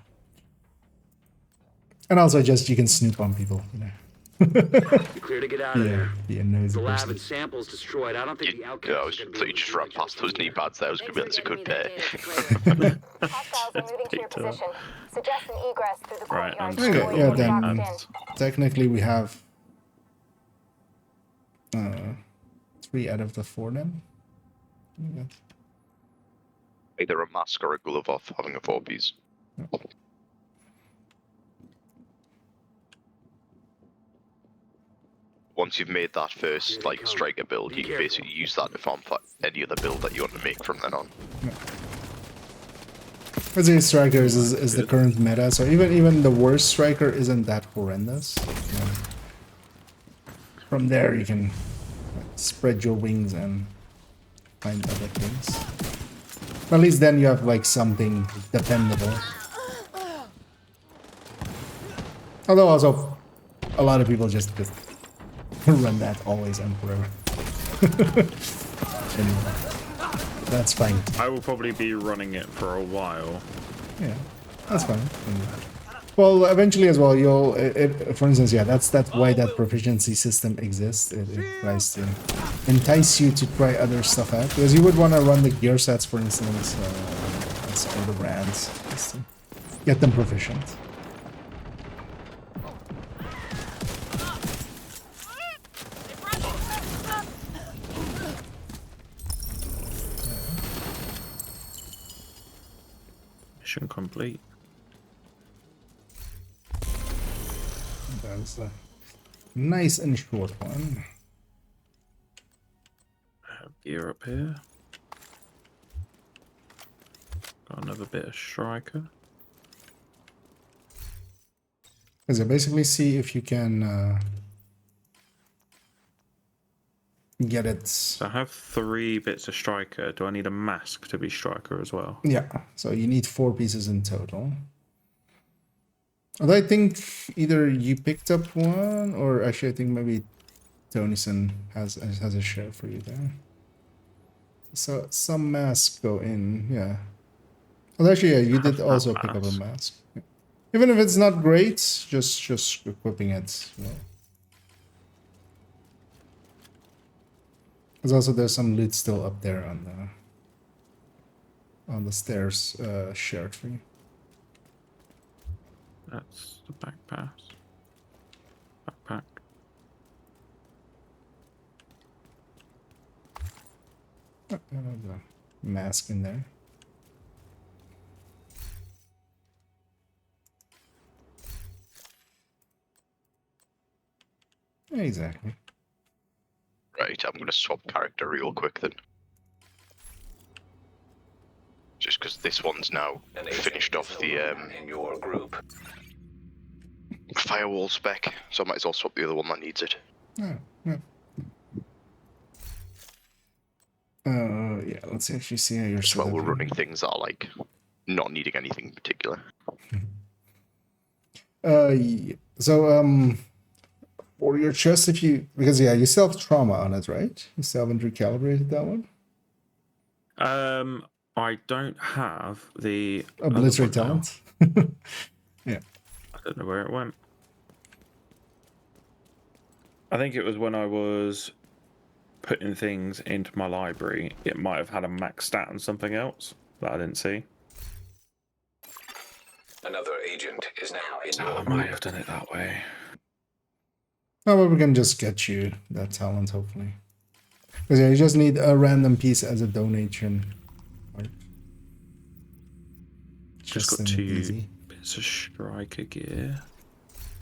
And also just you can snoop on people, you know. You're clear to get out of there. Yeah, no, The lab and samples destroyed. I don't think the outcasts Yeah, I was so you just ran past those knee pads there. I was gonna be that's a good pair. Hostiles are moving to your position. Suggest an egress through the Right, courtyard. I'm Okay, yeah, then Locked in. technically we have 3 out of the 4 then. Yeah. Either a mask or a glove off having a 4-piece. Once you've made that first like striker build, you can basically use that to farm for any other build that you want to make from then on. I'd say strikers is the current meta, so even the worst striker isn't that horrendous. Yeah. From there you can spread your wings and find other things. At least then you have like something dependable. Although also a lot of people just run that always and forever. Anyway, that's fine. I will probably be running it for a while. Yeah, that's fine. Well, eventually as well, you'll. For instance, yeah, that's why that proficiency system exists. It tries to entice you to try other stuff out, because you would want to run the gear sets, for instance, as all the brands, just to get them proficient. Mission complete. That's a nice and short one. Have gear up here. Got another bit of striker. Because basically see if you can get it. So I have 3 bits of striker. Do I need a mask to be striker as well? Yeah, so you need 4 pieces in total. Although I think either you picked up one, or actually I think maybe Tonyson has a share for you there. So some masks go in, yeah. Well, actually, yeah, you did also pick up a mask. Yeah. Even if it's not great, just equipping it. You know. Because also there's some loot still up there on the stairs, shared for you. That's the back pass. Backpack. Oh, the mask in there. Exactly. Right, I'm going to swap character real quick then. Just because this one's now finished off the in your group. firewall spec, so I might as well swap the other one that needs it. Oh, yeah. Yeah, let's actually see how you're Just set while up we're here. running things that are like not needing anything in particular. Yeah. So, for your chest, if you, because yeah, you still have trauma on it, right? You still haven't recalibrated that one? I don't have the Obliterate other one talent. Yeah. I don't know where it went. I think it was when I was putting things into my library. It might have had a max stat on something else that I didn't see. Another agent is now in I your might group. have done it that way. Oh, but we can just get you that talent, hopefully. Because yeah, you just need a random piece as a donation. Right? Just got an 2 bits of striker gear.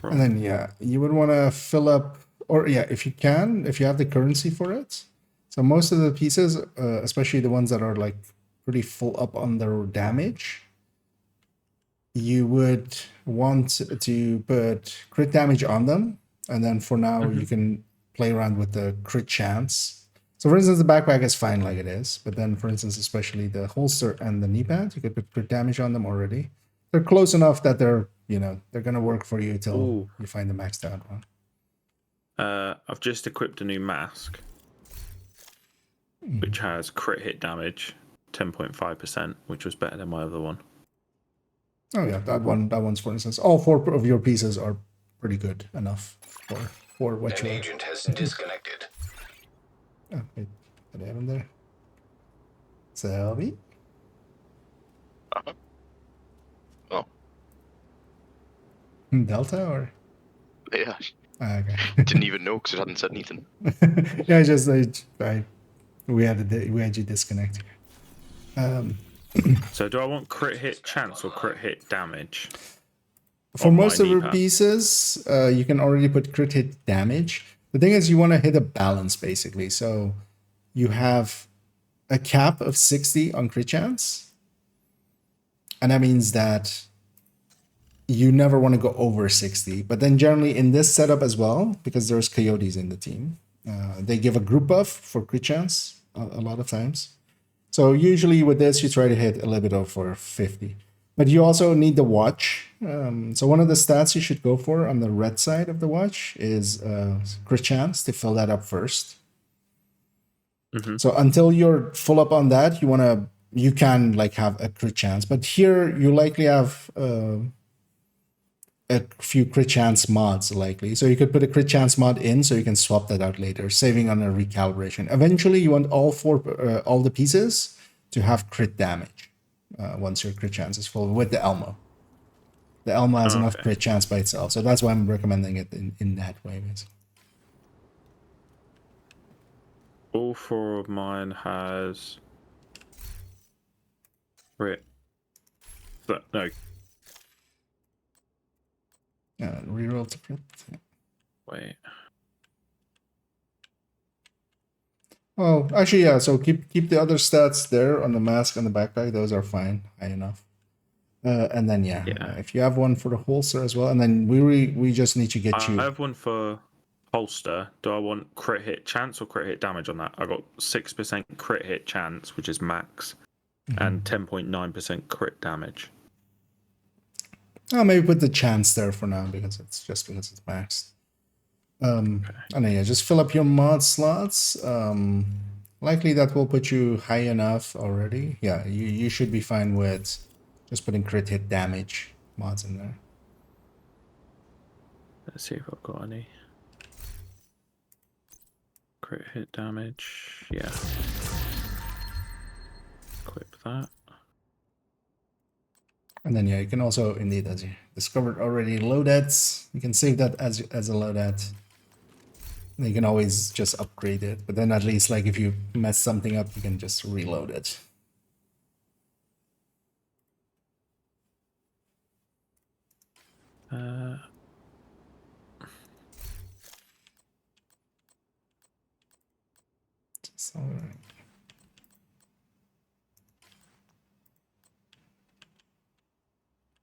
And then, yeah, you would want to fill up, or yeah, if you can, if you have the currency for it. So most of the pieces, especially the ones that are like pretty full up on their damage, you would want to put crit damage on them. And then for now, you can play around with the crit chance. So for instance, the backpack is fine like it is. But then, for instance, especially the holster and the knee pad, you could put crit damage on them already. They're close enough that they're, you know, they're going to work for you till you find the maxed out one. I've just equipped a new mask, which has crit hit damage, 10.5%, which was better than my other one. Oh yeah, that one's for instance. All 4 of your pieces are pretty good enough for what An you agent has disconnected. Oh, wait, did I have him there? Selby? Oh. Delta or? Yeah. Okay. Didn't even know because it hadn't said anything. Yeah, just we had you disconnect. So do I want crit hit chance or crit hit damage? For most of your pieces, you can already put crit hit damage. The thing is, you want to hit a balance basically. So you have a cap of 60 on crit chance, and that means that you never want to go over 60. But then generally in this setup as well, because there's coyotes in the team, they give a group buff for crit chance a lot of times. So usually with this, you try to hit a little bit over 50. But you also need the watch. So one of the stats you should go for on the red side of the watch is crit chance to fill that up first. So until you're full up on that, you can like have a crit chance. But here you likely have a few crit chance mods likely. So you could put a crit chance mod in so you can swap that out later, saving on a recalibration. Eventually you want all the pieces to have crit damage once your crit chance is full with the Elmo. The Elmo has enough crit chance by itself. So that's why I'm recommending it in that way. Basically. All 4 of mine has crit But no. Reroll to crit. Wait. Oh, actually, yeah. So keep the other stats there on the mask and the backpack. Those are fine, high enough. And then if you have one for the holster as well, and then we just need to get you. I have one for holster. Do I want crit hit chance or crit hit damage on that? I got 6% crit hit chance, which is max, and 10.9% crit damage. Oh, maybe put the chance there for now because it's maxed. And then just fill up your mod slots. Likely that will put you high enough already. Yeah, you should be fine with just putting crit hit damage mods in there. Let's see if I've got any. Crit hit damage, yeah. Equip that. And then you can also indeed, as you discovered already, loadettes. You can save that as a loadet. You can always just upgrade it, but then at least like if you mess something up, you can just reload it. All right.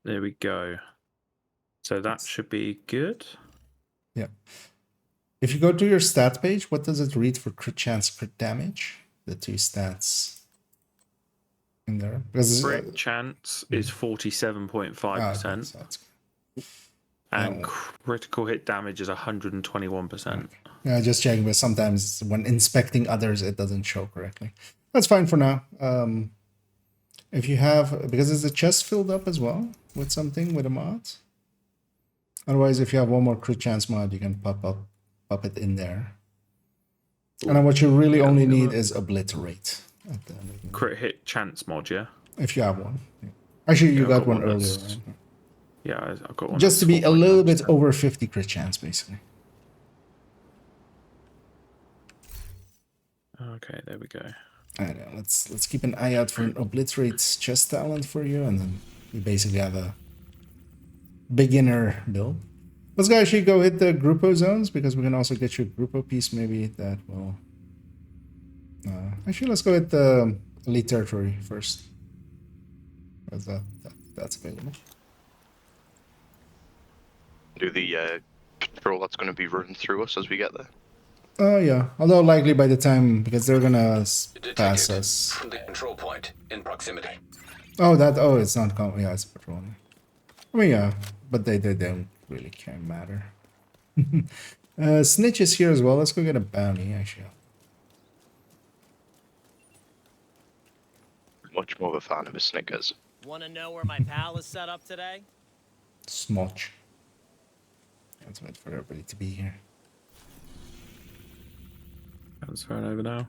There we go. So that should be good. Yeah. If you go to your stat page, what does it read for crit chance, crit damage? The two stats in there. Because crit chance is 47.5%. And critical hit damage is 121%. Okay. Yeah, just checking, but sometimes when inspecting others, it doesn't show correctly. That's fine for now. If you have, because is the chest filled up as well with something with a mod? Otherwise, if you have one more crit chance mod, you can pop it in there. And then what you really only need is obliterate. At the end of the crit hit chance mod, yeah. If you have one. Yeah. Actually, you got one earlier, right? Yeah, I got one. Just to be a little bit over 50 crit chance, basically. Okay, there we go. Alright, let's keep an eye out for an obliterate chest talent for you, and then you basically have a beginner build. Let's actually go hit the Grupo zones, because we can also get you a Grupo piece maybe that will... actually, let's go hit the Elite Territory first. Because that's available. Do the patrol that's going to be running through us as we get there. Oh yeah, although likely by the time, because they're gonna pass us. From the control point in proximity. Oh, it's not. Yeah, it's patrolling. I mean, yeah, but they don't really care matter. Snitch is here as well. Let's go get a bounty, actually. Much more of a fan of a Snickers. Want to know where my pal is set up today? Smotch. Let's wait for everybody to be here. Transferring over now.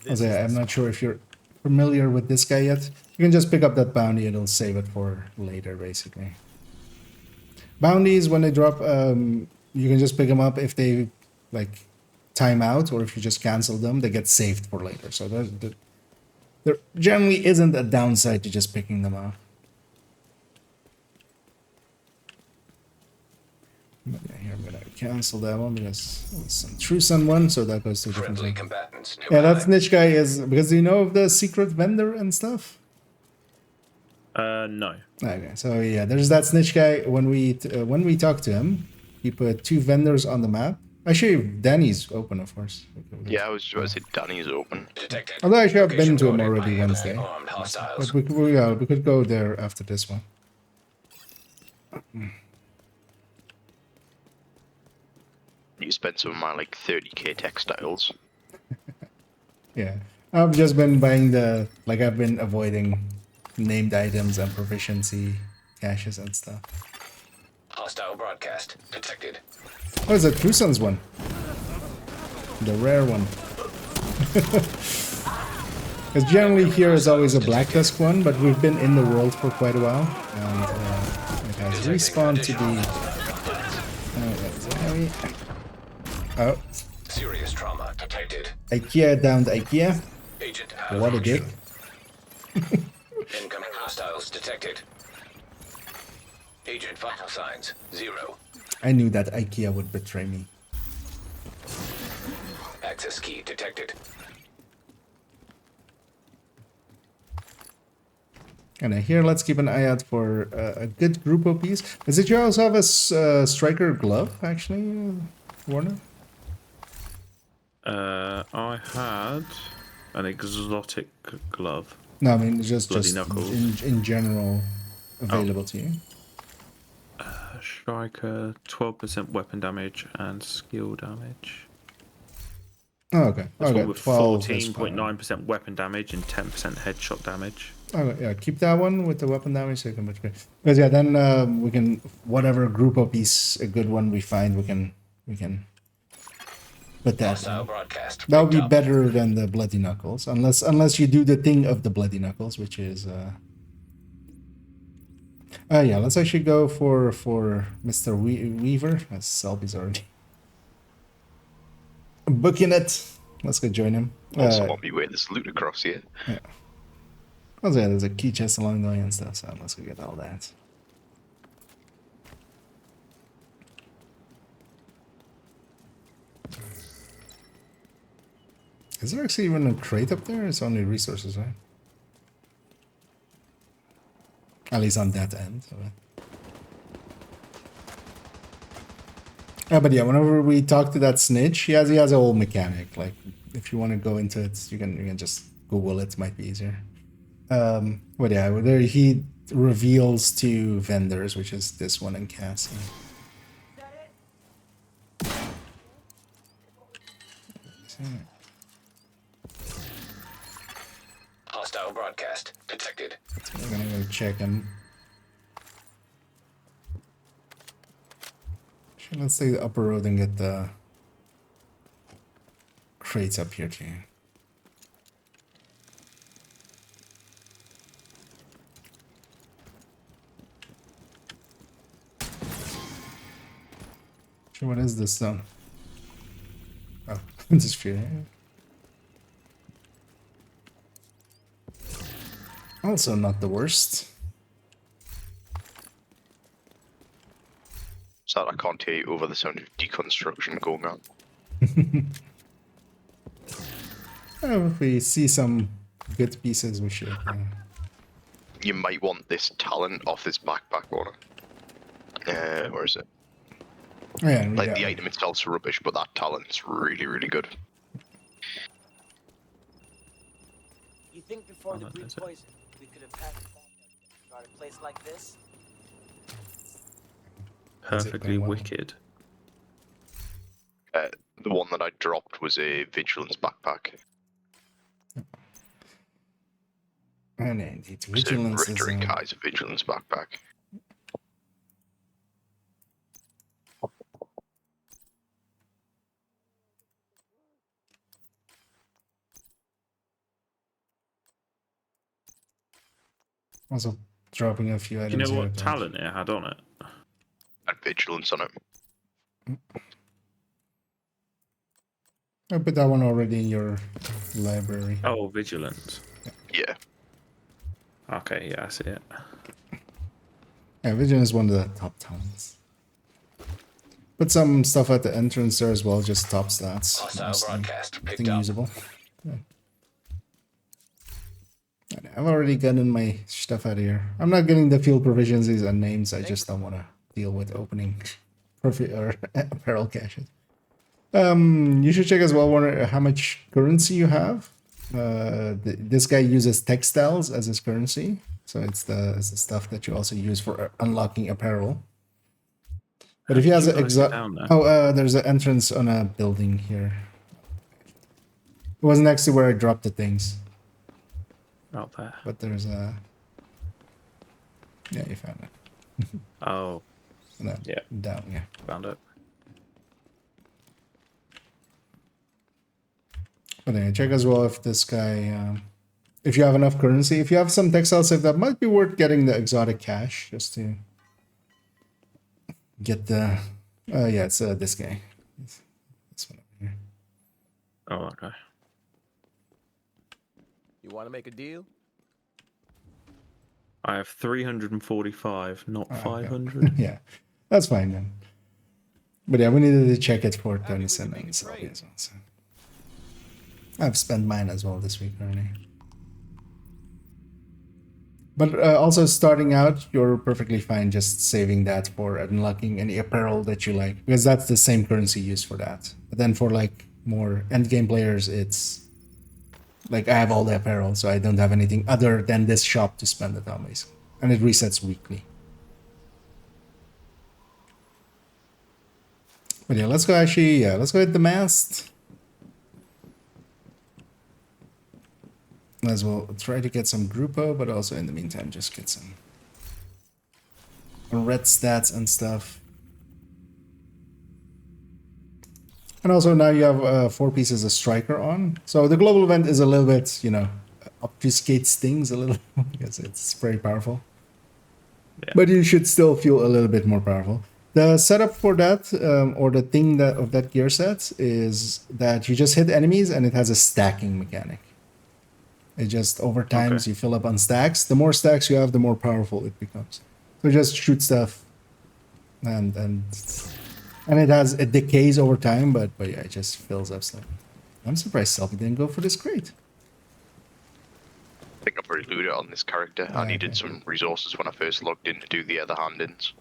I'm not sure if you're familiar with this guy yet. You can just pick up that bounty, it'll save it for later, basically. Bounties, when they drop, you can just pick them up if they, like, time out, or if you just cancel them, they get saved for later. So there generally isn't a downside to just picking them up. But yeah, here I'm gonna cancel that one because it's some Trusan one, so that goes to a different zone. Yeah, that snitch guy is because you know of the secret vendor and stuff. No. Okay, so yeah, there's that snitch guy. When we talk to him, he put 2 vendors on the map. Actually, Danny's open, of course. Yeah, I was about to say Danny's open. Although I should have been to him already Wednesday. But we could go there after this one. You spent some of my like 30k textiles. Yeah, I've just been buying I've been avoiding named items and proficiency caches and stuff. Hostile broadcast detected. Oh, it's a Trusan's one. The rare one. Because generally here is always a Black Tusk one, but we've been in the world for quite a while. And it has respawned to be... Oh. trauma detected. IKEA down to IKEA. Agent out of What a dick. function. Incoming hostiles detected. Agent vital signs 0. I knew that IKEA would betray me. Access key detected. And here, let's keep an eye out for a good group of bees. Did you also have a striker glove, actually, Warner? I had an exotic glove. No, I mean, just Knuckles. in general available to you. Striker, 12% weapon damage and skill damage. Oh, okay. This Okay, one with 12 is fine. 14.9% weapon damage and 10% headshot damage. Oh, yeah, keep that one with the weapon damage so you can betray. Because yeah, then we can, whatever group of bees, a good one we find, we can put that. Hostile broadcast. That would be picked up. better than the bloody knuckles, unless you do the thing of the bloody knuckles, which is yeah. Let's actually go for Mr. Weaver. As Selby's already booking it. Let's go join him. Also on me way this loot across here. Yeah. Oh yeah, there's a key chest along the way and stuff. So let's go get all that. Is there actually even a crate up there? It's only resources, right? At least on that end. So. But yeah, whenever we talk to that snitch, he has a whole mechanic. Like, if you want to go into it, you can just Google it. Might be easier. But yeah, there he reveals to vendors, which is this one and Cassie. Hostile broadcast detected. So we're gonna go check him. Actually, let's take the upper road and get the crates up here too. Sure, what is this though? Oh, this fear. Also not the worst. So I can't hear you over the sound of deconstruction going on. If we see some good pieces, we should. You might want this talent off this backpack order. Where is it? Oh, yeah, like the item itself's rubbish, but that talent's really, really good. You think before the breed poison, we could have packed it back up guard a place like this? Perfectly wicked. The one that I dropped was a vigilance backpack. And indeed, Vigilance vigilance Richter and is. Kai's a vigilance backpack. Also dropping a few Do items. you know here, what but- talent it had on it? And vigilance on it. I put that one already in your library. Oh, vigilance. Yeah. Okay, yeah, I see it. Yeah, vigilance is one of the top talents. Put some stuff at the entrance there as well, just top stats. Hostile mostly. broadcast picked Nothing up. usable. Yeah. I've already gotten my stuff out of here. I'm not getting the field provisions, these are names. I just don't want to deal with opening or apparel caches. You should check as well, Warner, how much currency you have. This guy uses textiles as his currency, so it's the stuff that you also use for unlocking apparel. But if he has an there's an entrance on a building here. It was next to where I dropped the things. Out there. But there's a. Yeah, you found it. Oh. No, yeah. Down, yeah. Found it. But anyway, check as well if this guy, if you have enough currency. If you have some textiles, if that might be worth getting the exotic cash just to get the. Yeah, it's this guy. This one over here. Oh, okay. You want to make a deal? I have 345, not Okay. 500. Yeah, that's fine then. But yeah, we needed to check it for Tennyson and Sylvia as well. So. I've spent mine as well this week already. But also starting out, you're perfectly fine just saving that for unlocking any apparel that you like, because that's the same currency used for that. But then for like more endgame players, it's like I have all the apparel, so I don't have anything other than this shop to spend it on, basically. And it resets weekly. But yeah, let's go let's go hit the mast. As well try to get some Grupo, but also in the meantime just get some red stats and stuff. And also now you have 4 pieces of Striker on. So the global event is a little bit, you know, obfuscates things a little because it's very powerful. Yeah. But you should still feel a little bit more powerful. The setup for that, or the thing that of that gear set, is that you just hit enemies and it has a stacking mechanic. It just over time you fill up on stacks. The more stacks you have, the more powerful it becomes. So just shoot stuff, and it decays over time, but yeah, it just fills up stuff. I'm surprised Selfie didn't go for this crate. I think I've already looted on this character. I needed some resources when I first logged in to do the other hand-ins.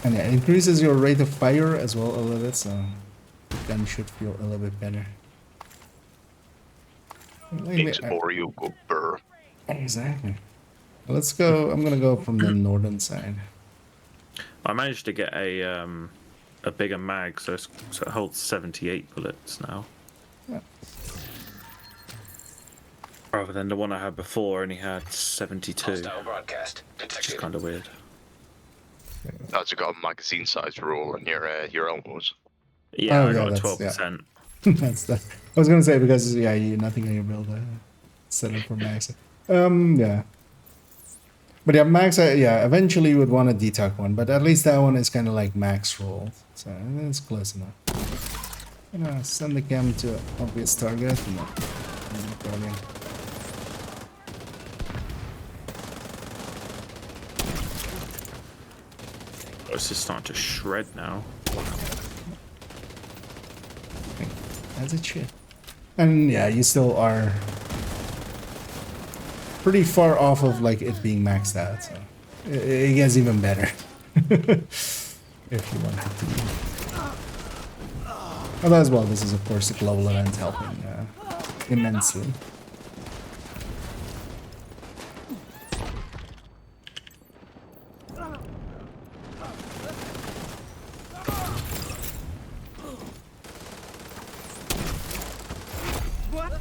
And yeah, it increases your rate of fire as well a little bit, so the gun should feel a little bit better. Makes Oreo go burr. Exactly. Let's go. I'm gonna go from the northern side. I managed to get a bigger mag, so it holds 78 bullets now. Yeah. Rather than the one I had before only had 72. Hostile broadcast detected. Which is kind of weird. That's got a magazine size rule on your elbows. Yeah, I got a 12%. Yeah. That's that. I was gonna say because nothing on your build set up for max. Yeah. But yeah, max. Eventually you would want a D-Tuck one, but at least that one is kind of like max roll, so it's close enough. Send the cam to an obvious target. No problem. It's just starting to shred now. As it should. And yeah, you still are pretty far off of like it being maxed out, so it gets even better. If you want it to be. Although as well, this is of course the global event helping immensely.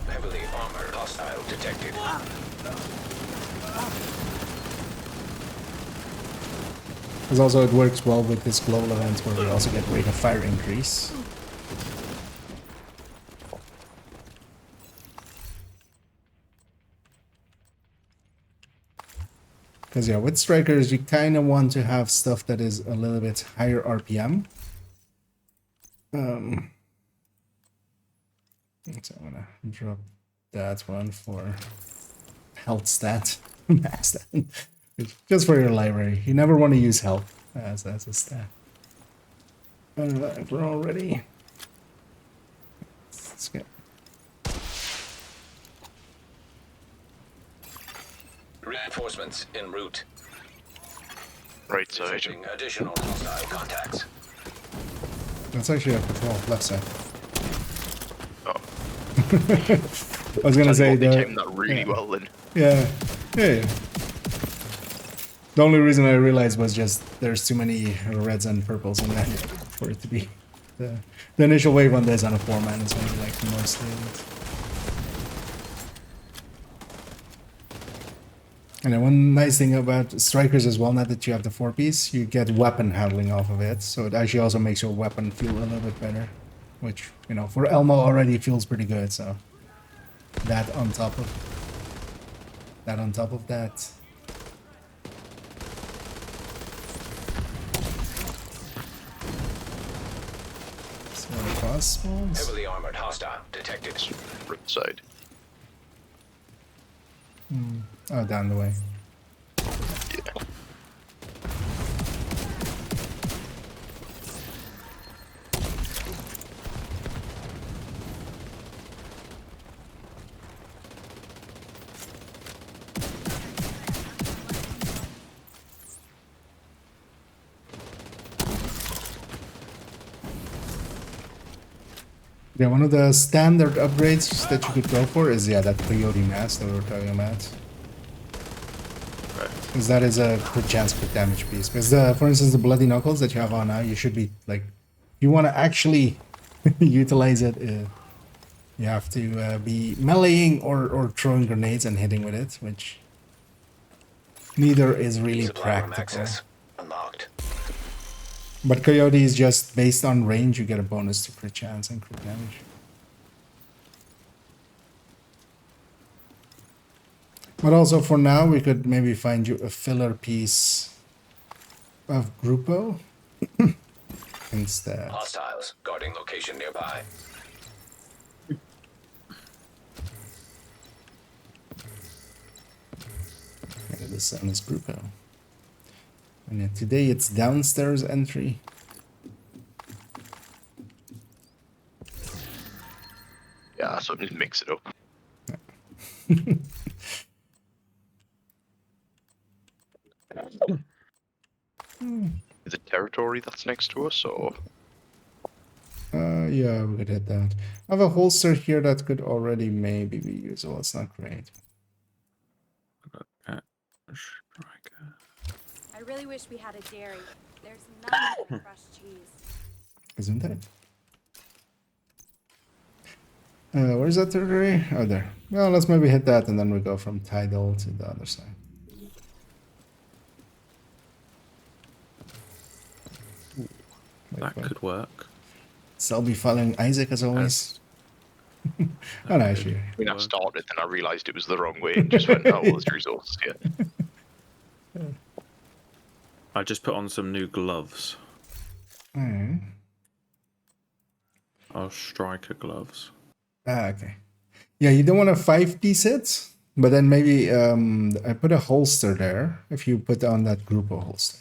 Heavily armored hostile detected. Because also it works well with this global event where we also get rate of fire increase. Because yeah, with strikers you kind of want to have stuff that is a little bit higher RPM. So I'm gonna drop that one for health stat, max stat, just for your library. You never want to use health as a stat. If we're all ready, let's get. Reinforcements en route. Right side. Detecting additional hostile contacts. That's actually a patrol left side. Oh. I was gonna say they timed that really well then. Yeah. The only reason I realized was just there's too many reds and purples in that for it to be the initial wave on this on a 4-man is only like the most stable. And then one nice thing about strikers as well, now that you have the 4-piece, you get weapon handling off of it, so it actually also makes your weapon feel a little bit better, which, you know, for Elmo already feels pretty good. So that on top of that. spawns? Heavily armored hostile detected. Right side. Oh, down the way. Yeah. Yeah, one of the standard upgrades that you could go for is, yeah, that Coyote mask that we were talking about. Because that is a crit chance crit damage piece. Because, for instance, the Bloody Knuckles that you have on now, you should be, like, if you want to actually utilize it, you have to be meleeing or throwing grenades and hitting with it, which neither is really Supply room practical. access unlocked. But Coyote is just based on range, you get a bonus to crit chance and crit damage. But also for now, we could maybe find you a filler piece of Grupo instead. Hostiles guarding location nearby. Okay, the sun is Grupo. And yeah, today it's downstairs entry. Yeah, so just mix it up. Is it territory that's next to us, or? Yeah, we could hit that. I have a holster here that could already maybe be usable. It's not great. I really wish we had a dairy. There's nothing but crushed cheese. Isn't it? Where's that territory? Oh, there. Well, let's maybe hit that and then we go from Tidal to the other side. That could work. So I'll be following Isaac as always. Oh, no, actually. When I started, then I realised it was the wrong way and just went, oh, well, there's results here. I just put on some new gloves. Alright. Oh, striker gloves. Ah, okay. Yeah, you don't want a 5-piece hit, but then maybe I put a holster there if you put on that Grupo holster.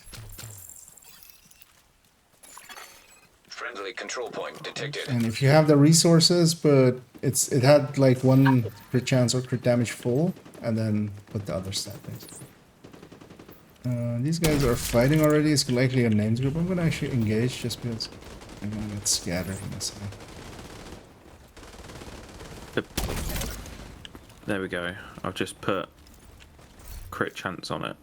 Friendly control point detected. And if you have the resources, but it had like one crit chance or crit damage full, and then put the other stat things. These guys are fighting already. It's likely a names group. I'm gonna actually engage just because I'm gonna get scattered in this side. There we go. I've just put crit chance on it.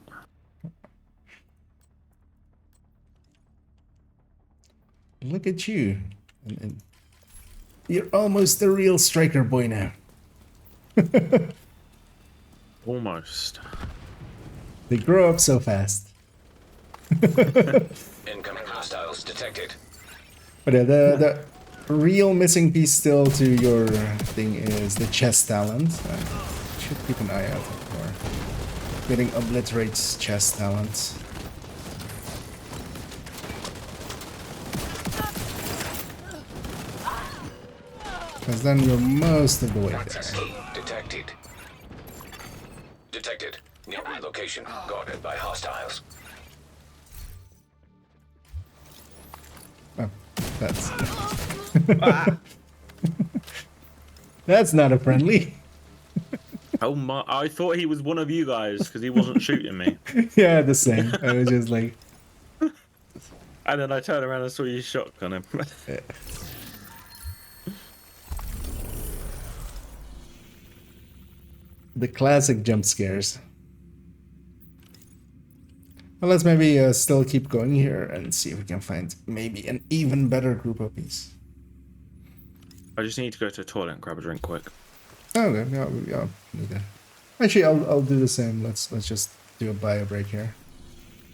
Look at you. And you're almost a real striker boy now. Almost. They grow up so fast. Incoming hostiles detected. But yeah, the real missing piece still to your thing is the chest talent. Should keep an eye out for getting obliterates chest talent. Because then you're most of the way Access there. key detected. Detected. Nearby location guarded by hostiles. Oh, that's... That's not a friendly. Oh my, I thought he was one of you guys because he wasn't shooting me. Yeah, the same. I was just like... And then I turned around and saw you shotgun him. Yeah. The classic jump scares. Well, let's maybe still keep going here and see if we can find maybe an even better group of these. I just need to go to the toilet and grab a drink quick. Okay, yeah, need that. Actually, I'll do the same. Let's just do a bio break here,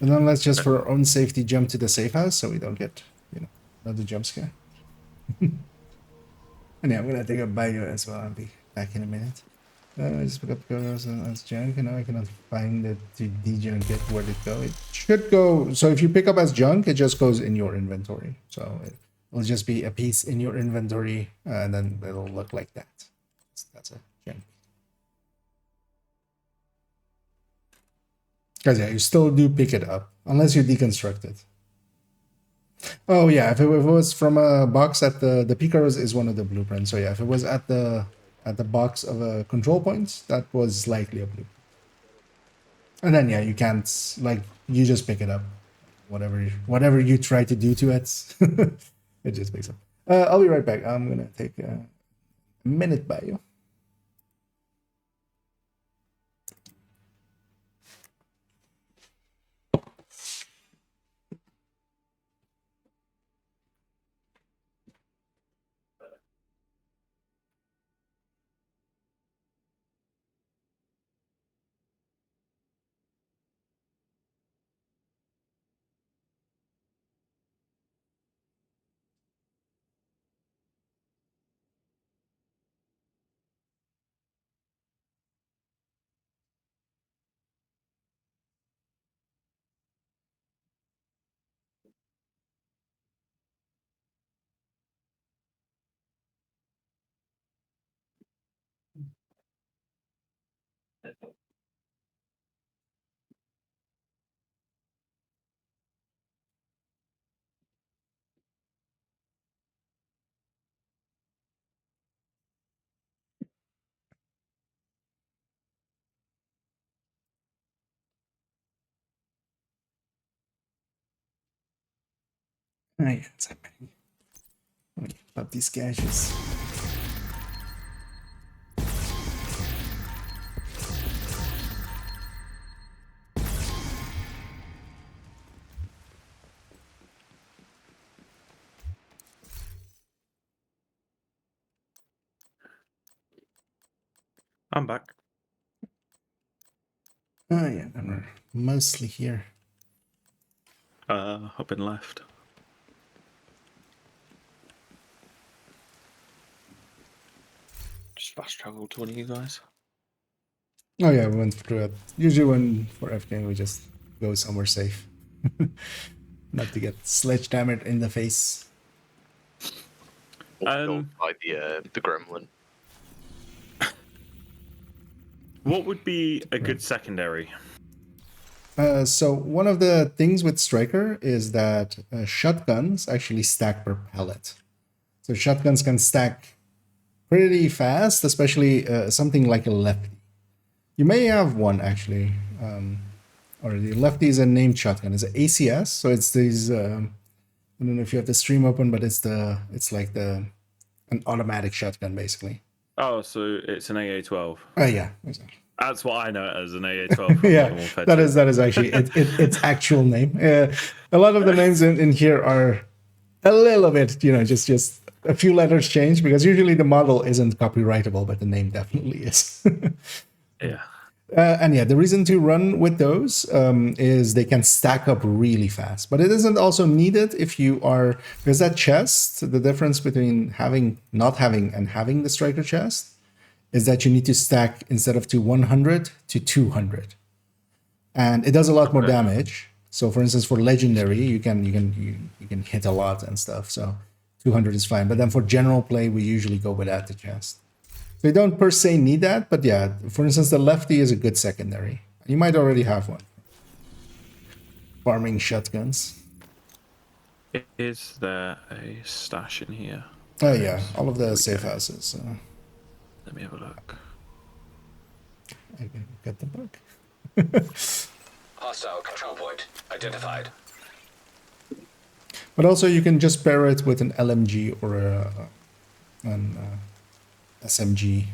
and then let's just for our own safety jump to the safe house so we don't get another jump scare. And yeah, I'm gonna take a bio as well. I'll be back in a minute. I just pick up girls as junk, and now I cannot find it to de-junk it. Where'd it go? It should go. So if you pick up as junk, it just goes in your inventory. So It'll just be a piece in your inventory, and then it'll look like that. That's a shame. Because yeah, you still do pick it up unless you deconstruct it. Oh yeah, if it was from a box at the Pico is one of the blueprints. So yeah, if it was at the box of a control point, that was likely a blueprint. And then yeah, you can't, like, you just pick it up. Whatever you try to do to it, it just picks up. I'll be right back. I'm gonna take a minute by you. Alright, pop these caches. I'm back. Oh yeah, and we're mostly here. Up and left. Just fast travel to one of you guys. Oh yeah, we went through it. Usually when for FK we just go somewhere safe. Not to get sledgehammered in the face. Or by the gremlin. What would be a good secondary? So one of the things with Striker is that shotguns actually stack per pellet. So shotguns can stack pretty fast, especially something like a lefty. You may have one actually, or the lefty is a named shotgun. It's an ACS, so it's these. I don't know if you have the stream open, but it's like an automatic shotgun basically. Oh, so it's an AA-12. Oh yeah, exactly. That's what I know it as an AA-12. Yeah, that is actually its actual name. A lot of the names in here are a little bit, just a few letters changed because usually the model isn't copyrightable, but the name definitely is. Yeah. And yeah, the reason to run with those is they can stack up really fast, but it isn't also needed if you are, because that chest, the difference between not having and having the Striker chest is that you need to stack instead of to 100 to 200, and it does a lot more damage. So for instance, for legendary, you can hit a lot and stuff. So 200 is fine, but then for general play, we usually go without the chest. So you don't per se need that, but yeah, for instance, the lefty is a good secondary. You might already have one. Farming shotguns. Is there a stash in here? Oh yeah, all of the safe houses. Let me have a look. I got the bug. Hostile control point identified. But also you can just pair it with an LMG or an SMG.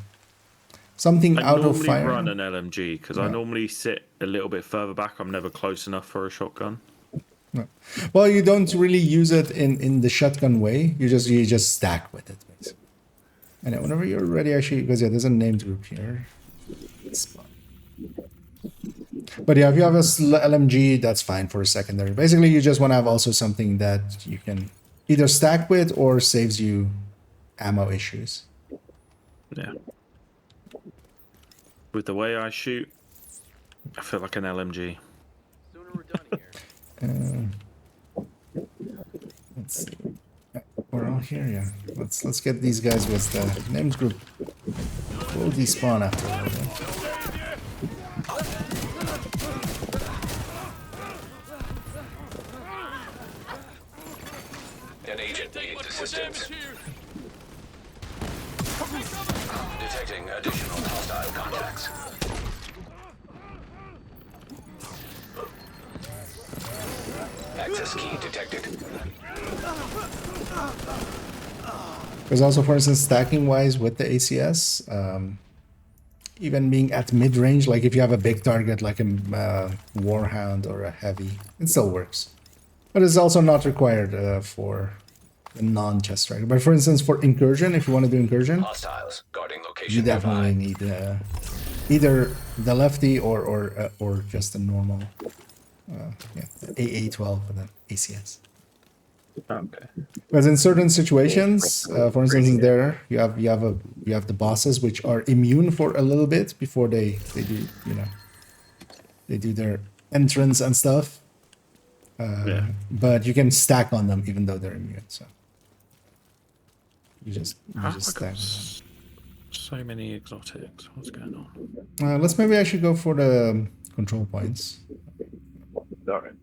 Something auto fire. I normally run an LMG because I normally sit a little bit further back. I'm never close enough for a shotgun. No. Well, you don't really use it in the shotgun way. You just stack with it, basically. And whenever you're ready, actually, because yeah, there's a named group here. But yeah, if you have a LMG, that's fine for a secondary. Basically, you just want to have also something that you can either stack with or saves you ammo issues. Yeah. With the way I shoot, I feel like an LMG. Let's see. Or here? Yeah. Let's get these guys with the named group. We'll despawn after a little bit. An agent needs assistance. Detecting additional hostile contacts. Access key detected. There's also, for instance, stacking wise with the ACS, even being at mid range, like if you have a big target like a Warhound or a Heavy, it still works. But it's also not required for a non-chest striker. But for instance, for incursion, if you want to do incursion, Hostiles guarding location you definitely need either the lefty or just a normal AA12 and then ACS. Okay. But in certain situations, for instance, there you have the bosses which are immune for a little bit before they do they do their entrance and stuff. But you can stack on them even though they're immune. So you just stack on them. So many exotics. What's going on? Let's maybe I should go for the control points. Alright.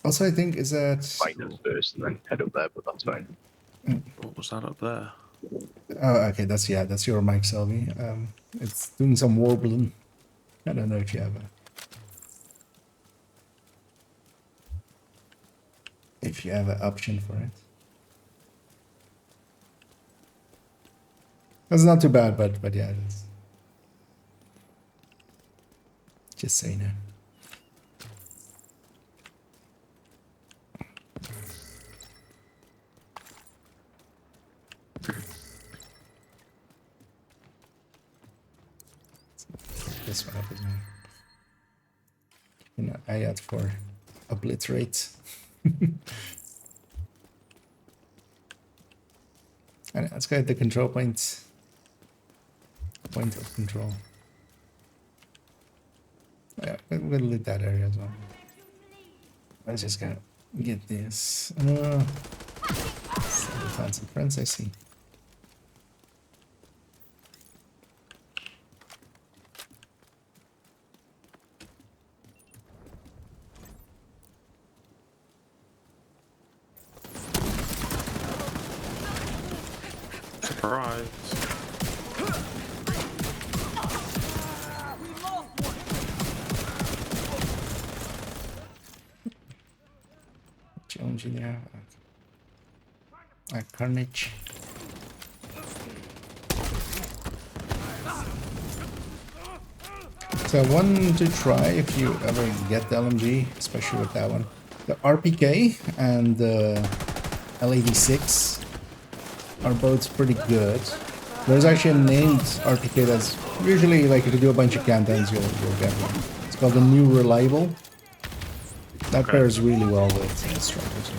Also, I think is that fight us first and then head up there, but that's fine. What was that up there? Oh, okay, that's your mic, Selby. It's doing some warbling. I don't know if you have an option for it. That's not too bad, but yeah, it is. Just so you know. This one up as well. Keep an eye out for obliterate. And let's go at the control point. Point of control. Yeah, we're gonna loot that area as well. Let's just go get this. Find some friends, I see. Surprise. Engineer. Carnage. So I want to try, if you ever get the LMG, especially with that one, the RPK and the LAD6 are both pretty good. There's actually a named RPK that's usually, like, if you do a bunch of countdowns, you'll get one. It's called the New Reliable. That pairs really well with strikers.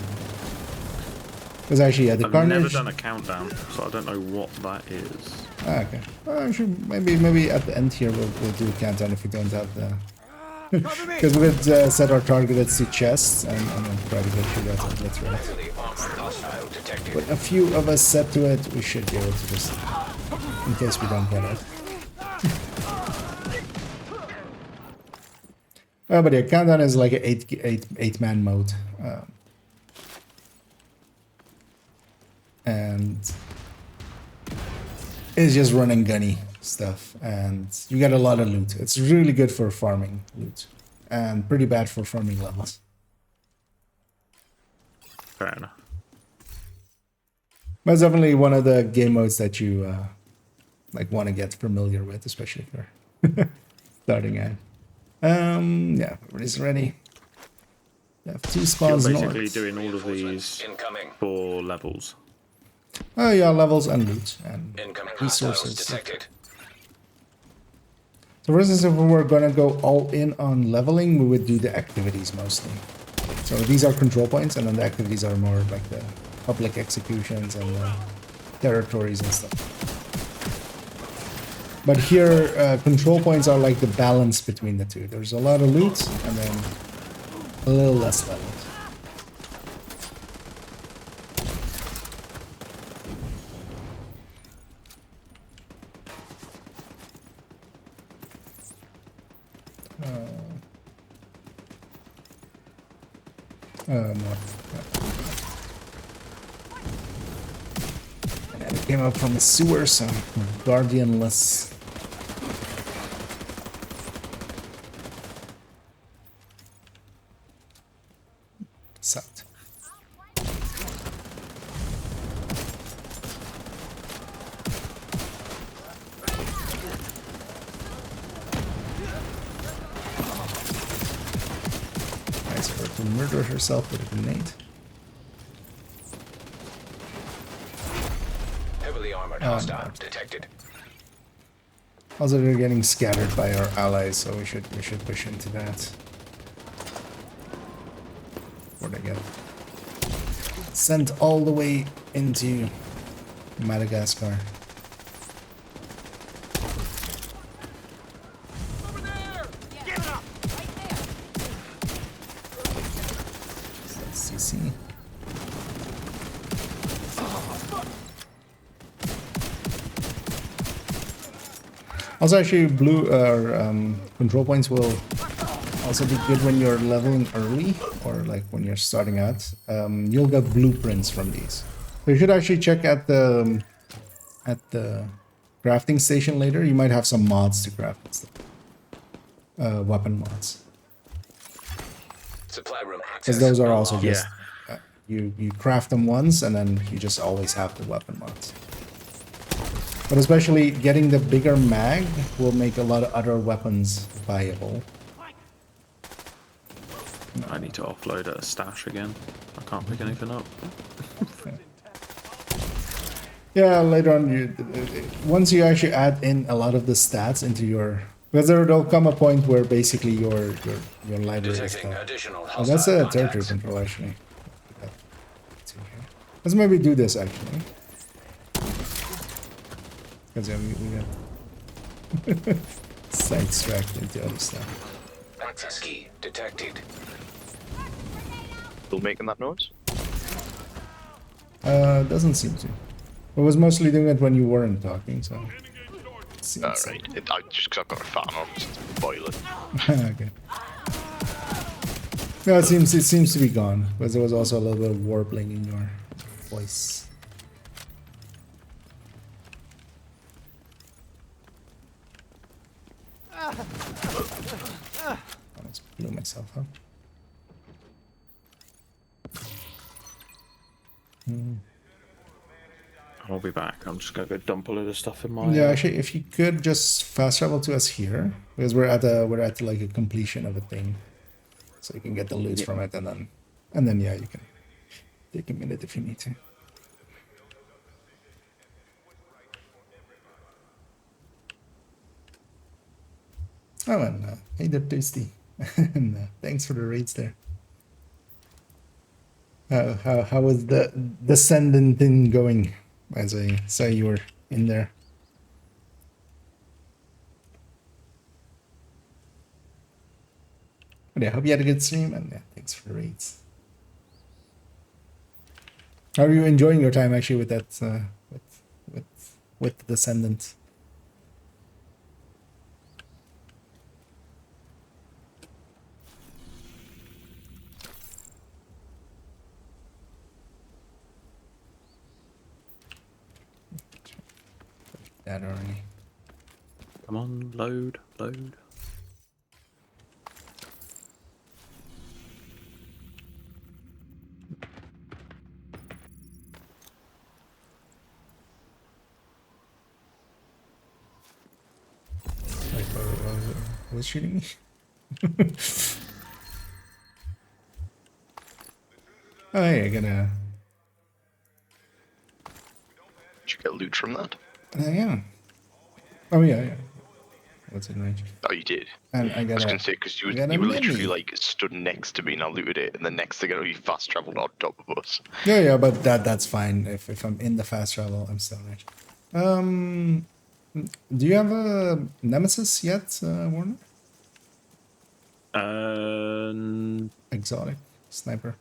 Because actually, yeah, the Carnage. I've never done a countdown, so I don't know what that is. Ah, okay. Well, maybe at the end here we'll do a countdown if we don't have the. Because we could set our targets to chests and then try to get through that and get through it. But a few of us set to it, we should be able to just, in case we don't get it. But yeah, countdown is like an eight man mode, and it's just running gunny stuff, and you get a lot of loot. It's really good for farming loot, and pretty bad for farming levels. Fair enough. But it's definitely one of the game modes that you like want to get familiar with, especially if you're starting out. Yeah, everybody's ready. You have 2 spawns You're north. basically doing all of these for levels. Oh yeah, levels and loot and resources. So for instance, if we were gonna go all in on leveling, we would do the activities mostly. So these are control points, and then the activities are more like the public executions and the territories and stuff. But here, control points are like the balance between the two. There's a lot of loot, and then a little less leveled. No. And it came up from the sewer, so guardianless. South. Nice for her to murder herself with a grenade. Heavily armored Oh, hostile no. detected. Also, they're getting scattered by our allies, so we should push into that. Where they get sent all the way into Madagascar. CC. Also, actually, blue control points will also be good when you're leveling early or like when you're starting out. You'll get blueprints from these. So you should actually check at the crafting station later. You might have some mods to craft and stuff. Weapon mods. Supply room access. Because those are also Yeah. just you craft them once and then you just always have the weapon mods. But especially getting the bigger mag will make a lot of other weapons viable. I need to offload a stash again. I can't pick anything up. Yeah, later on, once you actually add in a lot of the stats into your, because there'll come a point where basically your library is Detecting additional oh, that's hostile a territory contacts. control actually. Let's maybe do this actually. Because yeah, we got sidetracked into other stuff. Access key detected. Still making that noise? Doesn't seem to. I was mostly doing it when you weren't talking, so. Alright, just because I've got a fan on, it's boiling. Okay. No, it seems to be gone, because there was also a little bit of warbling in your voice. I almost blew myself up. I'll be back. I'm just gonna go dump a load of stuff in my. Yeah, actually, if you could just fast travel to us here, because we're at like a completion of a thing, so you can get the loot from it, and then yeah, you can take a minute if you need to. Oh, and hey, they're tasty. And thanks for the raids there. How was the descendant thing going? As I saw you were in there. But yeah, hope you had a good stream, and yeah, thanks for the raids. How are you enjoying your time actually with that with the descendant? That already. Come on, load. Was shooting me? Oh, hey, I gotta. Did you get loot from that? Yeah. Oh yeah. What's in range? Oh, you did. And I was gotta. gonna say because you got a were literally mini. like stood next to me and I looted it, and the next thing I know you fast traveled on top of us. Yeah, but that's fine. If I'm in the fast travel, I'm still range. Do you have a Nemesis yet, Warner? Exotic sniper.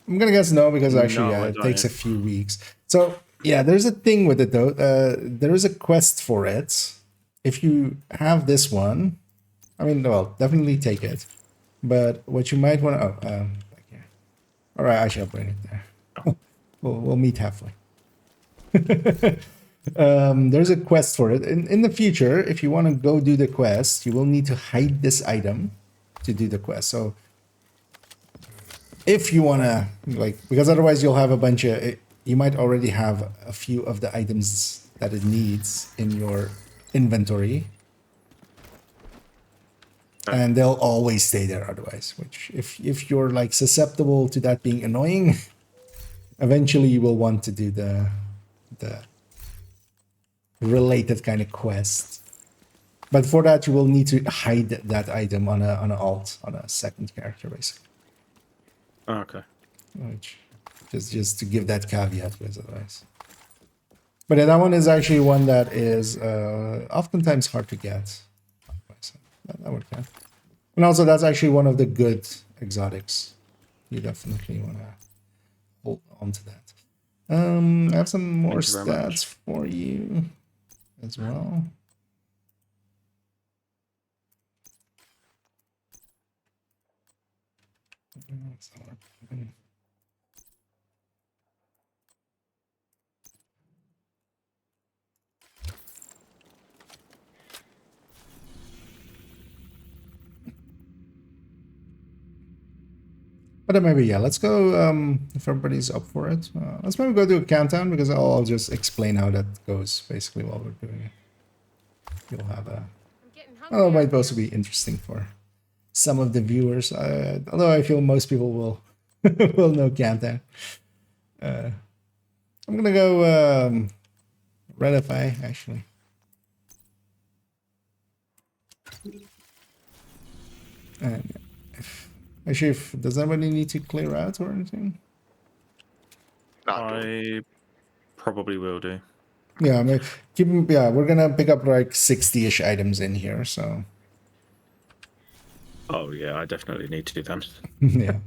I'm gonna guess no, because actually No, it takes a don't. few weeks. So yeah, there's a thing with it though. There is a quest for it. If you have this one, I mean, well, definitely take it. But what you might want to back here. All right, I shall bring it there. We'll meet halfway. There's a quest for it. In the future, if you want to go do the quest, you will need to hide this item to do the quest. So if you want to, like, because otherwise you'll have a bunch of, you might already have a few of the items that it needs in your inventory. And they'll always stay there otherwise, which if you're like susceptible to that being annoying, eventually you will want to do the related kind of quest. But for that you will need to hide that item on a second character basically. Okay. Which just to give that caveat with otherwise. But yeah, that one is actually one that is oftentimes hard to get. So that would count. And also that's actually one of the good exotics. You definitely want to hold on to that. I have some more stats for you as well. But maybe, yeah, let's go, if everybody's up for it. Let's maybe go do a countdown, because I'll just explain how that goes, basically, while we're doing it. You'll have a... Well, it might also be interesting for some of the viewers, although I feel most people will, will know countdown. I'm gonna go, Redify, actually. And actually, does anybody need to clear out or anything? I probably will do. Yeah, I mean, we're gonna pick up like 60-ish items in here, so. Oh yeah, I definitely need to do them. Yeah.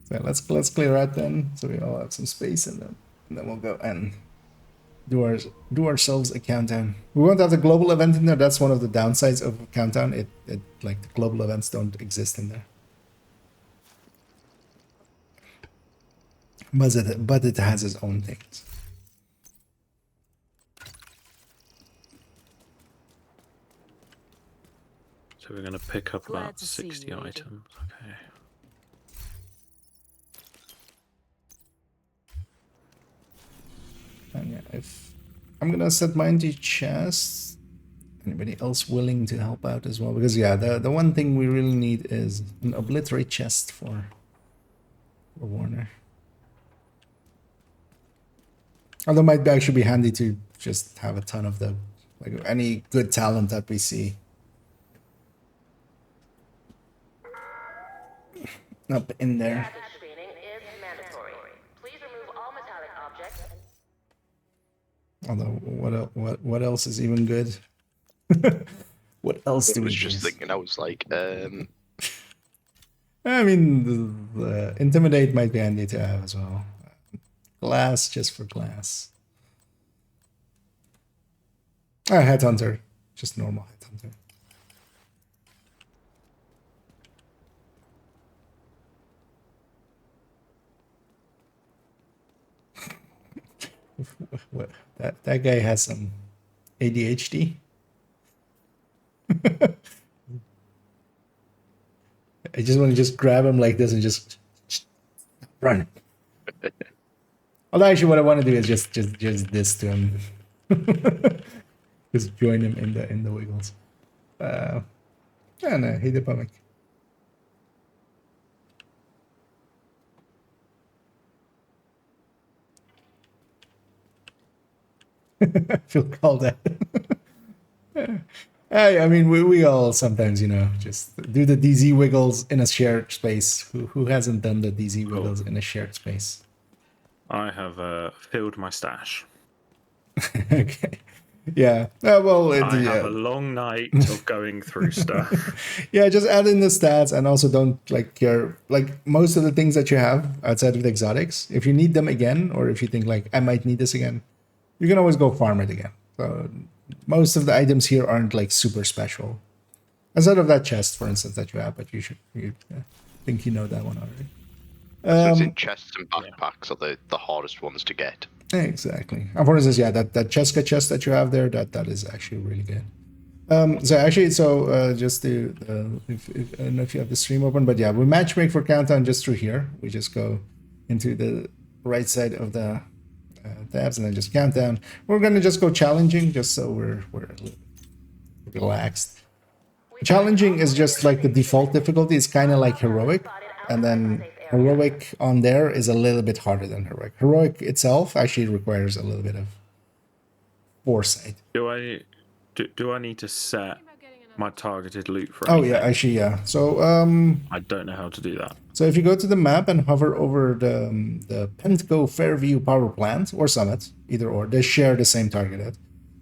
So let's clear out then, so we all have some space, and then we'll go and do ourselves a countdown. We won't have the global event in there. That's one of the downsides of countdown. It like the global events don't exist in there. But it has its own things. So we're going to pick up about 60 items. Okay. And yeah, if I'm gonna set mine to chest. Anybody else willing to help out as well? Because yeah, the one thing we really need is an obliterate chest for Warner. Although it might actually be handy to just have a ton of the, like, any good talent that we see up in there. Although, what else is even good? What else do we I was just use? thinking, I was like, I mean, the Intimidate might be handy to have as well. Glass, just for glass. Headhunter. Just normal Headhunter. That guy has some ADHD. I just want to just grab him like this and just run. Although actually what I want to do is just this to him. Just join him in the wiggles. Yeah, no, hate the comic. Feel called out. I mean, we all sometimes, just do the DZ wiggles in a shared space. Who hasn't done the DZ wiggles in a shared space? I have filled my stash. Okay. Yeah. Well, I have a long night of going through stuff. Yeah, just add in the stats, and also don't care most of the things that you have outside of the exotics. If you need them again, or if you think like I might need this again, you can always go farm it again. So most of the items here aren't like super special. Outside of that chest, for instance, that you have, but you think you know that one already. So it's in chests and backpacks are the hardest ones to get. Exactly. And for instance, yeah, that Cheska chest that you have there, that is actually really good. Just to I don't know if you have the stream open, but yeah, we matchmake for countdown just through here. We just go into the right side of the tabs and then just countdown. We're gonna just go challenging, just so we're a little relaxed. Challenging is just like the default difficulty. It's kind of like heroic, and then heroic on there is a little bit harder than heroic. Heroic itself actually requires a little bit of foresight. Do I need to set my targeted loot for Oh anything? yeah, actually yeah. So I don't know how to do that. So if you go to the map and hover over the Pentco Fairview Power Plant or Summit, either or, they share the same targeted.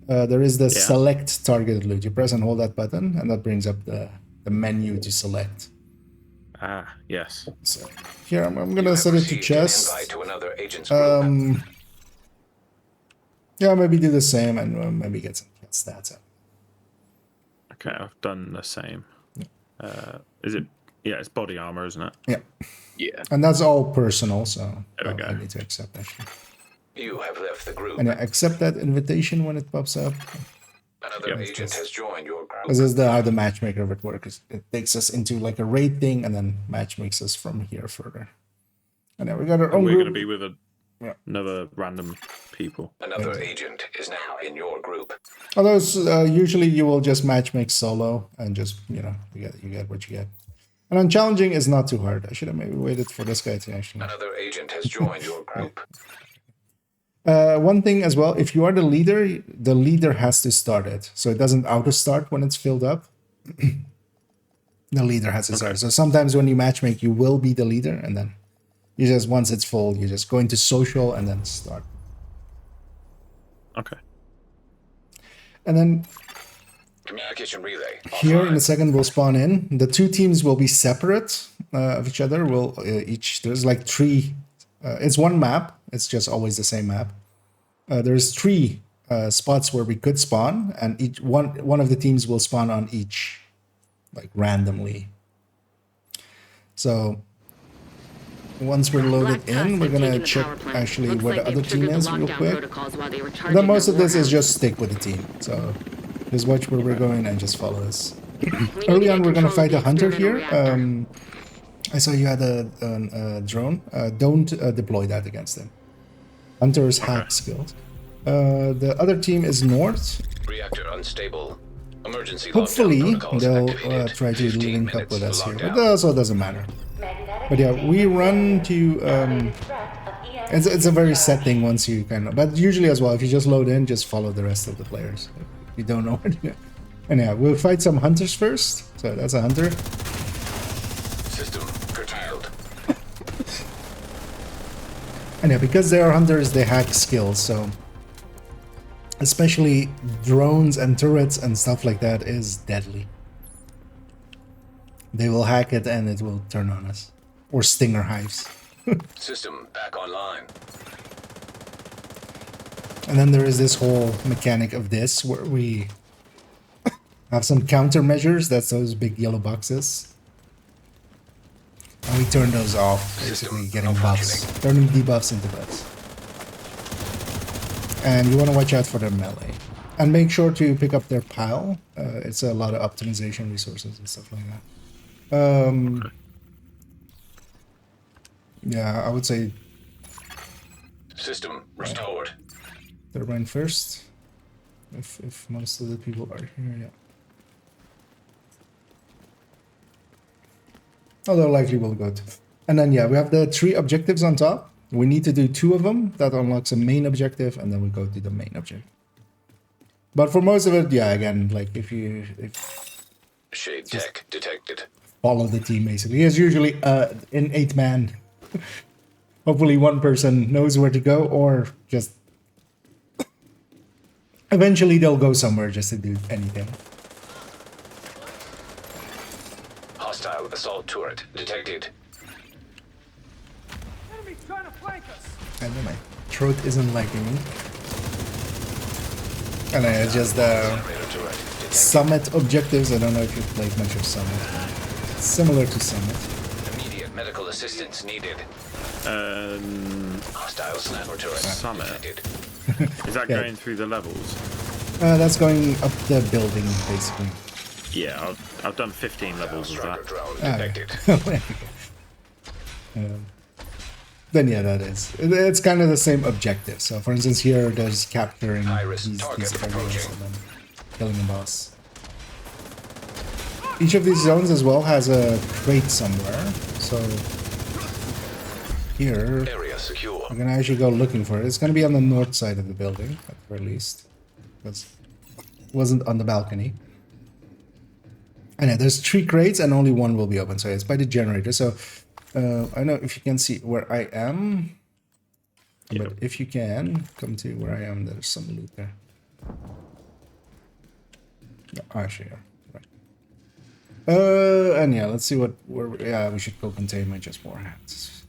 There is the select targeted loot. You press and hold that button, and that brings up the menu to select. Ah, yes. So here I'm gonna set it to chest. To another agent's group. Yeah, maybe do the same and maybe get some stats out. Okay, I've done the same. Is it? Yeah, it's body armor, isn't it? Yeah. Yeah. And that's all personal, so there we go. I need to accept that. You have left the group. And yeah, accept that invitation when it pops up. Another agent has joined your group. This is how the matchmaker would work. It takes us into like a raid thing and then matchmakes us from here further. And then we got our own We're group. going to be with another random people. Another agent is now in your group. Although usually you will just matchmake solo and just, you get what you get. And on challenging is not too hard. I should have maybe waited for this guy to actually. Another agent has joined your group. One thing as well, if you are the leader has to start it. So it doesn't auto-start when it's filled up. The leader has to start. So sometimes when you matchmake, you will be the leader, and then you just, once it's full, you just go into social and then start. Okay. And then Communication relay. here in a second we'll spawn in. The two teams will be separate of each other. We'll there's like three. It's one map. It's just always the same map. There's three spots where we could spawn, and each one of the teams will spawn on each, like randomly. So once we're loaded in, we're gonna check actually where the other team is real quick. Then most of this is just stick with the team. So just watch where we're going and just follow us. Early on, we're gonna fight a hunter here. I saw you had a drone. Don't deploy that against them. Hunter's hack skills. The other team is north. Reactor unstable. Emergency Hopefully they'll try to link up with us here, but that also doesn't matter. But yeah, we run to. It's a very set thing once you kind of. But usually as well, if you just load in, just follow the rest of the players. If you don't know where to go. And yeah, we'll fight some hunters first. So that's a hunter. System curtailed. And yeah, because they are hunters, they hack skills, so especially drones and turrets and stuff like that is deadly. They will hack it and it will turn on us. Or stinger hives. System back online. And then there is this whole mechanic of this where we have some countermeasures. That's those big yellow boxes. And we turn those off, basically getting buffs. Turning debuffs into buffs. And you want to watch out for their melee. And make sure to pick up their pile. It's a lot of optimization resources and stuff like that. Yeah, I would say... System restored. Turbine first. If most of the people are here, yeah. Although likely we'll go to. And then yeah, we have the 3 objectives on top. We need to do 2 of them. That unlocks a main objective, and then we go to the main objective. But for most of it, yeah, again, like if Shade tech detected. Follow the team basically. It's usually in 8-man. Hopefully one person knows where to go, or just eventually they'll go somewhere just to do anything. Hostile assault turret detected. Enemy's trying to flank us. I know my throat isn't liking me. And it's just Summit objectives. I don't know if you've played much of Summit. It's similar to Summit. Immediate medical Assistance needed. Hostile sniper turret Summit. detected. Is that Yeah. going through the levels? That's going up the building, basically. Yeah, I've done 15 levels of that. Drone Ah, detected. Then yeah, that is. It's kind of the same objective. So for instance, here there's capturing these areas and then killing a boss. Each of these zones as well has a crate somewhere. So here, Area secure. we're gonna actually go looking for it. It's gonna be on the north side of the building, at the very least. Because it wasn't on the balcony. And yeah, there's 3 crates and only 1 will be open. So it's by the generator. So I don't know if you can see where I am. But if you can, come to where I am. There's some loot there. Yeah, actually, yeah. Right. And yeah, let's see where we should go containment, just more hats.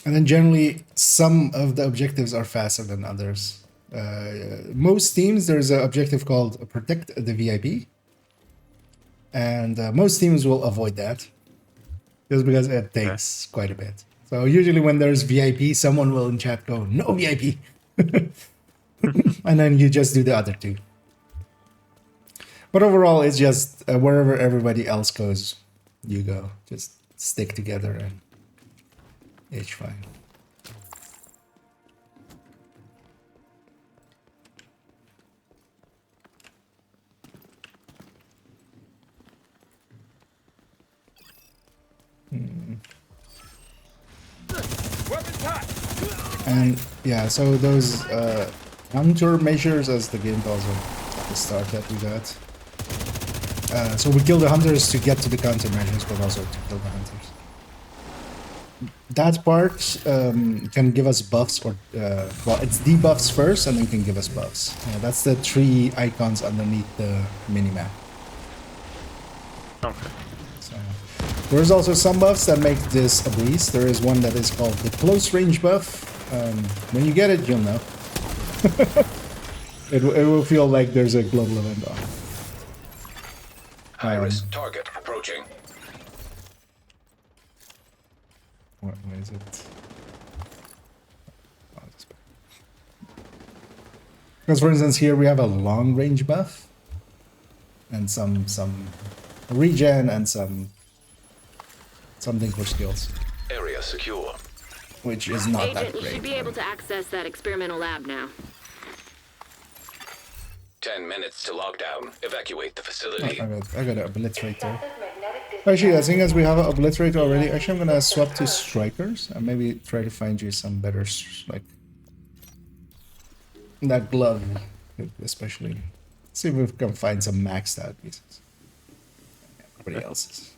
And then generally, some of the objectives are faster than others. Most teams, there's an objective called Protect the VIP. And most teams will avoid that. Just because it takes quite a bit. So usually when there's VIP, someone will in chat go, no VIP. And then you just do the other 2. But overall, it's just wherever everybody else goes, you go. Just stick together and it's fine. And yeah, so those countermeasures, as the game calls them, at the start that we got. So we kill the hunters to get to the countermeasures, but also to kill the hunters. That part can give us buffs, or well, it's debuffs first, and then can give us buffs. Yeah, that's the 3 icons underneath the minimap. Okay. So, there's also some buffs that make this a breeze. There is one that is called the close range buff. When you get it, you'll know. it will feel like there's a global event on. High-risk target approaching. Where is it? Because for instance, here we have a long range buff, and some regen and something for skills. Area secure. Which is not Agent, that great. you should be able to access that experimental lab now. 10 minutes to lockdown. Evacuate the facility. I got an obliterator. Actually, I think as we have an obliterator already, actually I'm gonna swap to strikers and maybe try to find you some better, like that glove, especially. See if we can find some maxed out pieces. Everybody else's.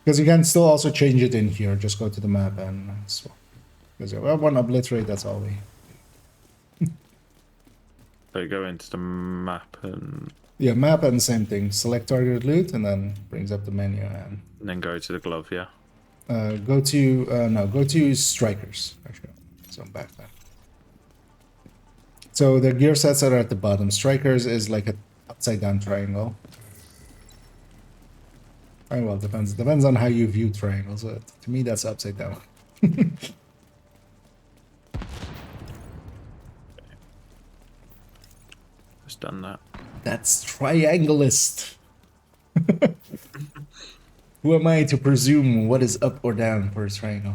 Because you can still also change it in here. Just go to the map and swap. Because we have one obliterate, that's all we. So you go into the map and... Yeah, map and same thing. Select targeted loot and then brings up the menu and then go to the glove, yeah. Go to strikers. Actually, so I'm back there. So the gear sets are at the bottom. Strikers is like an upside down triangle. Oh, well, depends on how you view triangles. To me, that's upside down. Just done that. That's triangleist. Who am I to presume what is up or down for a triangle?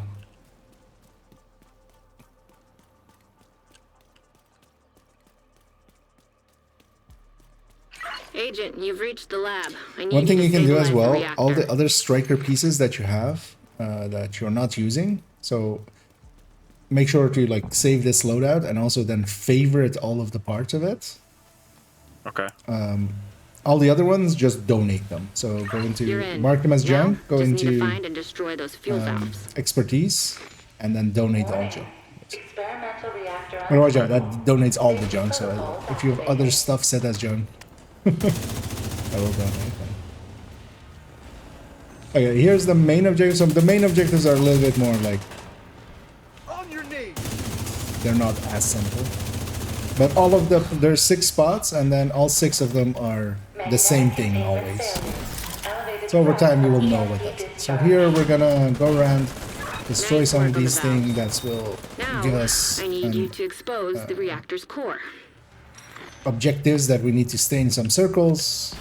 Agent, you've reached the lab. I need One thing you can do as stabilize the well, reactor. all the other striker pieces that you have that you're not using, so make sure to like save this loadout and also then favorite all of the parts of it. Okay. All the other ones, just donate them. So go You're into in. mark them as Now, junk, go just need to into find and destroy those fuel valves. expertise, and then donate all junk. Experimental reactor. But watch out, that donates all the junk. So if you have other stuff set as junk, I will donate them. Okay, here's the main objective. So the main objectives are a little bit more like On your knees. they're not as simple. But all of them, there's 6 spots, and then all 6 of them are the same thing always. So over time you will know what that is. So here we're gonna go around, destroy Nice some work of on the these valve. things that will Now, give us I need you to expose the reactor's core. objectives that we need to stay in some circles.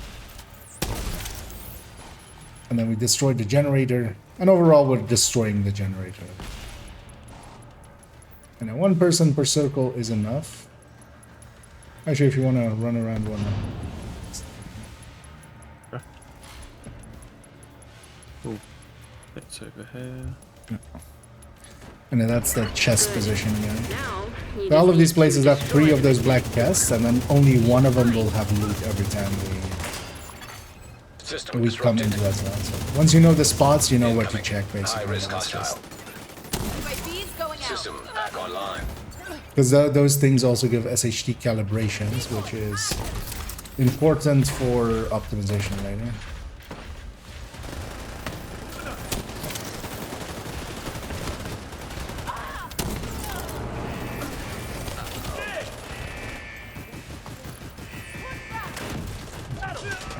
And then we destroy the generator. And overall we're destroying the generator. And then one person per circle is enough. Actually, if you want to run around one. Oh, it's over here. And then that's the chest position again. Now, you So all just of these need places to have 3 destroy of those black chests, and then only one of them will have loot every time System we come disrupted. into that zone. So once you know the spots, you know where to check basically. High risk hostile. My bee's going out. System back online. Because those things also give SHD calibrations, which is important for optimization later.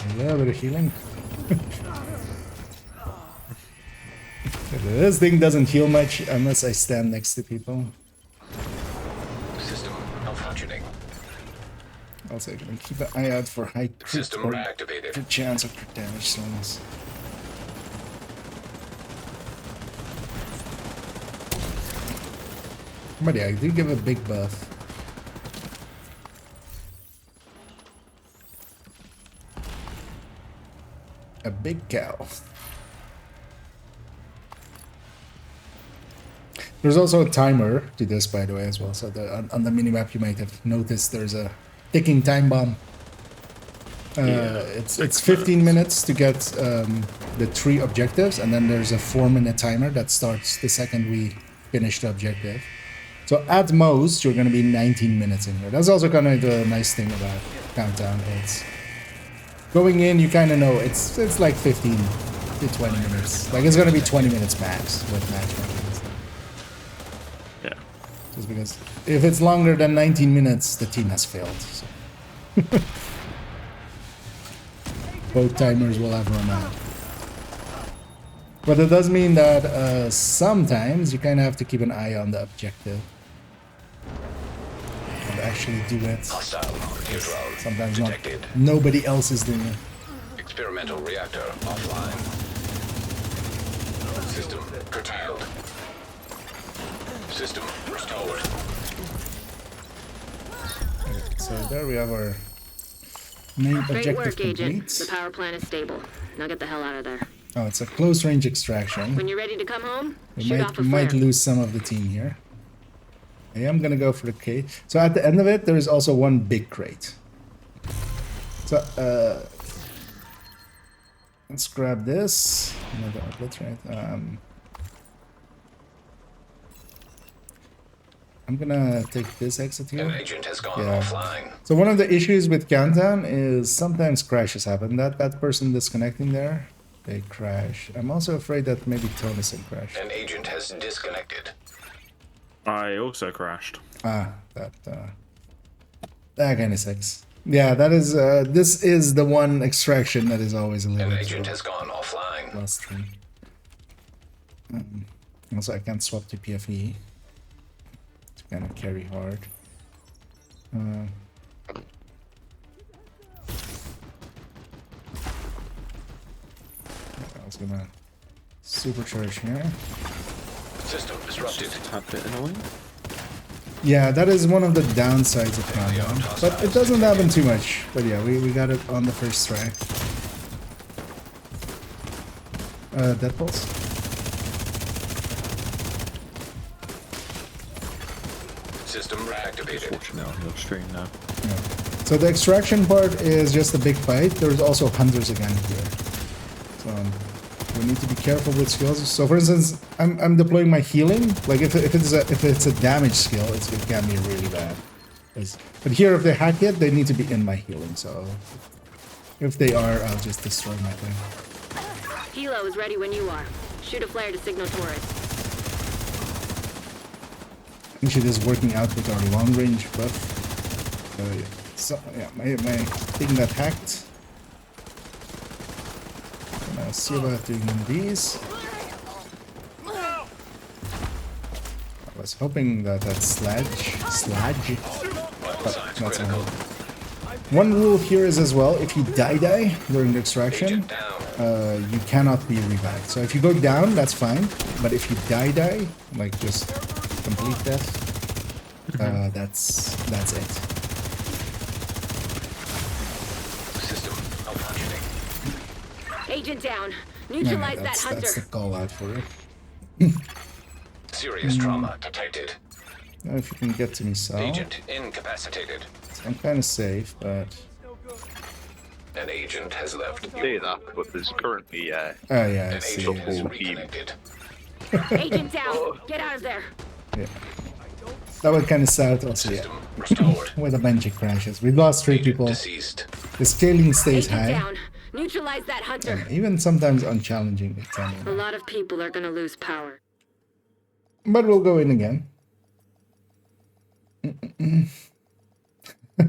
A little bit of healing. This thing doesn't heal much unless I stand next to people. System malfunctioning. Also, I'm gonna keep an eye out for high crit System or reactivated. crit chance of crit damage zones. But yeah, I do give a big buff. A big cow. There's also a timer to this, by the way, as well. So on the minimap, you might have noticed there's a ticking time bomb. It's 15 minutes to get the 3 objectives, and then there's a 4-minute timer that starts the second we finish the objective. So at most, you're going to be 19 minutes in here. That's also kind of the nice thing about Countdown. It's going in, you kind of know it's like 15 to 20 minutes. Like it's going to be 20 minutes max with matchmaking. Yeah. Just because if it's longer than 19 minutes, the team has failed. So. Both timers will have run out. But it does mean that sometimes you kind of have to keep an eye on the objective. And actually do it. Sometimes nobody else is doing it. Experimental reactor offline. System curtailed. System restored. So there we have our main Great objective work, complete. Agent. The power plant is stable. Now get the hell out of there. Oh, it's a close range extraction. When you're ready to come home, We shoot off a might flare. lose some of the team here. I am gonna go for the crate. So at the end of it, there is also one big crate. So let's grab this. Another outlet, right? I'm gonna take this exit here. An agent has gone offline. So one of the issues with Countdown is sometimes crashes happen. That person disconnecting there, they crash. I'm also afraid that maybe Tonison crashed. An agent has disconnected. I also crashed. That kind of sucks. Yeah, that is. This is the one extraction that is always a little. An bit agent slow. has gone offline. Last three. Also, I can't swap to PFE. It's kind of carry hard. I was gonna supercharge here. System disrupted. Just a tad bit annoying. Yeah, that is one of the downsides of Countdown, but it doesn't happen too much. But yeah, we got it on the first try. Dead pulse. System reactivated. Fortunately on your stream now. Yeah. So the extraction part is just a big fight. There's also hunters again here. So we need to be careful with skills. So for instance, I'm deploying my healing. Like if it's a damage skill, it can be really bad. But here, if they hack it, they need to be in my healing. So if they are, I'll just destroy my thing. Helo is ready when you are. Shoot a flare to signal tourists. I think it is working out with our long range buff. So yeah, my thing got hacked. I'm gonna see about doing these. I was hoping that sludge. But that's not. One rule here is as well, if you die during the extraction, you cannot be revived. So if you go down, that's fine. But if you die, like just complete death, that's it. System malfunctioning. Agent down. Neutralize that hunter. That's the call out for it. Serious trauma detected. Now if you can get to me, Sal. Agent incapacitated. I'm kind of safe, but... An agent has left. Say that, but there's currently oh yeah, I an see. agent is Yeah. reconnected. Agent down. Get out of there. Yeah. That was kind of sad also, yeah. With a bunch of crashes. We lost 3 people. Deceased. The scaling stays Agent high. down. Neutralize that hunter. And even sometimes unchallenging. It's A lot of people are gonna lose power. But we'll go in again.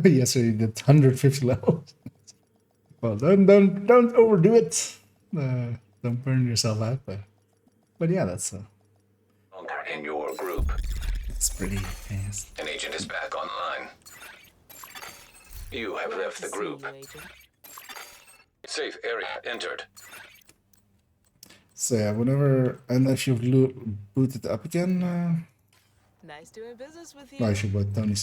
Yes, we did 150 levels. Well, don't overdo it. Don't burn yourself out. But yeah, that's Longer in your group. it's pretty fast. An agent is back online. You have left the group. Safe area entered. So yeah, whenever and if you've booted up again, Nice doing business with you. I should put Tony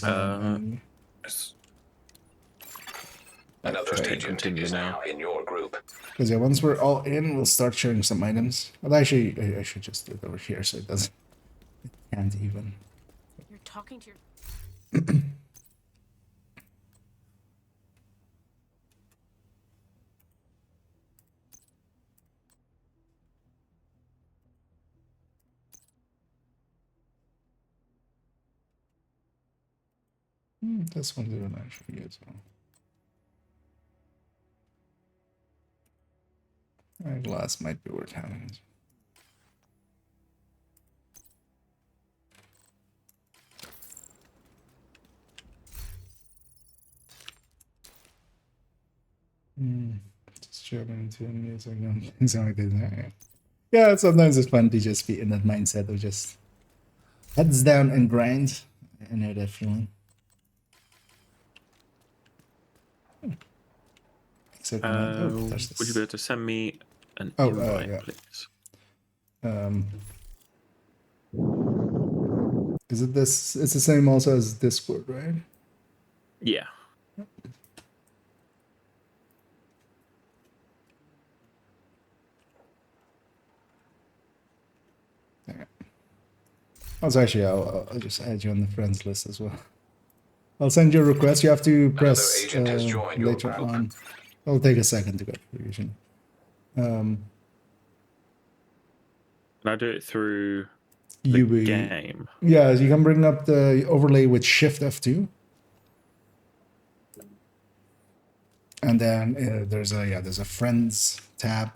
Another agent is now in your group. Because yeah, once we're all in, we'll start sharing some items. But actually, I should just do it over here so it doesn't. It can't even. You're talking to your. This one's doing actually as well. Glass might be worth having. Just jumping into music and things like that. Yeah, sometimes it's fun to just be in that mindset of just heads down and grind. I know that feeling. Except would you be able to send me an Oh, invite, yeah. please? Is it this? It's the same also as Discord, right? Yeah. Also, actually, I'll just add you on the friends list as well. I'll send you a request. You have to press agent has joined your later group. on. It'll take a second to go through usually. Can I do it through the UV. game? Yeah, you can bring up the overlay with Shift F2. And then there's a friends tab,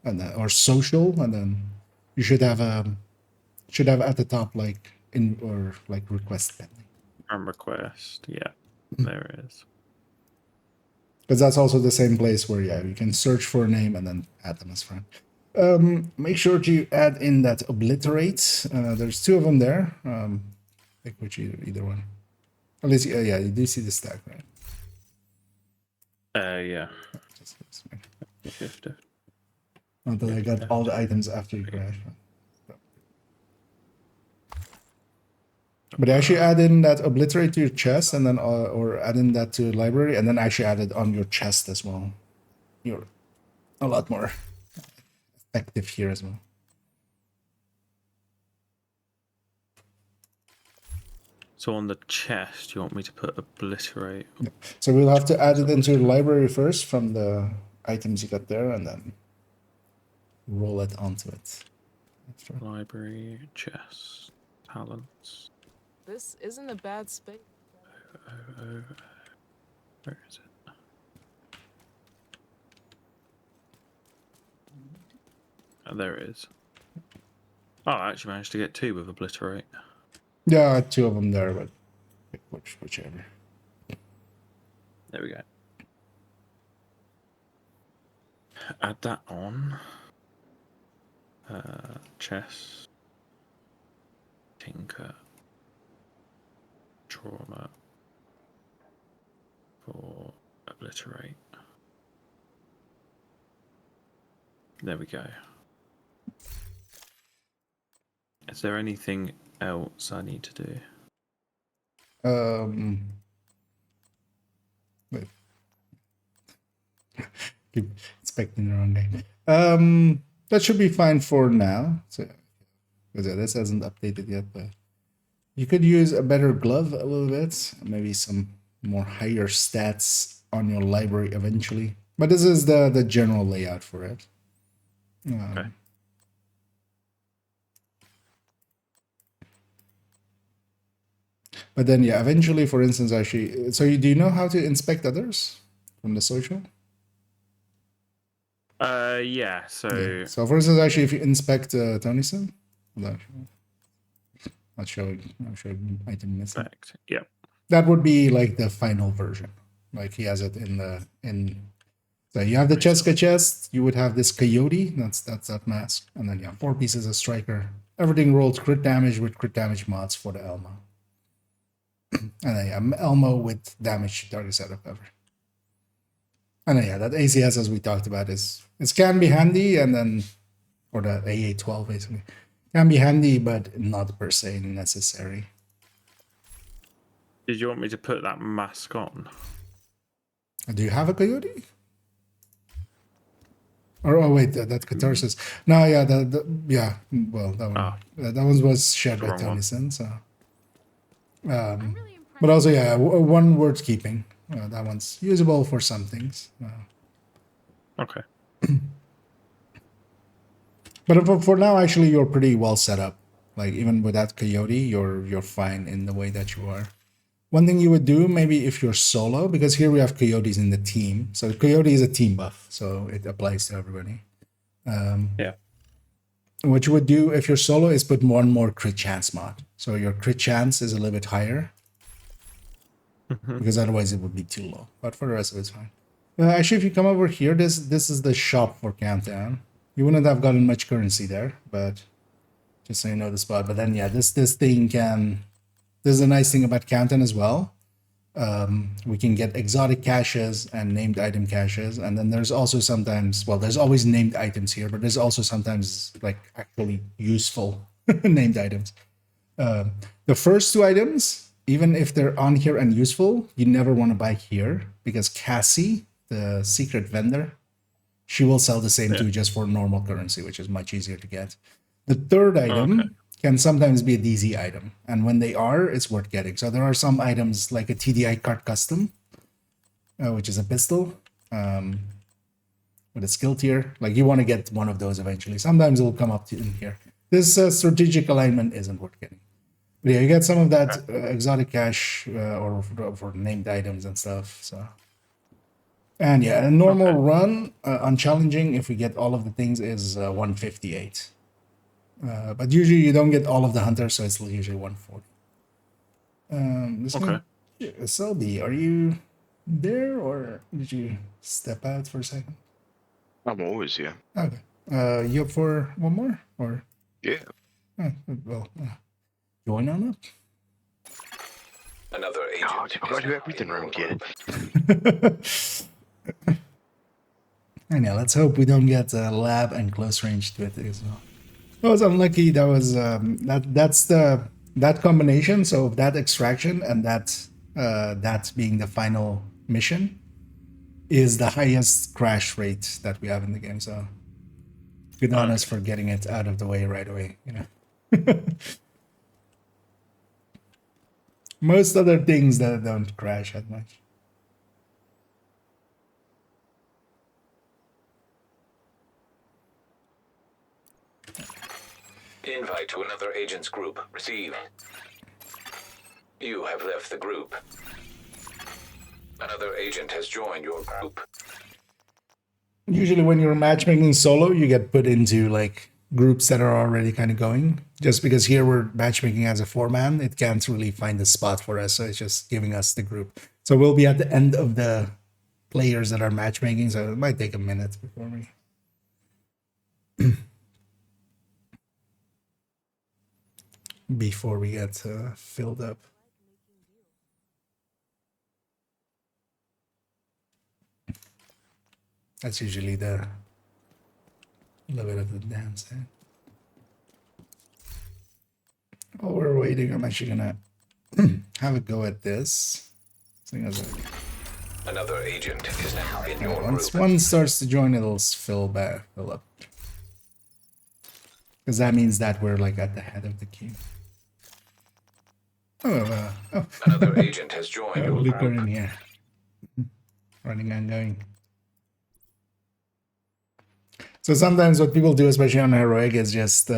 and then, or social, and then you should have at the top like request pending. And request, yeah, there it is. Because that's also the same place where you can search for a name and then add them as friend. Make sure to add in that obliterate. There's 2 of them there. Pick which either one. At least yeah, you do see the stack, right? Yeah. Not that I got all the items after you crash. But actually add in that obliterate to your chest, and then or add in that to library, and then actually add it on your chest as well. You're a lot more effective here as well. So on the chest, you want me to put obliterate? Yep. So we'll have to add it into your library first from the items you got there, and then roll it onto it. After. Library, chest, talents. This isn't a bad space. Where is it? Oh, there it is. Oh, I actually managed to get 2 with obliterate. Yeah, I had 2 of them there, but pick whichever. There we go. Add that on. Chess. Tinker. Trauma. For obliterate. There we go. Is there anything else I need to do? Wait. Keep expecting the wrong name. That should be fine for now. So, because this hasn't updated yet, but you could use a better glove a little bit, maybe some more higher stats on your library eventually. But this is the general layout for it. Okay. But then, yeah, eventually, for instance, actually, so do you know how to inspect others from the social? Yeah. So. Yeah. So, for instance, actually, if you inspect Tonyson, not showing item missing. Yeah. That would be like the final version. Like he has it So you have the Cheska chest. You would have this coyote. That's that mask, and then 4 pieces of striker. Everything rolls crit damage with crit damage mods for the Elmo. And then Elmo with damage target setup cover. And then that ACS, as we talked about, it can be handy, and then or the AA12 basically can be handy, but not per se necessary. Did you want me to put that mask on? Do you have a coyote? Or wait, that catharsis. No, yeah, well, that one, that one was shared by Tonyson. So, but also, one worth keeping. That one's usable for some things. Okay. But for now, actually, you're pretty well set up. Like even with that coyote, you're fine in the way that you are. One thing you would do, maybe if you're solo, because here we have coyotes in the team. So coyote is a team buff, so it applies to everybody. What you would do if you're solo is put one more crit chance mod. So your crit chance is a little bit higher. Because otherwise it would be too low. But for the rest of it, it's fine. Actually, if you come over here, this is the shop for Countdown. You wouldn't have gotten much currency there, but just so you know the spot. But then, this thing can... There's a nice thing about Countdown as well. We can get exotic caches and named item caches. And then there's also sometimes... Well, there's always named items here, but there's also sometimes, like, actually useful named items. The first 2 items... Even if they're on here and useful, you never want to buy here because Cassie, the secret vendor, she will sell the same 2 just for normal currency, which is much easier to get. The third item can sometimes be a DZ item, and when they are, it's worth getting. So there are some items like a TDI card custom, which is a pistol with a skill tier. Like you want to get one of those eventually. Sometimes it will come up in here. This strategic alignment isn't worth getting. Yeah, you get some of that exotic cash or for named items and stuff. So, and a normal run on challenging, if we get all of the things, is 158. But usually you don't get all of the hunters, so it's usually 140. Selby, are you there or did you step out for a second? I'm always here. Okay. You up for one more or? Yeah. Well. Join on up. Another agent. Oh, I've got to do everything around here. And let's hope we don't get lab and close range to it as well. That was unlucky. That was that combination. So that extraction and that being the final mission is the highest crash rate that we have in the game. So good on us for getting it out of the way right away. Most other things that don't crash that much. Invite to another agent's group. Receive. You have left the group. Another agent has joined your group. Usually when you're matchmaking solo, you get put into like groups that are already kind of going. Just because here we're matchmaking as a 4-man, it can't really find a spot for us, so it's just giving us the group. So we'll be at the end of the players that are matchmaking, so it might take a minute before we before we get filled up. That's usually the little bit of the dance. Eh? While we're waiting, I'm actually gonna have a go at this. Another agent is now in your Once group. one starts to join, it'll fill up. Because that means that we're like at the head of the queue. Oh. Another agent has joined your Look, we're group. in here. Running and going. So sometimes what people do, especially on Heroic, is just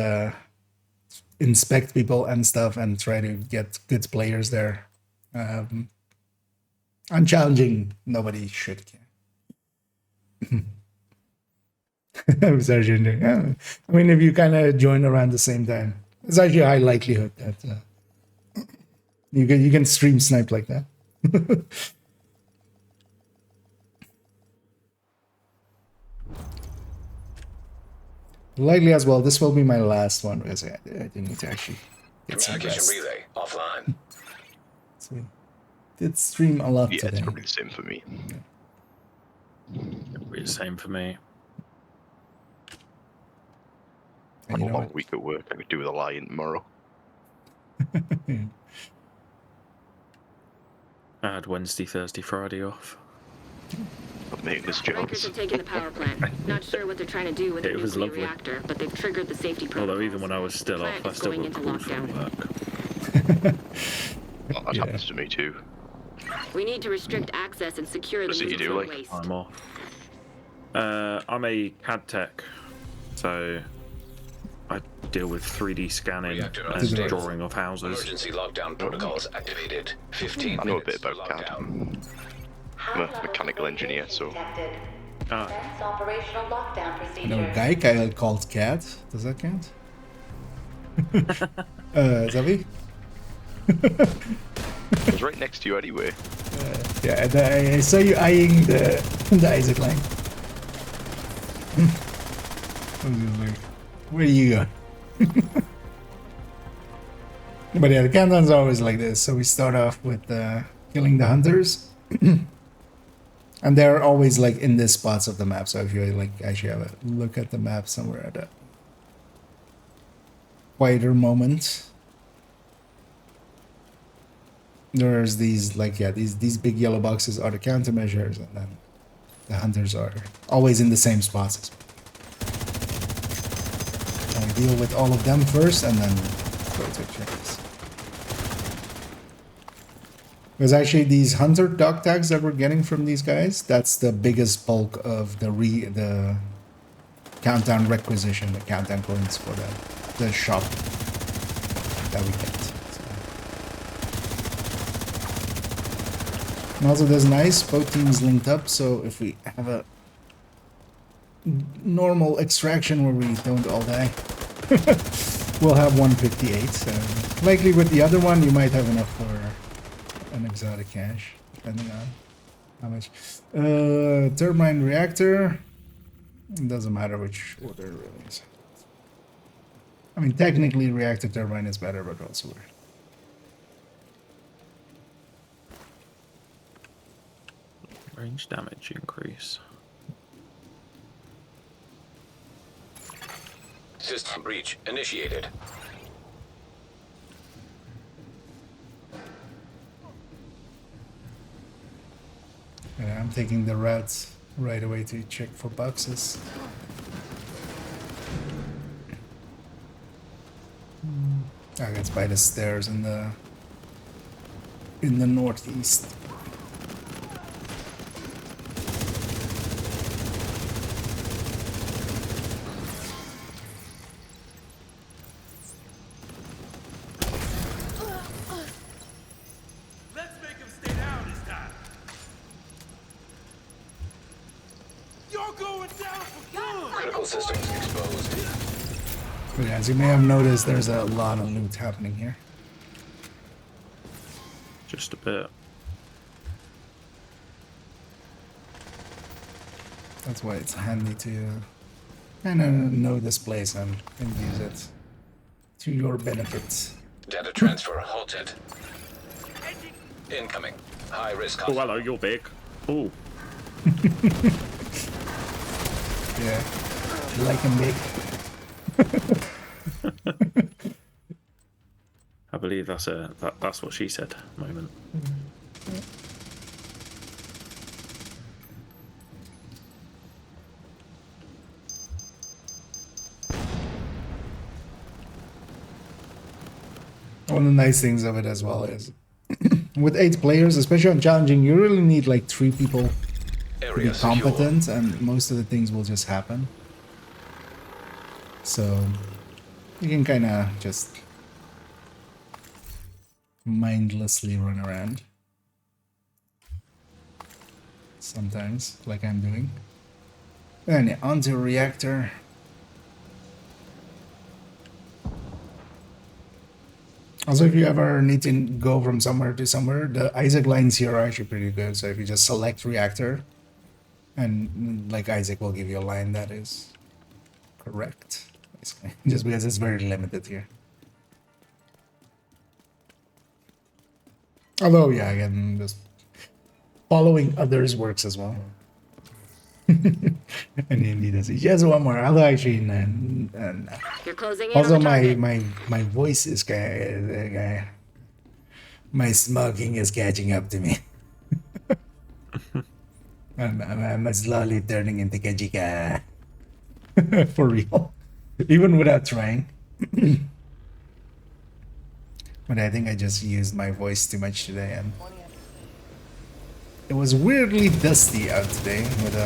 inspect people and stuff and try to get good players there. Unchallenging, nobody should care. Sergeant, yeah. I mean, if you kind of join around the same time, it's actually a high likelihood that you can stream snipe like that. Likely as well. This will be my last one because I do need to actually get some Communication rest. relay offline. So we did stream a lot today. It's probably the same for me. Probably the same for me. On a long week at work, I could do with a lie-in tomorrow. I had Wednesday, Thursday, Friday off. But maintenance Rikers jobs. have taken the power plant. Not sure what they're trying to do with the It was nuclear lovely. reactor, but they've triggered the safety protocol. Although even when I was still off, I still going would into call for lockdown. work. Well, that happens to me too. We need to restrict access and secure the What does it movement do, of like? waste. I'm off. I'm a CAD tech, so I deal with 3D scanning Reactor and unstable. drawing of houses. Emergency lockdown protocols activated. 15 I know a minutes bit about CAD. lockdown. I'm a mechanical engineer, so Ah, Operational lockdown I know a procedure. guy called Cat. Does that count? Zavi? I was right next to you anyway. Yeah, and I saw you eyeing the Isaac line. I was just like, where do you go? But yeah, the countdown's always like this. So we start off with killing the hunters. And they're always like in the spots of the map. So if you like actually have a look at the map somewhere at a quieter moment, there's these like these big yellow boxes are the countermeasures, and then the hunters are always in the same spots. So we deal with all of them first, and then go to objectives. Because actually these hunter dog tags that we're getting from these guys, that's the biggest bulk of the countdown requisition, the countdown coins for the shop that we get. So. And also that's nice, both teams linked up, so if we have a normal extraction where we don't all die, we'll have 158. So likely with the other one you might have enough for an exotic cache, depending on how much. Turbine reactor. It doesn't matter which order it really is. I mean, technically reactor turbine is better, but also range damage increase. System breach initiated. yeah, I'm taking the routes right away to check for boxes. I guess by the stairs in the northeast. Let's make him stay down this time. You're going down for good. Critical systems exposed. But as you may have noticed, there's a lot of loot happening here. Just a bit. That's why it's handy to kind of know this place and use it to your benefit. Data transfer halted. Incoming. High risk. Oh, hello, you're big. Oh. Yeah, like him big. I believe that's that's what she said. Moment. One of the nice things of it as well is with 8 players, especially on challenging, you really need like 3 people to be competent, and most of the things will just happen. So you can kind of just mindlessly run around sometimes, like I'm doing. And onto reactor. Also, if you ever need to go from somewhere to somewhere, the Isaac lines here are actually pretty good. So if you just select reactor, and like Isaac will give you a line that is correct, basically, just because it's very limited here. Although, yeah, again, just following others works as well. And indeed, does it. Just one more. Although actually, You're closing in also on the target. my voice is my smoking is catching up to me. I'm slowly turning into Kajika. For real, even without trying. But I think I just used my voice too much today, and it was weirdly dusty out today with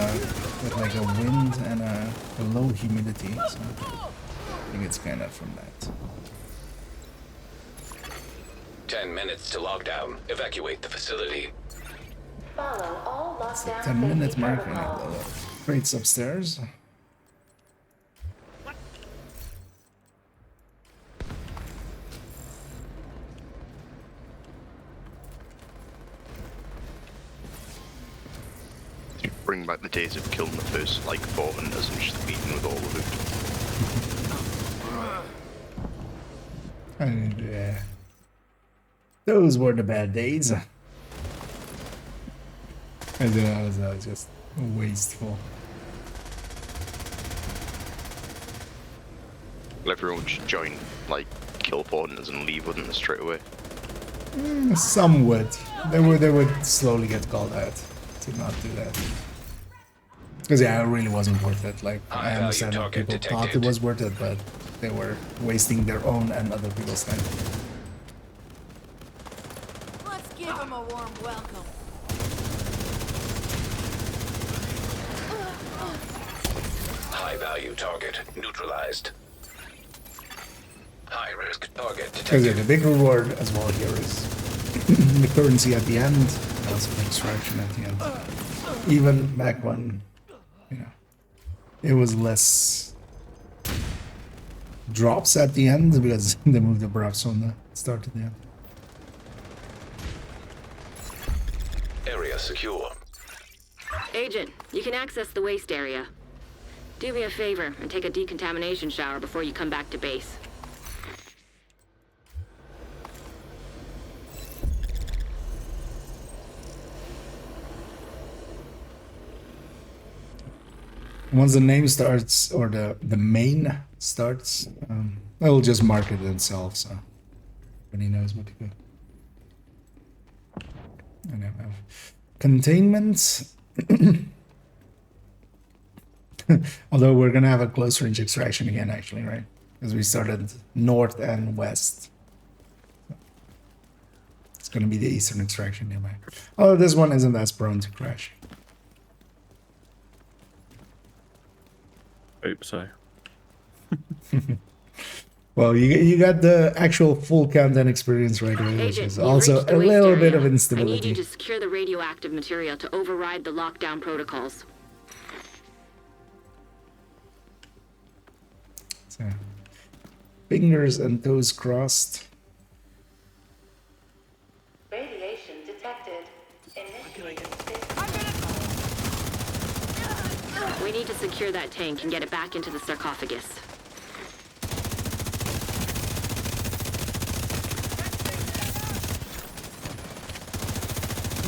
like a wind and a low humidity. So I think it's kind of from that. 10 minutes to lockdown. Evacuate the facility. Follow all It's a lockdown 10-minute safety mark. protocols. Crates upstairs. Bring back the days of killing the first like 4 hunters and just beating with all the loot. And those were the bad days. And then that was just wasteful. Well, everyone would just join, like, kill 4 hunters and leave, wouldn't they, straight away? Some would. They would slowly get called out to not do that. Because yeah, it really wasn't worth it. Like, I understand that people thought it was worth it, but they were wasting their own and other people's time. Let's give him a warm welcome. High value target neutralized. High risk target Because detected. the big reward as well here is the currency at the end, and also the extraction at the end. Even back when, you know, it was less drops at the end because they moved the buffs from the start to the end. Area secure. Agent, you can access the waste area. Do me a favor and take a decontamination shower before you come back to base. Once the name starts, or the main starts, it'll just mark it itself, so everybody knows what to do. And I have containment. Although we're gonna have a close range extraction again, actually, right? Because we started north and west. It's gonna be the eastern extraction nearby. Oh, this one isn't as prone to crash. Hope so. Well, you got the actual full countdown experience right away, which is also a little bit of I need you instability. to secure the radioactive material to override the lockdown protocols. So, fingers and toes crossed. Radiation detected. Initiate We need to secure that tank and get it back into the sarcophagus.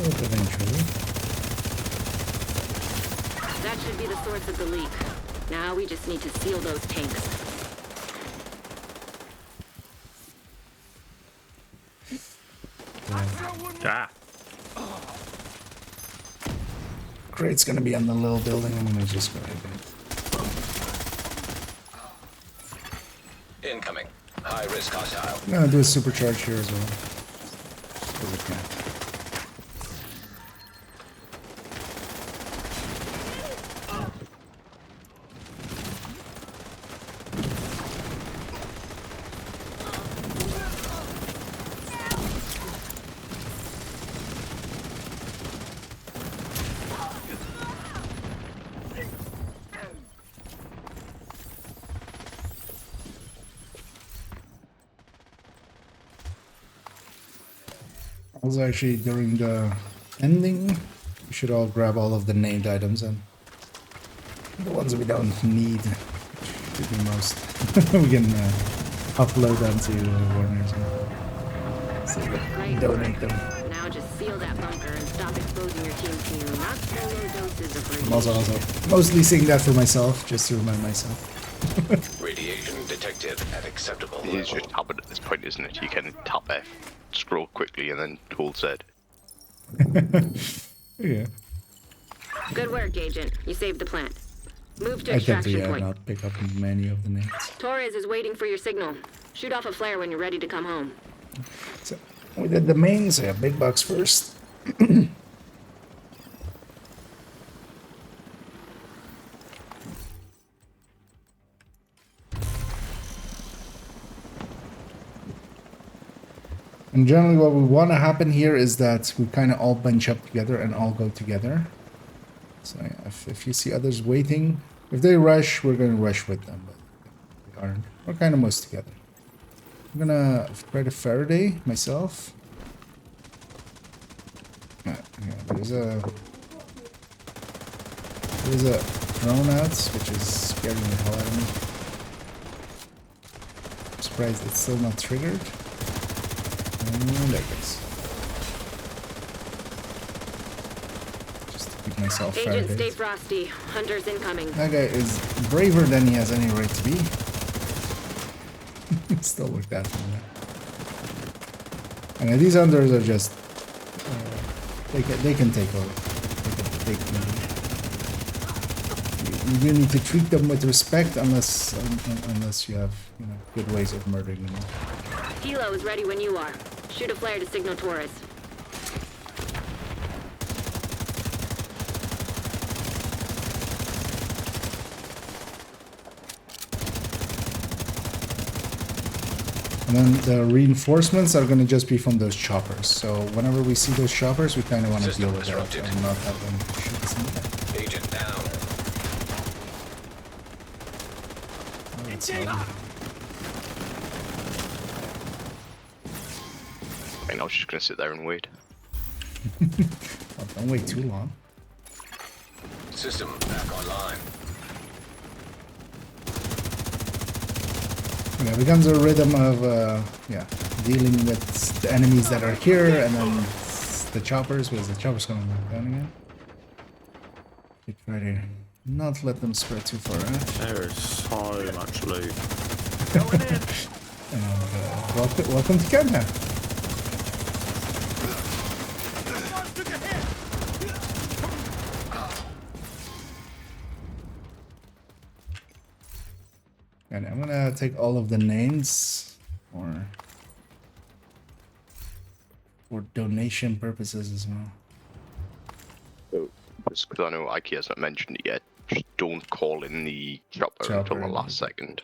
Eventually. That should be the source of the leak. Now we just need to seal those tanks. Ah. Crate's gonna be on the little building. I'm gonna just grab it. Incoming. High risk hostile. I'm gonna do a supercharge here as well. Because I can. Also, actually, during the ending, we should all grab all of the named items and the ones we don't need to be most. We can upload them to Warner's so we can donate them. Now just seal that bunker and stop exposing your team to not so low doses of radiation. I'm also mostly saying that for myself, just to remind myself. Radiation detected at acceptable It is just habit at this point, isn't it? You can tap F, scroll quickly, and then hold Z. Yeah. Good work, Agent. You saved the plant. Move to I tend extraction to point. not pick up many of the names. Torres is waiting for your signal. Shoot off a flare when you're ready to come home. So we did the mains, yeah, big box first. And generally what we want to happen here is that we kind of all bunch up together and all go together. So yeah, if you see others waiting, if they rush, we're going to rush with them, but we aren't. We're kind of most together. I'm going to try to Faraday myself. Yeah, there's a drone out, which is scaring the hell out of me. I'm surprised it's still not triggered. And there it goes. Just to keep myself Agent, Faraday. stay frosty. Hunters incoming. That guy is braver than he has any right to be. Still worked out for me. And these hunters are just they can take over. They can you do need to treat them with respect unless you have good ways of murdering them. Hilo is ready when you are. Shoot a flare to signal Torres. And then the reinforcements are going to just be from those choppers. So whenever we see those choppers, we kind of want to deal with that and not have them shoot us in the back. Agent down. Oh, that's lovely. I was just going to sit there and wait. Well, don't wait too long. System back online. Yeah, it becomes a rhythm of dealing with the enemies that are here, and then the choppers, because the choppers coming back down again. Keep right here. Not let them spread too far out. There is so much loot. And welcome to Canada. And I'm gonna take all of the names for donation purposes as well. So, just because I know Ike hasn't mentioned it yet, just don't call in the chopper until the last second.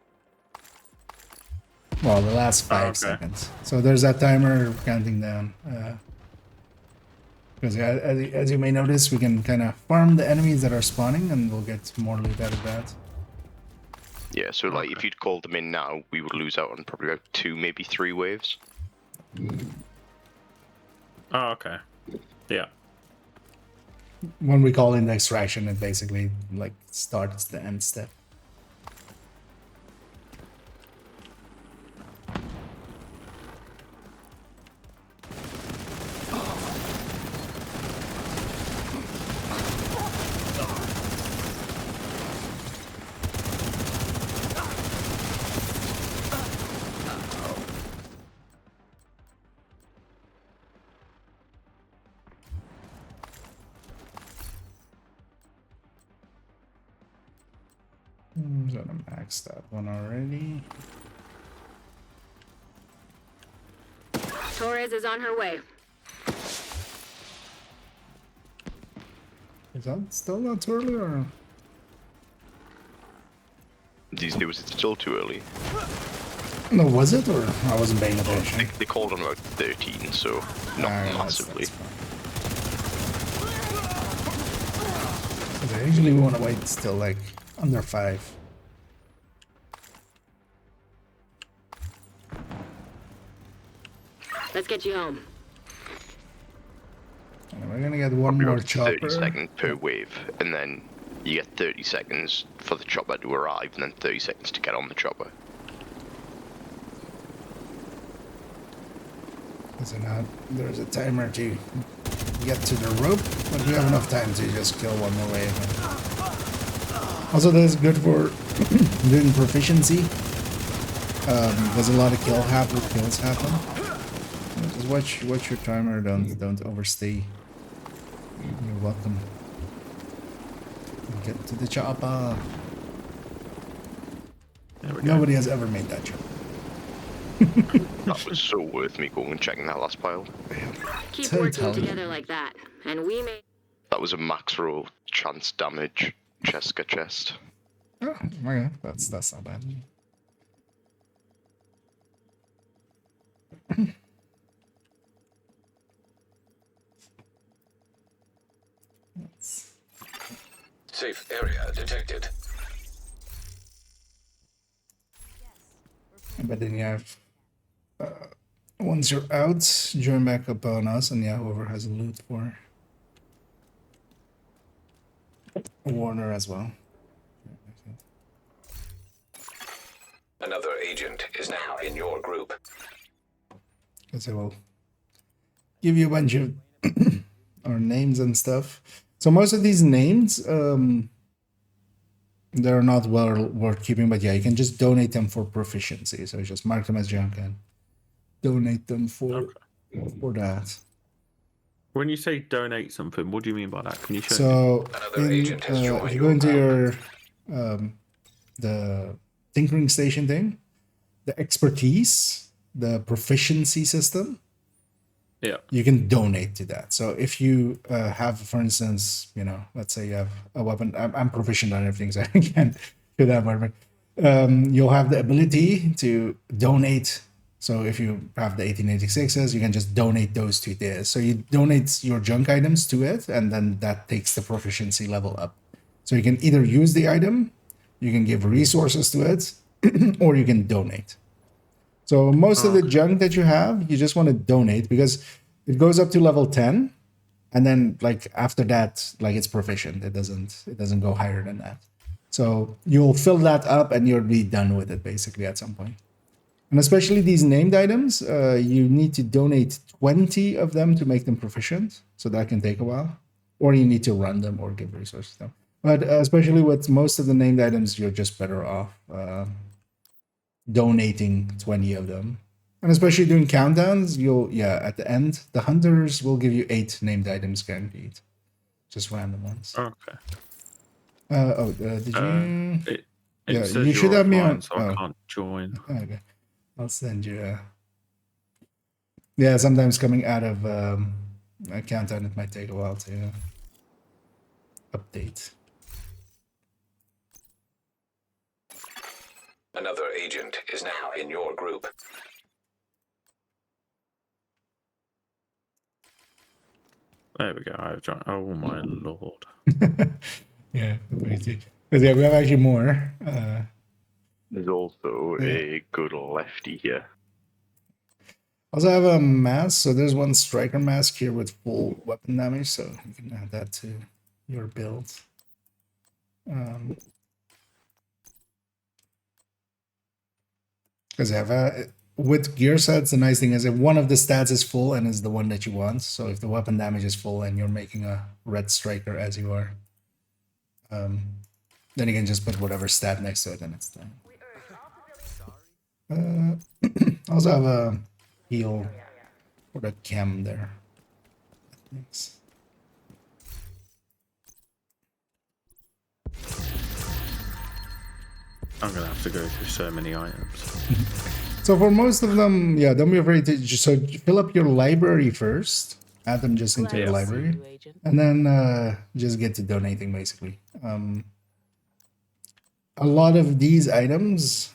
Well, the last 5 seconds. So there's that timer counting down. Because as you may notice, we can kind of farm the enemies that are spawning, and we'll get more loot out of that. Yeah, so like if you'd called them in now, we would lose out on probably about 2, maybe 3 waves. Oh, okay. Yeah. when we call in the extraction, it basically like starts the end step. I'm gonna max that one already. Torres is on her way. Is that still not too early or? These days it's still too early. No, was it or I wasn't paying attention? They called on about 13, so not massively. I usually want to wait still like under 5. Let's get you home. And we're gonna get one more chopper. 30 seconds per wave, and then you get 30 seconds for the chopper to arrive, and then 30 seconds to get on the chopper. So now there's a timer to get to the rope, but we have enough time to just kill one more wave. Also, that's good for doing proficiency. There's a lot of kills happen. Just watch your timer. Don't overstay. You're welcome. Get to the chopper. Nobody has ever made that jump. That was so worth me going and checking that last pile. Keep working together like that, and we may. That was a max roll chance damage Cheska chest. Oh, okay, that's not bad. Safe area detected. But then you have, once you're out, join back up on us, and yeah, whoever has a loot for Warner as well. Another agent is now in your group. Because I will give you a bunch of our names and stuff. So most of these names, they're not well worth keeping, but yeah, you can just donate them for proficiency. So just mark them as junk and donate them for that. When you say donate something, what do you mean by that? Can you show So me? if you go into your the tinkering station thing, the expertise, the proficiency system, yeah, you can donate to that. So if you have, for instance, let's say you have a weapon, I'm proficient on everything, so I can't do that, but you'll have the ability to donate. So if you have the 1886s, you can just donate those to this. So you donate your junk items to it, and then that takes the proficiency level up. So you can either use the item, you can give resources to it, or you can donate. So most of the junk that you have, you just want to donate because it goes up to level 10, and then like after that, like it's proficient. It doesn't go higher than that. So you'll fill that up and you'll be done with it basically at some point. And especially these named items, you need to donate 20 of them to make them proficient. So that can take a while, or you need to run them or give resources to them. But especially with most of the named items, you're just better off donating 20 of them. And especially doing countdowns, at the end, the hunters will give you 8 named items guaranteed. Just random ones. Okay. Did you? It says you should you're have me offline, on. so I can't join. Okay. I'll send you. Yeah, sometimes coming out of a countdown, it might take a while to update. Another agent is now in your group. There we go. I've joined. Oh my lord. Yeah, because yeah, we have actually more. There's also a good lefty here. Also have a mask, so there's one striker mask here with full weapon damage, so you can add that to your build. Because with gear sets, the nice thing is if one of the stats is full and is the one that you want, so if the weapon damage is full and you're making a red striker as you are, then you can just put whatever stat next to it and it's done. Also have a heal for the chem there. Thanks. I'm gonna have to go through so many items. So for most of them, yeah, don't be afraid to just fill up your library first. Add them just into your library, and then just get to donating basically. A lot of these items,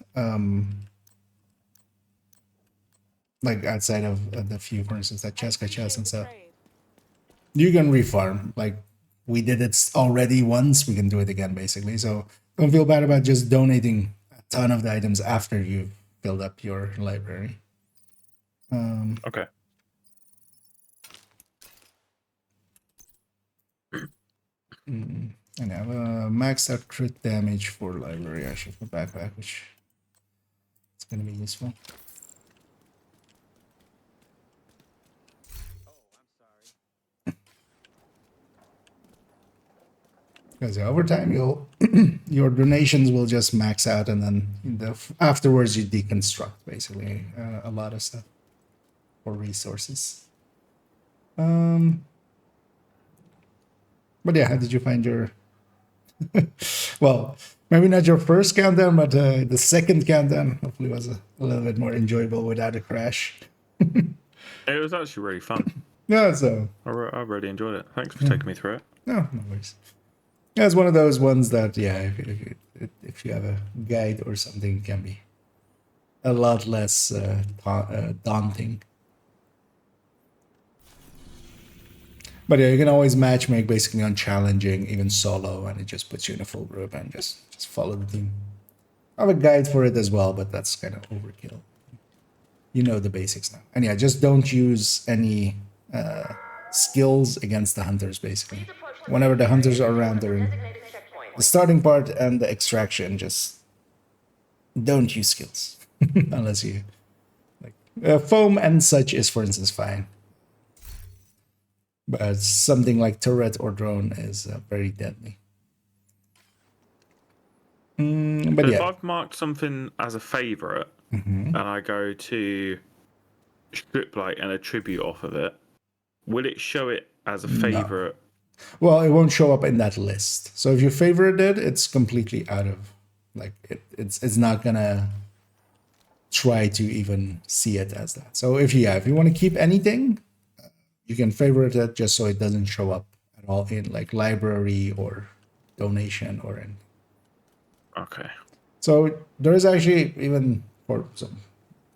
like outside of the few, for instance, that Cheska chest and stuff, you can refarm. Like we did it already once, we can do it again basically. So don't feel bad about just donating a ton of the items after you've filled up your library. Okay. And I have a maxed out crit damage for library actually for backpack, which is going to be useful. Because over time, your donations will just max out, and then afterwards you deconstruct basically a lot of stuff for resources. But yeah, how did you find your? Well, maybe not your first countdown, but the second countdown hopefully was a little bit more enjoyable without a crash. It was actually really fun. Yeah, so I really enjoyed it. Thanks for taking me through it. No worries. Yeah, it's one of those ones that, yeah, if you have a guide or something, it can be a lot less daunting. But yeah, you can always matchmake basically on challenging, even solo, and it just puts you in a full group and just follow the team. I have a guide for it as well, but that's kind of overkill. You know the basics now. And yeah, just don't use any skills against the hunters, basically. Whenever the hunters are around during the starting part and the extraction, just don't use skills. Unless you... like foam and such is, for instance, fine. But something like turret or drone is very deadly. But so yeah. if I've marked something as a favorite and I go to strip light and attribute off of it, will it show it as a favorite? No. Well, it won't show up in that list. So if you favorite it, it's completely out of, like, it's not gonna try to even see it as that. So if you want to keep anything, you can favorite it just so it doesn't show up at all in like library or donation or anything. Okay. So there is actually even for some,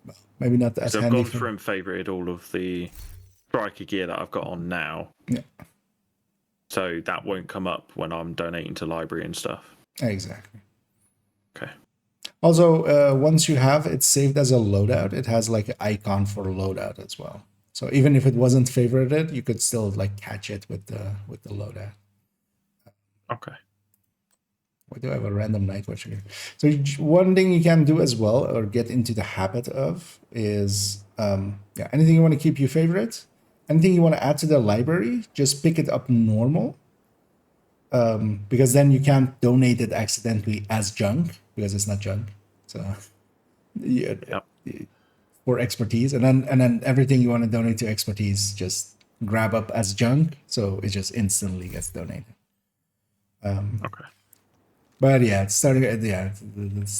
well, maybe not as so handy. I've gone through and favorited all of the striker gear that I've got on now. Yeah. So that won't come up when I'm donating to library and stuff. Exactly. Okay. Also, once you have it saved as a loadout, it has like an icon for loadout as well. So even if it wasn't favorited, you could still like catch it with the loadout. Okay. Why do I have a random night watcher here? So one thing you can do as well, or get into the habit of, is anything you want to keep your favorite, anything you want to add to the library, just pick it up normal. Because then you can't donate it accidentally as junk, because it's not junk. So yeah. Yep. For expertise, and then everything you want to donate to expertise just grab up as junk, so it just instantly gets donated. Okay. But yeah, it's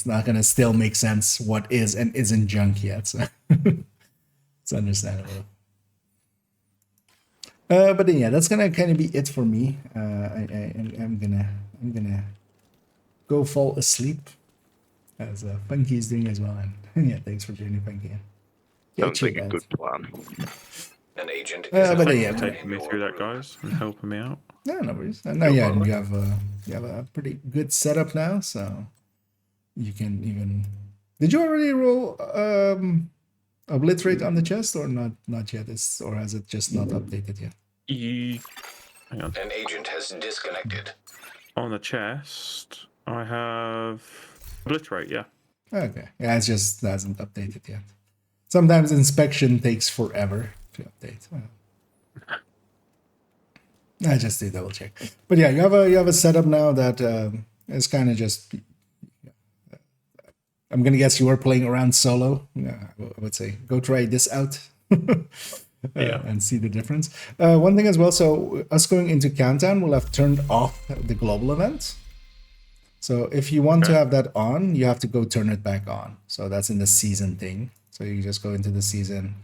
not gonna still make sense what is and isn't junk yet, so it's understandable. But then yeah, that's gonna kind of be it for me. I'm gonna go fall asleep, as Funky is doing as well, and yeah, thanks for joining, Funky. Sounds like a good plan. An agent but yeah, taking me through that, guys, and helping me out. No worries. And yeah, you have a pretty good setup now, so you can even. Did you already roll? obliterate on the chest or not? Not yet. Or has it just not updated yet? Hang on. An agent has disconnected. On the chest, I have obliterate. Yeah. Okay. Yeah, it just hasn't updated yet. Sometimes inspection takes forever to update. I just did double check. But yeah, you have a setup now that is kind of just. I'm gonna guess you were playing around solo. Yeah, I would say go try this out. And see the difference. One thing as well, so us going into countdown, we'll have turned off the global event. So if you want to have that on, you have to go turn it back on. So that's in the season thing. So you just go into the season,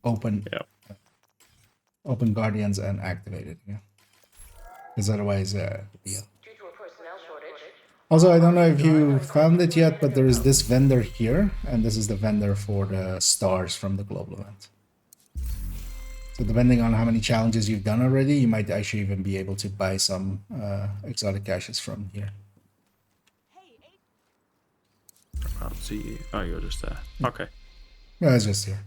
open Guardians and activate it. Yeah, because otherwise, yeah. Also, I don't know if you found it yet, but there is this vendor here, and this is the vendor for the stars from the global event. So depending on how many challenges you've done already, you might actually even be able to buy some exotic caches from here. I can't see you. Oh, you're just there. Okay. Yeah, it's just here.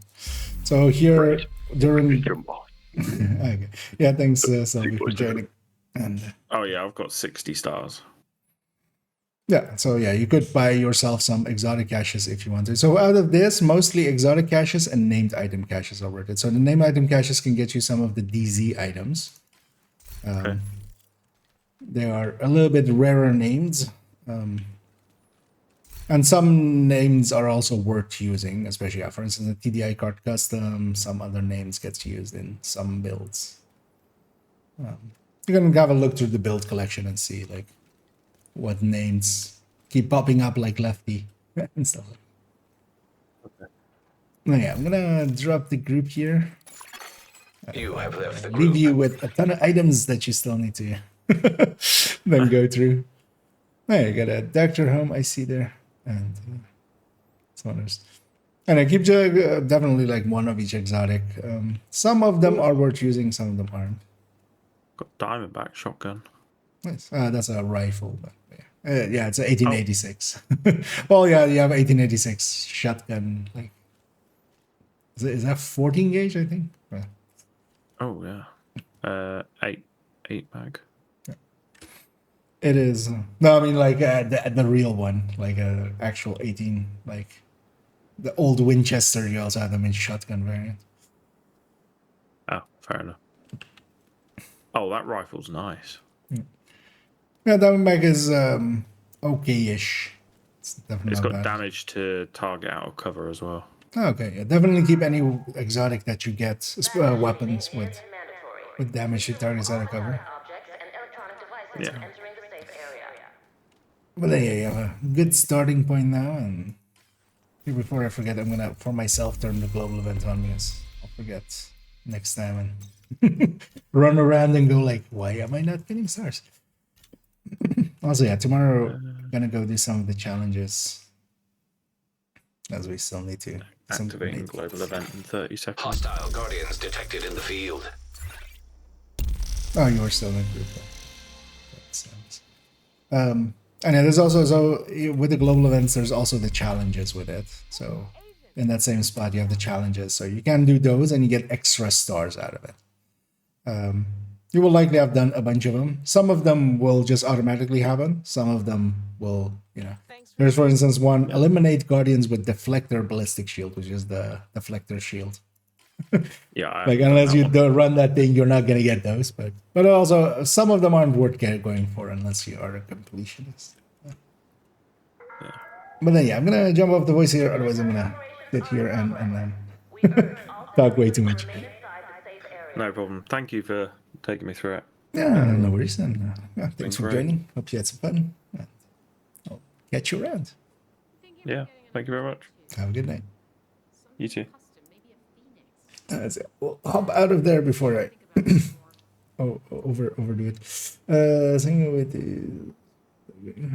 So here during. Okay. Yeah, thanks, Sylvie, for joining. And oh yeah, I've got 60 stars. Yeah, so yeah, you could buy yourself some exotic caches if you want to. So out of this, mostly exotic caches and named item caches are worth it. So the named item caches can get you some of the DZ items. They are a little bit rarer names. And some names are also worth using, especially, for instance, the TDI card custom, some other names gets used in some builds. You can have a look through the build collection and see like what names keep popping up like Lefty and stuff. Oh, yeah, I'm gonna drop the group here. You have left the group. Leave you with a ton of items that you still need to then go through. Hey, you got a doctor home I see there, and some others. And I keep definitely like one of each exotic. Some of them are worth using, some of them aren't. Got Diamondback shotgun. Nice. That's a rifle, but yeah, it's an 1886. Well, yeah, you have 1886 shotgun. Like, is that 14 gauge? I think. Yeah. Oh yeah, eight mag. Yeah. It is. No, I mean like the real one, like a actual 18, like the old Winchester. You also have them in shotgun variant. Oh, fair enough. Oh, that rifle's nice. Yeah, Diamondback is okay-ish. It's got damage to target out of cover as well. Okay, yeah, definitely keep any exotic that you get, weapons with damage to targets out of cover. Yeah. But then yeah, you have a good starting point now, and before I forget, I'm gonna for myself turn the global event on because I'll forget next time and run around and go like, why am I not getting stars? Also, yeah, tomorrow I'm gonna go do some of the challenges as we still need to activate global event in 30 seconds. Hostile guardians detected in the field. Oh, you are still in group. And yeah, there's also with the global events, there's also the challenges with it. So in that same spot, you have the challenges. So you can do those, and you get extra stars out of it. You will likely have done a bunch of them. Some of them will just automatically happen. Some of them will, There's, for instance, one, eliminate guardians with deflector ballistic shield, which is the deflector shield. Yeah. Like, unless you don't run that thing, you're not going to get those. But also, some of them aren't worth going for unless you are a completionist. Yeah. But then, yeah, I'm going to jump off the voice here. Otherwise, I'm going to sit here and talk way too much. No problem. Thank you for taking me through it. Yeah, no worries. And thanks for joining. Hope you had some fun. I'll catch you around. Yeah, thank you very much. Have a good night. You too. We'll hop out of there before I overdo it. Singing with the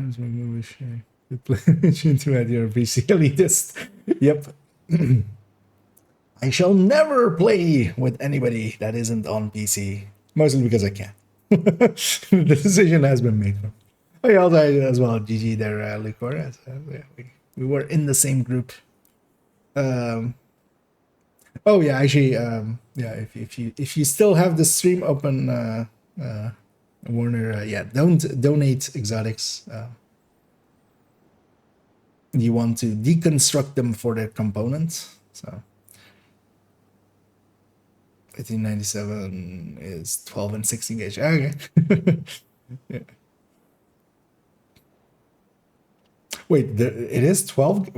husband wish I could play into at your PC elitist. Yep. I shall never play with anybody that isn't on PC. Mostly because I can't. The decision has been made. Oh, yeah, also as well. GG there, Lucora. We were in the same group. Oh yeah, actually, yeah. If you still have the stream open, Warner, yeah, don't donate exotics. You want to deconstruct them for their components. So 1897 is 12 and 16 gauge. Okay. Yeah. Wait, it is 12?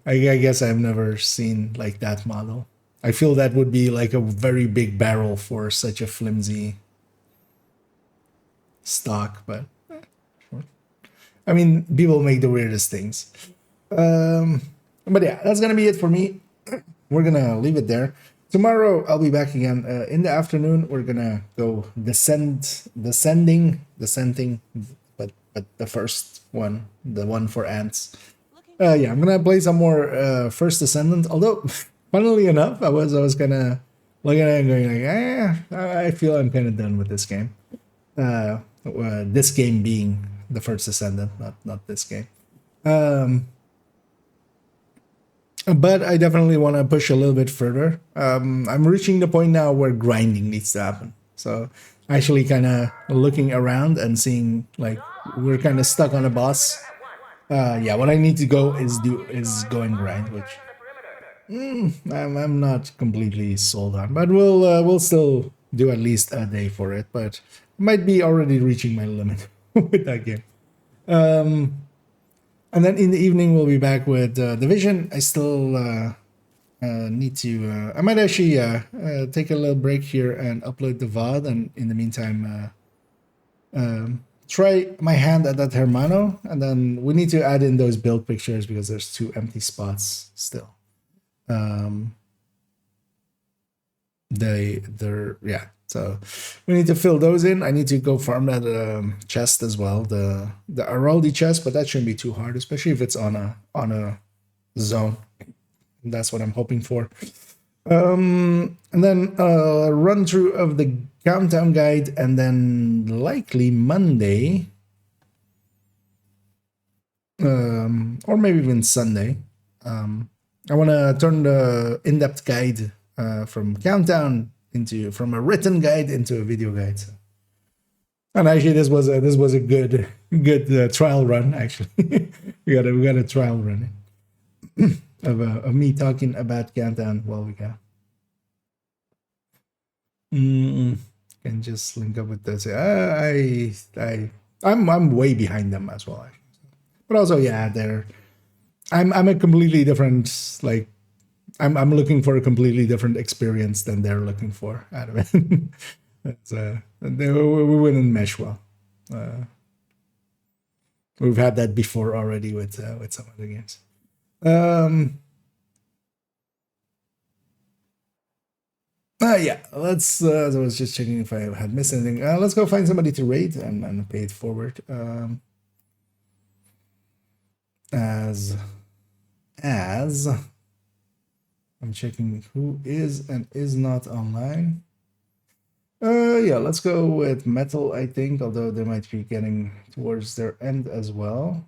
I guess I've never seen like that model. I feel that would be like a very big barrel for such a flimsy stock, but sure. I mean, people make the weirdest things. But yeah, that's gonna be it for me. We're gonna leave it there. Tomorrow I'll be back again in the afternoon. We're gonna go descending, but the first one, the one for ants. Yeah, I'm gonna play some more First Descendant. Although, funnily enough, I was kind of looking at it and going like, I feel I'm kind of done with this game. This game being the First Descendant, not this game. But I definitely want to push a little bit further. I'm reaching the point now where grinding needs to happen. So actually kind of looking around and seeing like we're kind of stuck on a boss. Yeah, what I need to go is go and grind, which I'm not completely sold on, but we'll still do at least a day for it. But might be already reaching my limit with that game. And then in the evening, we'll be back with Division. I still need to... I might actually take a little break here and upload the VOD. And in the meantime, try my hand at that Hermano. And then we need to add in those build pictures because there's 2 empty spots still. Yeah. So we need to fill those in. I need to go farm that chest as well, the Araldi chest, but that shouldn't be too hard, especially if it's on a zone. That's what I'm hoping for. And then a run through of the countdown guide, and then likely Monday, or maybe even Sunday. I want to turn the in-depth guide from countdown from a written guide into a video guide. So. And actually, this was a good trial run. Actually, we got a trial run of me talking about countdown while we go. Can just link up with this. I'm way behind them as well. Actually. But also, yeah, I'm a completely different like. I'm looking for a completely different experience than they're looking for out of it. We wouldn't mesh well. We've had that before already with some other games. Yeah, let's. I was just checking if I had missed anything. Let's go find somebody to raid and pay it forward. As I'm checking who is and is not online. Yeah, let's go with Metal, I think, although they might be getting towards their end as well.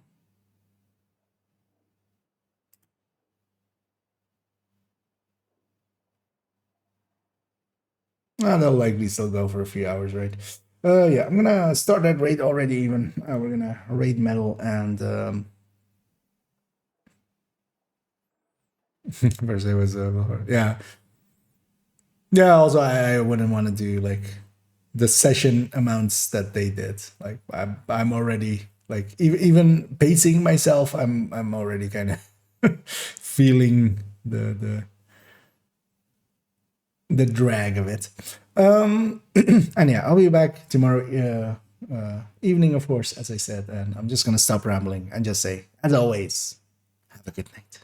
They'll likely still go for a few hours, right? Yeah, I'm gonna start that raid already even. We're gonna raid Metal and... First it was yeah also I wouldn't want to do like the session amounts that they did. Like I'm already like even pacing myself, I'm already kind of feeling the drag of it. And yeah, I'll be back tomorrow evening, of course, as I said, and I'm just gonna stop rambling and just say, as always, have a good night.